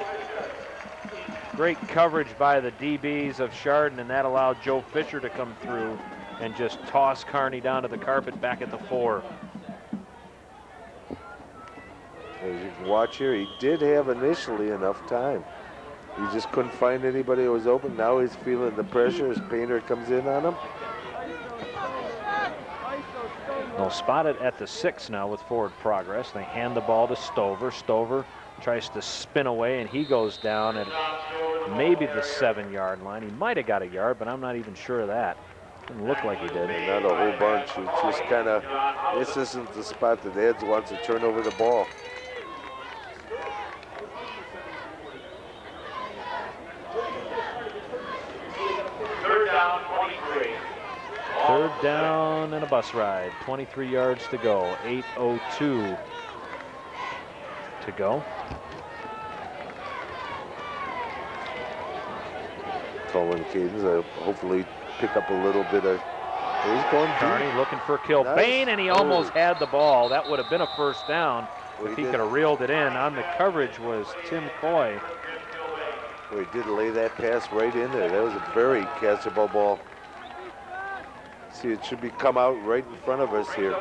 Great coverage by the DBs of Chardon, and that allowed Joe Fisher to come through and just toss Carney down to the carpet back at the 4. As you can watch here, he did have initially enough time. He just couldn't find anybody who was open. Now he's feeling the pressure as Painter comes in on him. They'll spot it at the 6 now with forward progress. They hand the ball to Stover. Stover tries to spin away, and he goes down at maybe the 7-yard line. He might have got a yard, but I'm not even sure of that. Didn't look like he did. Not a whole bunch. It's just kind of, this isn't the spot that Eds wants to turn over the ball. Third down and a bus ride. 23 yards to go. 8:02 to go. Colin Cadens hopefully pick up a little bit of. He's going Carney looking for Kilbane, and he almost had the ball. That would have been a 1st down if he could have reeled it in. On the coverage was Tim Coy. Well, he did lay that pass right in there. That was a very catchable ball. See, it should be come out right in front of us here.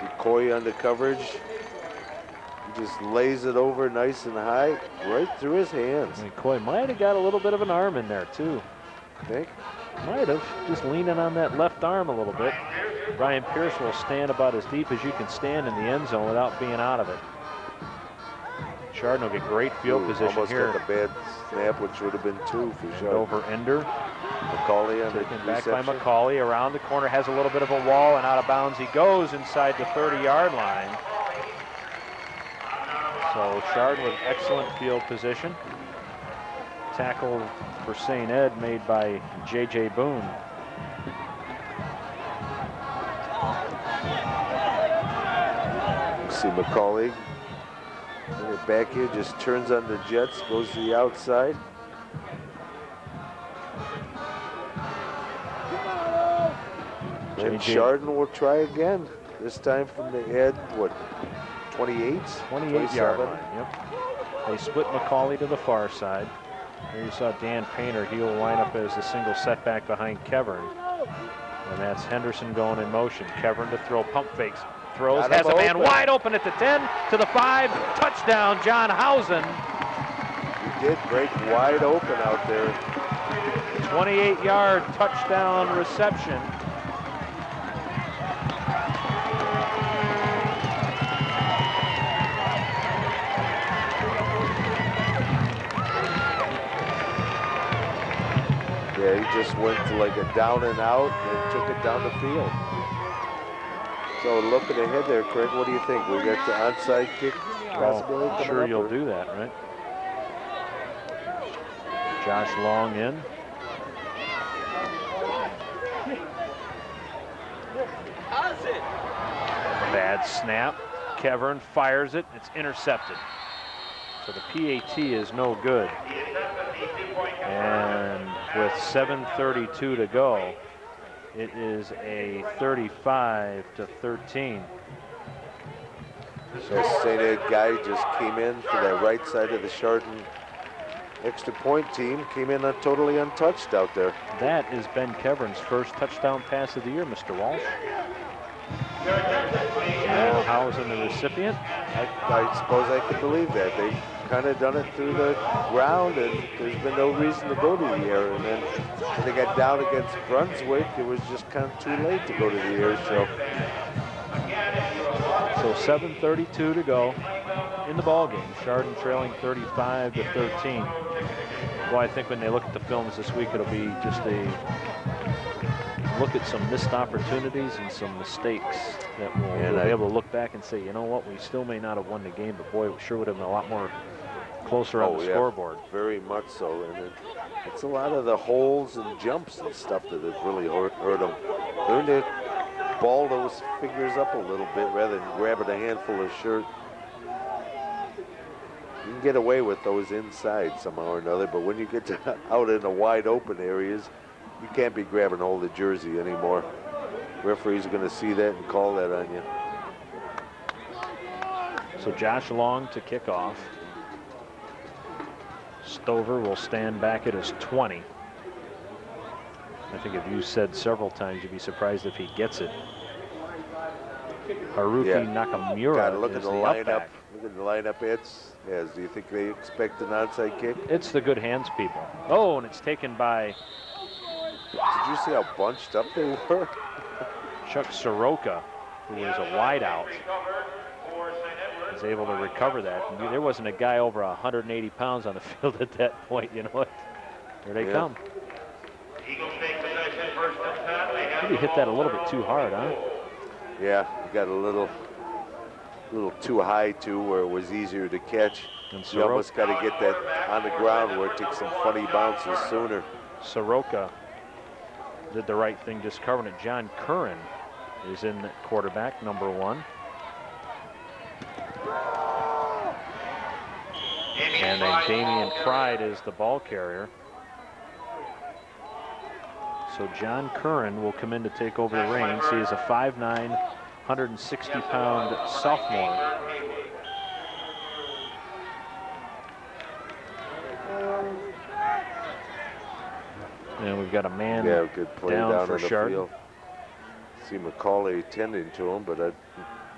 See Coy under coverage. He just lays it over nice and high, right through his hands. And Coy might have got a little bit of an arm in there too. Think? Might have, just leaning on that left arm a little bit. Brian Pierce will stand about as deep as you can stand in the end zone without being out of it. Chardon will get great field position almost here. got the bad snap, which would have been 2 for sure. Over Ender. McCauley on the Taken back reception. by McCauley. Around the corner, has a little bit of a wall, and out of bounds he goes inside the 30-yard line. So Chardon with excellent field position. Tackle for St. Ed made by J.J. Boone. See McCauley. Bring it back here, just turns on the jets, goes to the outside. And Chardon will try again. This time from the Ed, what, 28? 28-yard line, yep. They split McCauley to the far side. There you saw Dan Painter. He'll line up as the single setback behind Kevern. And that's Henderson going in motion. Kevern to throw, pump fakes. Throws, has a man wide open at the 10, to the 5. Touchdown, John Housen. He did break wide open out there. 28-yard touchdown reception. Yeah, he just went to like a down and out and took it down the field. So looking ahead there, Craig, what do you think? We got the onside kick possibility coming sure up, you'll or? do that, right? Josh Long in. Bad snap. Kevern fires it. It's intercepted. So the PAT is no good. And with 7:32 to go, it is a 35-13. So St. Ed guy just came in for that right side of the Chardon extra point team, came in totally untouched out there. That is Ben Kevern's first touchdown pass of the year, Mr. Walsh. And Housen the recipient. I suppose I could believe that. They've kind of done it through the ground, and there's been no reason to go to the air. And then when they got down against Brunswick, it was just kind of too late to go to the air. So 7:32 to go in the ball game. Chardon trailing 35-13. Well, I think when they look at the films this week, it'll be just a look at some missed opportunities and some mistakes that we'll be able to look back and say, you know what, we still may not have won the game, but boy, it sure would have been a lot more closer on the scoreboard. Very much so. And it's a lot of the holes and jumps and stuff that have really hurt them. Learn to ball those fingers up a little bit rather than grabbing a handful of shirt. You can get away with those inside somehow or another, but when you get to out in the wide open areas, you can't be grabbing hold of the jersey anymore. Referees are going to see that and call that on you. So Josh Long to kick off. Stover will stand back at his 20. I think if you said several times, you'd be surprised if he gets it. Haruki Nakamura. Gotta look at the lineup. Outback. Look at the lineup. Do you think they expect an onside kick? It's the good hands people. Oh, and it's taken by. Did you see how bunched up they were? Chuck Soroka, who is a wideout, is able to recover that. And there wasn't a guy over 180 pounds on the field at that point. You know what? Here they come. Maybe hit that a little bit too hard, huh? Yeah, you got a little too high too, where it was easier to catch. And you almost got to get that on the ground where it takes some funny bounces sooner. Soroka did the right thing just covering it. John Curran is in at quarterback, number 1. And then Damian Pride is the ball carrier. So John Curran will come in to take over the reins. He is a 5'9", 160-pound sophomore. And we've got a man good play down down for in the Chardon. field. See McCauley tending to him, but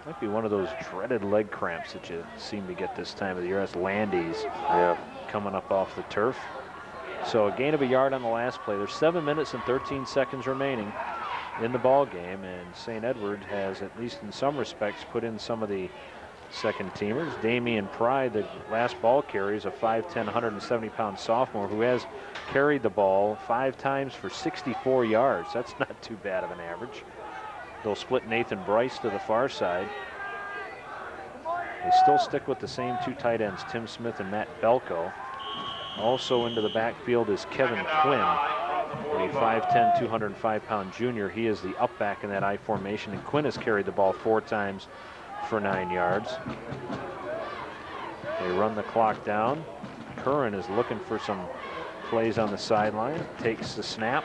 Might be one of those dreaded leg cramps that you seem to get this time of the year. That's Landy's coming up off the turf. So a gain of a yard on the last play. There's 7 minutes and 13 seconds remaining in the ball game, and St. Edward has, at least in some respects, put in some of the second teamers. Damian Pride, the last ball carrier, is a 5'10", 170-pound sophomore who has carried the ball 5 times for 64 yards. That's not too bad of an average. They'll split Nathan Bryce to the far side. They still stick with the same 2 tight ends, Tim Smith and Matt Belko. Also into the backfield is Kevin Quinn, a 5'10", 205-pound junior. He is the up back in that I formation, and Quinn has carried the ball 4 times for 9 yards. They run the clock down. Curran is looking for some plays on the sideline. Takes the snap.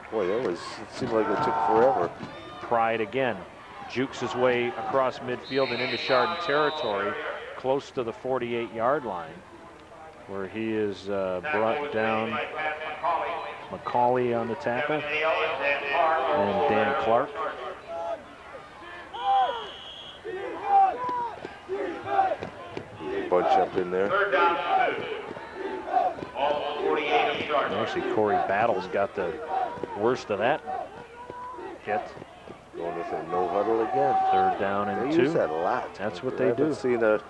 Boy, it seemed like it took forever. Pride again jukes his way across midfield and into Chardon territory, close to the 48-yard line, where he is brought down. McCauley on the tackle, and Dan Clark. Bunch up in there. Third down 2. All 48 of Chardon. Actually, Corey Battles got the worst of that hit. Going with a no huddle again. Third down and 2. They use that a lot. That's what I they haven't do. seen a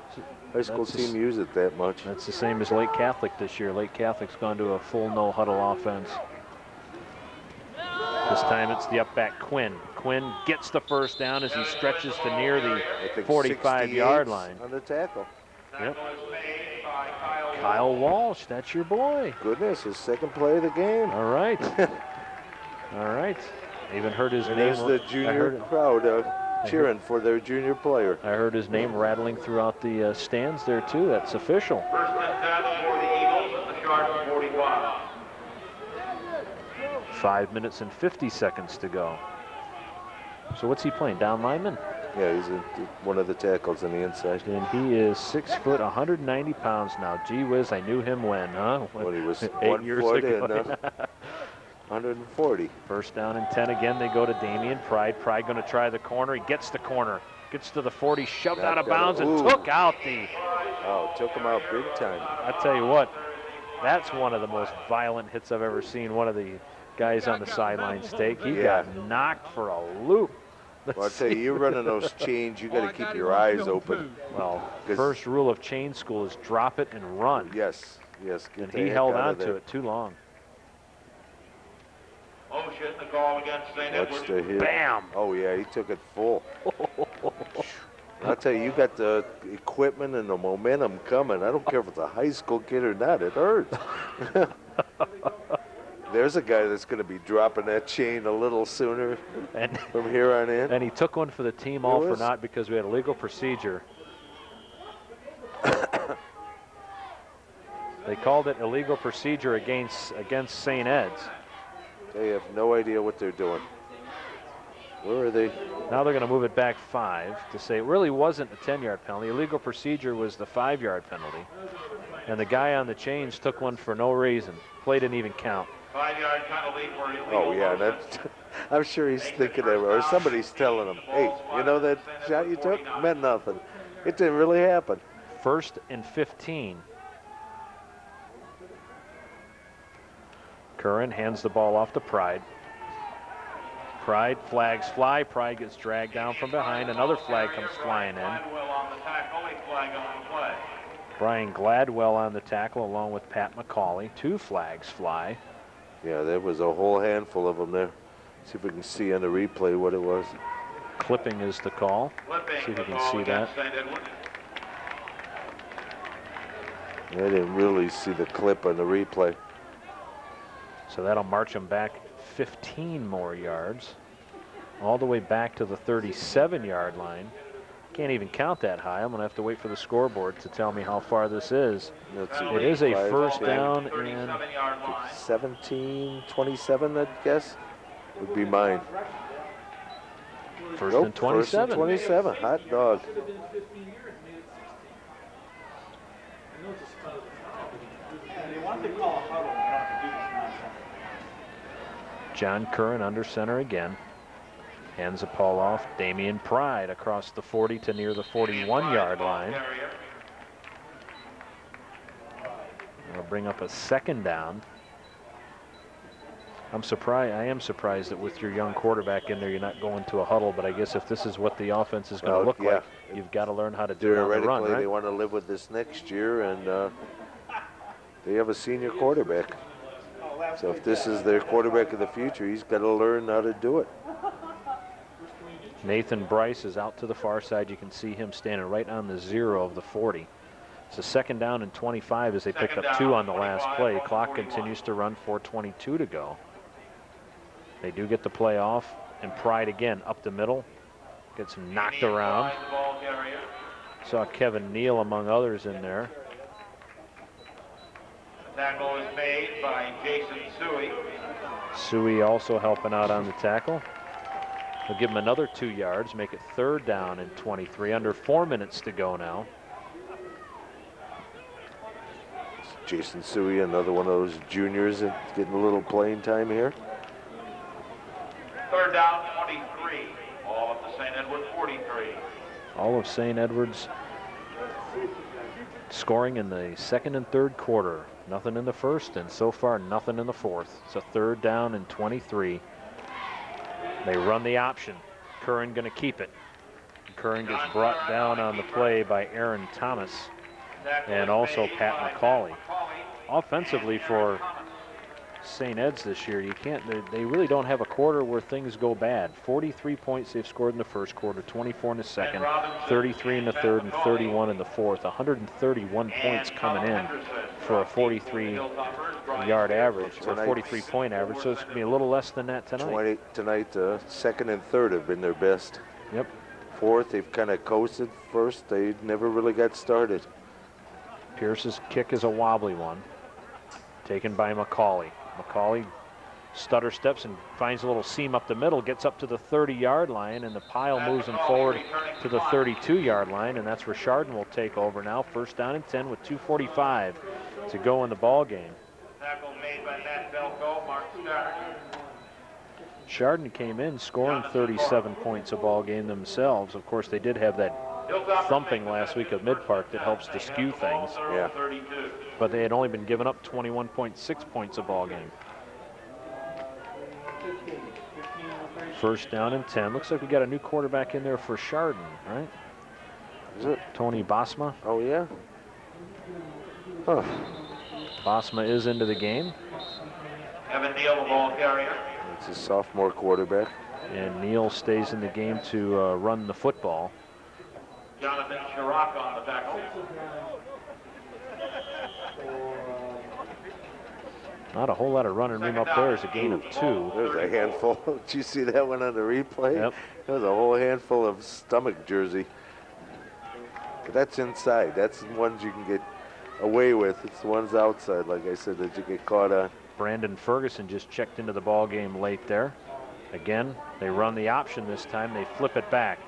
high school team use it that much. That's the same as Lake Catholic this year. Lake Catholic's gone to a full no huddle offense. This time it's the up back Quinn. Quinn gets the first down as he stretches to near the 45-yard line. On the tackle. Yep. Kyle Walsh, that's your boy. Goodness, his second play of the game. All right. All right. Even heard his name. There's the junior crowd cheering for their junior player. I heard his name rattling throughout the stands there too. That's official. First and 10 for the Eagles at the Chardon 45. 5 minutes and 50 seconds to go. So what's he playing? Down lineman? Yeah, he's one of the tackles on the inside. And he is 6 foot, 190 pounds now. Gee whiz, I knew him when, huh? When he was 8 years ago. And 140. First down and 10 again. They go to Damian Pride. Pride going to try the corner. He gets the corner. Gets to the 40, shoved out of bounds, and took out the... Oh, took him out big time. I tell you what, that's one of the most violent hits I've ever seen. One of the guys on the sidelines take. He got knocked for a loop. Well, I tell you, you're running those chains, you got to keep your eyes open. Well, first rule of chain school is drop it and run. Yes. And he held on to it too long. Motion, the call against St. Edward. Bam! Oh, yeah, he took it full. I'll tell you, you got the equipment and the momentum coming. I don't care if it's a high school kid or not. It hurts. There's a guy that's going to be dropping that chain a little sooner from here on in. And he took one for the team, all for naught, because we had a legal procedure. They called it illegal procedure against St. Ed's. They have no idea what they're doing. Where are they? Now they're going to move it back 5 to say it really wasn't a 10-yard penalty. Illegal procedure was the 5-yard penalty. And the guy on the chains took one for no reason. Play didn't even count. 5-yard penalty for illegal. Oh, yeah, I'm sure he's thinking of it, or somebody's telling him, hey, you know that shot you took meant nothing. It didn't really happen. First and 15. Curran hands the ball off to Pride. Pride, flags fly. Pride gets dragged down from behind. Another flag comes flying in. Brian Gladwell on the tackle along with Pat McCauley. 2 flags fly. Yeah, there was a whole handful of them there. See if we can see on the replay what it was. Clipping is the call. See if we can see that. I didn't really see the clip on the replay. So that'll march him back 15 more yards, all the way back to the 37-yard line. Can't even count that high. I'm going to have to wait for the scoreboard to tell me how far this is. It is a first down and 17-27, I guess, would be mine. First and 27. First and 27, hot dog. John Curran under center again. Hands the ball off. Damian Pride across the 40 to near the 41-yard line. That'll bring up a second down. I am surprised that with your young quarterback in there, you're not going to a huddle, but I guess if this is what the offense is going to look like, you've got to learn how to do it on the run, right? They want to live with this next year, and they have a senior quarterback. So if this is their quarterback of the future, he's got to learn how to do it. Nathan Bryce is out to the far side. You can see him standing right on the 0 of the 40. It's a second down and 25 as they picked up 2 on the last play. Clock continues to run, 4:22 to go. They do get the play off, and Pride again up the middle. Gets him knocked around. Saw Kevin Neal among others in there. The tackle is made by Jason Suey. Suey also helping out on the tackle. They'll give him another 2 yards, make it 3rd down and 23. Under 4 minutes to go now. Jason Suey, another one of those juniors that's getting a little playing time here. 3rd down, 23. All of the St. Edward 43. All of St. Edward's scoring in the 2nd and 3rd quarter. Nothing in the 1st, and so far nothing in the 4th. It's a 3rd down and 23. They run the option. Curran going to keep it. Curran gets brought down on the play by Aaron Thomas and also Pat McCauley. Offensively for St. Ed's this year, they really don't have a quarter where things go bad. 43 points they've scored in the 1st quarter, 24 in the 2nd, 33 in the 3rd, and 31 in the 4th. 131 points coming in for a 43-yard average, or 43-point average, so it's going to be a little less than that tonight. Tonight, 2nd and 3rd have been their best. Yep. 4th, they've kind of coasted. 1st, they never really got started. Pierce's kick is a wobbly one, taken by McCauley. McCauley stutter steps and finds a little seam up the middle, gets up to the 30-yard line, and the pile moves him forward to the 32-yard line, and that's where Chardon will take over now. 1st down and 10 with 2:45 to go in the ball game. Tackle made by Matt Belko, Mark Stark. Chardon came in scoring 37 points a ball game themselves. Of course, they did have that thumping last week of Mid-Park that helps to skew things. Yeah. But they had only been given up 21.6 points a ball game. 1st down and 10. Looks like we got a new quarterback in there for Chardon, right? Is it? Tony Bosma. Oh, yeah? Huh. Bosma is into the game. Evan Neal, the ball carrier. It's a sophomore quarterback. And Neal stays in the game to run the football. Jonathan Chirac on the tackle. Not a whole lot of running room up there. It's a gain of 2. There's a handful. Did you see that one on the replay? Yep. There was a whole handful of stomach jersey. But that's inside. That's the ones you can get away with. It's the ones outside, like I said, that you get caught on. Brandon Ferguson just checked into the ball game late there. Again, they run the option this time. They flip it back.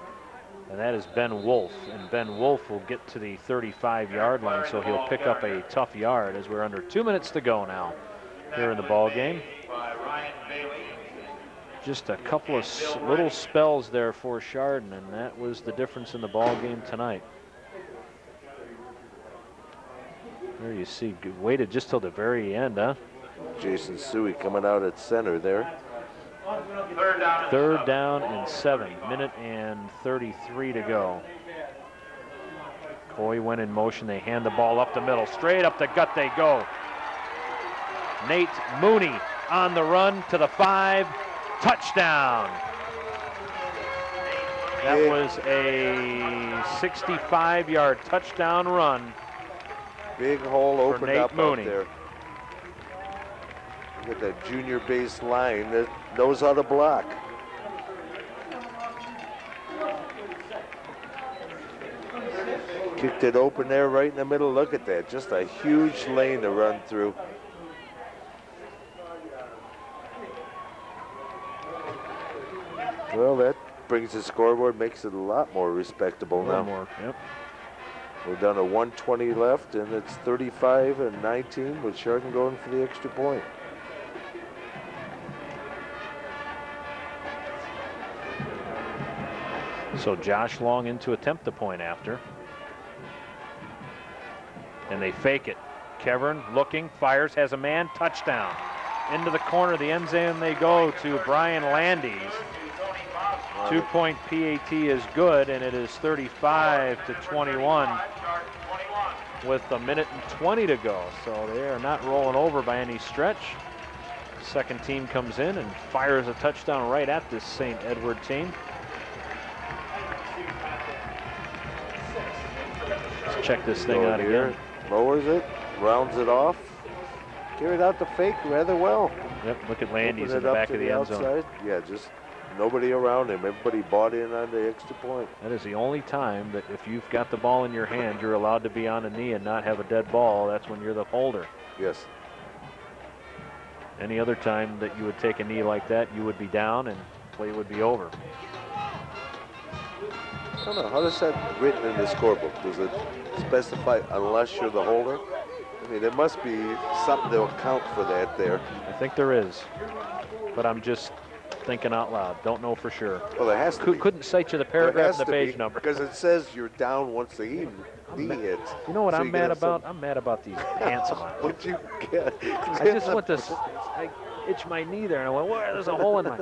And that is Ben Wolf. And Ben Wolf will get to the 35-yard line, so he'll pick up a tough yard as we're under 2 minutes to go now here in the ball game. Just a couple of little spells there for Chardon, and that was the difference in the ball game tonight. There you see, waited just till the very end, huh? Jason Suey coming out at center there. 3rd down and 7. Minute and 33 to go. Coy went in motion. They hand the ball up the middle. Straight up the gut they go. Nate Mooney on the run to the 5. Touchdown. That was a 65-yard touchdown run. Big hole opened Nate up Mooney out there. Look at that junior base line that knows how to block. Kicked it open there right in the middle. Look at that. Just a huge lane to run through. Well, that brings the scoreboard, makes it a lot more respectable now. More, yep. We're down to 1:20 left, and it's 35-19 with Chardon going for the extra point. So Josh Long in to attempt the point after. And they fake it. Kevern looking, fires, has a man, touchdown. Into the corner of the end zone they go to Brian Landis. 2-point PAT is good, and it is 35-21 with 1:20 to go. So they are not rolling over by any stretch. Second team comes in and fires a touchdown right at this St. Edward team. Let's check this thing out again. Lowers it, rounds it off. Carried out the fake rather well. Yep, look at Landis in the back of the end zone. Yeah, just nobody around him. Everybody bought in on the extra point. That is the only time that if you've got the ball in your hand, you're allowed to be on a knee and not have a dead ball. That's when you're the holder. Yes. Any other time that you would take a knee like that, you would be down and play would be over. I don't know, how does that written in the scorebook? Does it specify unless you're the holder? I mean, there must be something to account for that there. I think there is, but I'm just thinking out loud. Don't know for sure. Well, there has to be. Couldn't cite you the paragraph and the page number. Because it says you're down once the knee hits. You know what So I'm mad about? I'm mad about these pants of mine. What you get? I just went to, I itched my knee there, and I went, well, there's a hole in my.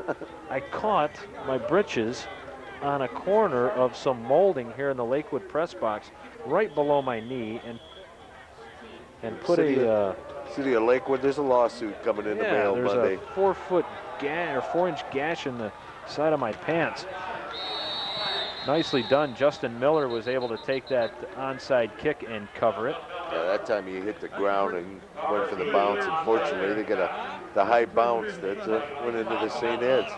I caught my britches on a corner of some molding here in the Lakewood press box, right below my knee, and put City of Lakewood, there's a lawsuit coming in the mail there's Monday. a 4-inch gash in the side of my pants. Nicely done. Justin Miller was able to take that onside kick and cover it. Yeah, that time he hit the ground and went for the bounce. Unfortunately, they got the high bounce that went into the St. Ed's.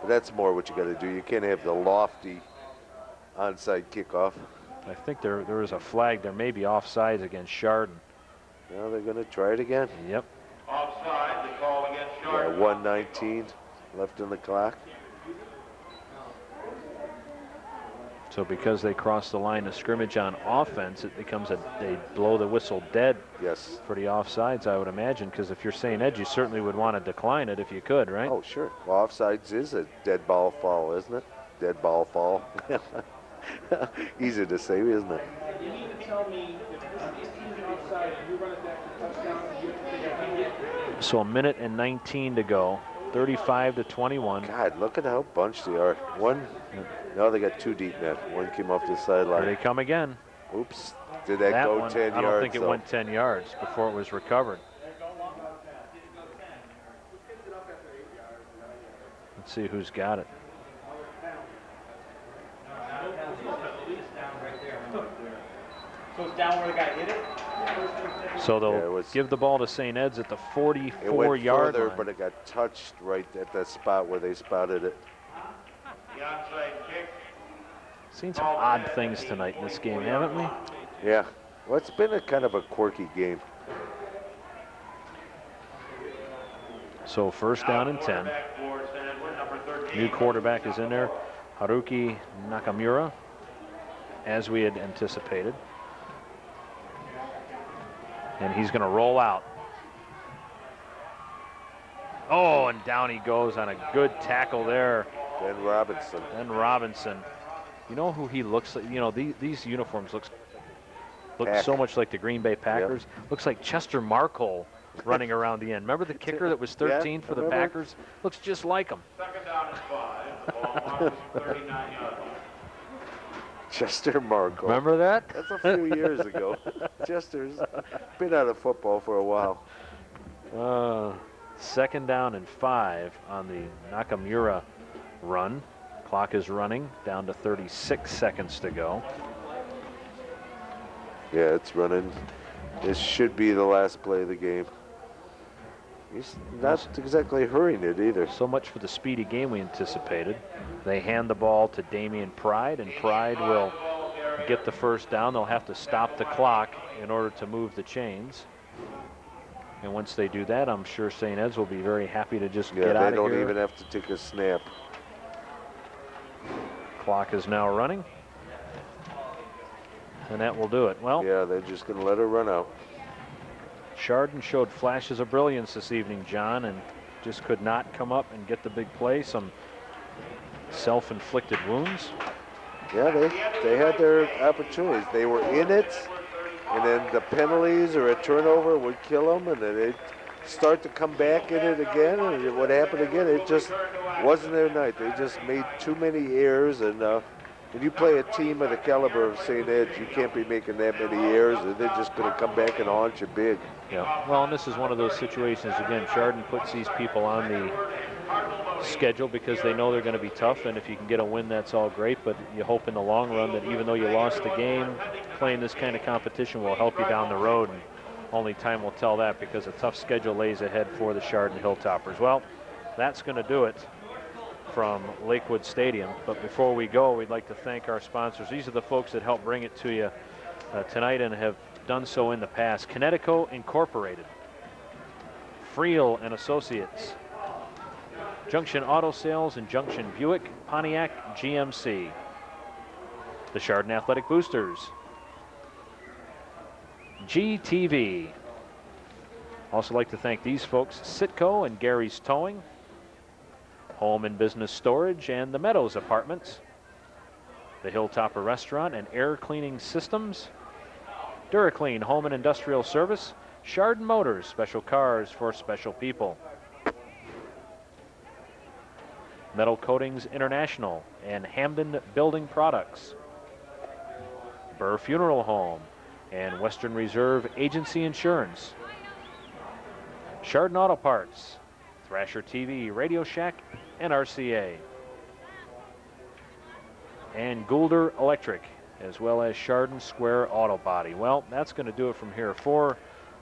But that's more what you got to do. You can't have the lofty onside kickoff. I think there is a flag. There may be offsides against Chardon. Now they're going to try it again. Yep. Offside, the call against Chardon. Yeah, 1:19 left in the clock. So because they cross the line of scrimmage on offense, it becomes they blow the whistle dead. Yes. For the offsides, I would imagine, because if you're St. Ed, you certainly would want to decline it if you could, right? Oh, sure. Well, offsides is a dead ball fall, isn't it? Dead ball fall. Easy to say, isn't it? You need to tell me if this team's outside and you run it back to touchdown, you have to take it. So 1:19 to go, 35-21. God, look at how bunched they are. Now they got two deep net. One came off the sideline. Here they come again. Oops. Did that go one, 10 yards? I don't think it though? went 10 yards before it was recovered. Let's see who's got it. So it's down where the guy hit it? So they'll give the ball to St. Ed's at the 44-yard line. line. But it got touched right at that spot where they spotted it. The onside kick. Seen some odd things tonight in this game, haven't we? Yeah. Well, it's been a kind of a quirky game. So first down and 10. New quarterback is in there, Haruki Nakamura, as we had anticipated. And he's going to roll out. Oh, and down he goes on a good tackle there. Ben Robinson. Ben Robinson. You know who he looks like? You know, these uniforms look so much like the Green Bay Packers. Yep. Looks like Chester Markle running around the end. Remember the kicker that was 13 for the Packers? Looks just like him. Second down and 5. The ball marks 39 yards. Chester Markle. Remember that? That's a few years ago. Chester's been out of football for a while. Second down and 5 on the Nakamura run. Clock is running down to 36 seconds to go. Yeah, it's running. This should be the last play of the game. He's not exactly hurrying it either. So much for the speedy game we anticipated. They hand the ball to Damian Pride, and Pride will get the first down. They'll have to stop the clock in order to move the chains. And once they do that, I'm sure St. Ed's will be very happy to just get out of here. They don't even have to take a snap. Clock is now running. And that will do it. Well, yeah, they're just going to let her run out. Chardon showed flashes of brilliance this evening, John, and just could not come up and get the big play. Some self-inflicted wounds. Yeah, they had their opportunities. They were in it, and then the penalties or a turnover would kill them, and then they'd start to come back in it again, and what happened again, it just wasn't their night. They just made too many errors, and when you play a team of the caliber of St. Ed's, you can't be making that many errors, and they're just going to come back and haunt you big. Yeah, well, and this is one of those situations, again, Chardon puts these people on the schedule because they know they're going to be tough, and if you can get a win, that's all great, but you hope in the long run that even though you lost the game, playing this kind of competition will help you down the road, and only time will tell that because a tough schedule lays ahead for the Chardon Hilltoppers. Well, that's going to do it from Lakewood Stadium, but before we go, we'd like to thank our sponsors. These are the folks that help bring it to you tonight and have done so in the past. Connecticut Incorporated, Friel and Associates, Junction Auto Sales and Junction Buick, Pontiac GMC, the Chardon Athletic Boosters, GTV. Also like to thank these folks, Sitco and Gary's Towing, Home and Business Storage and the Meadows Apartments, the Hilltopper Restaurant and Air Cleaning Systems, DuraClean Home and Industrial Service, Chardon Motors, special cars for special people, Metal Coatings International and Hamden Building Products, Burr Funeral Home and Western Reserve Agency Insurance, Chardon Auto Parts, Thrasher TV, Radio Shack, and RCA, and Goulder Electric, as well as Chardon Square Auto Body. Well, that's going to do it from here. For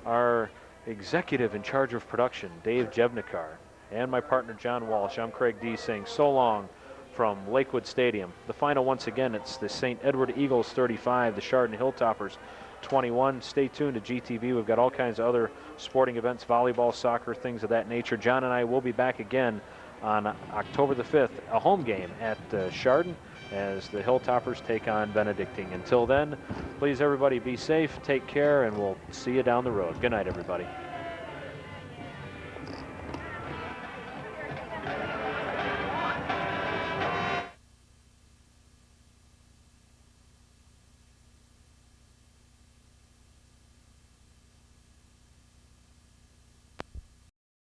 our executive in charge of production, Dave Jevnikar, and my partner, John Walsh, I'm Craig D. saying so long from Lakewood Stadium. The final, once again, it's the St. Edward Eagles 35, the Chardon Hilltoppers 21. Stay tuned to GTV. We've got all kinds of other sporting events, volleyball, soccer, things of that nature. John and I will be back again on October the 5th, a home game at Chardon as the Hilltoppers take on Benedictine. Until then, please everybody be safe, take care, and we'll see you down the road. Good night, everybody.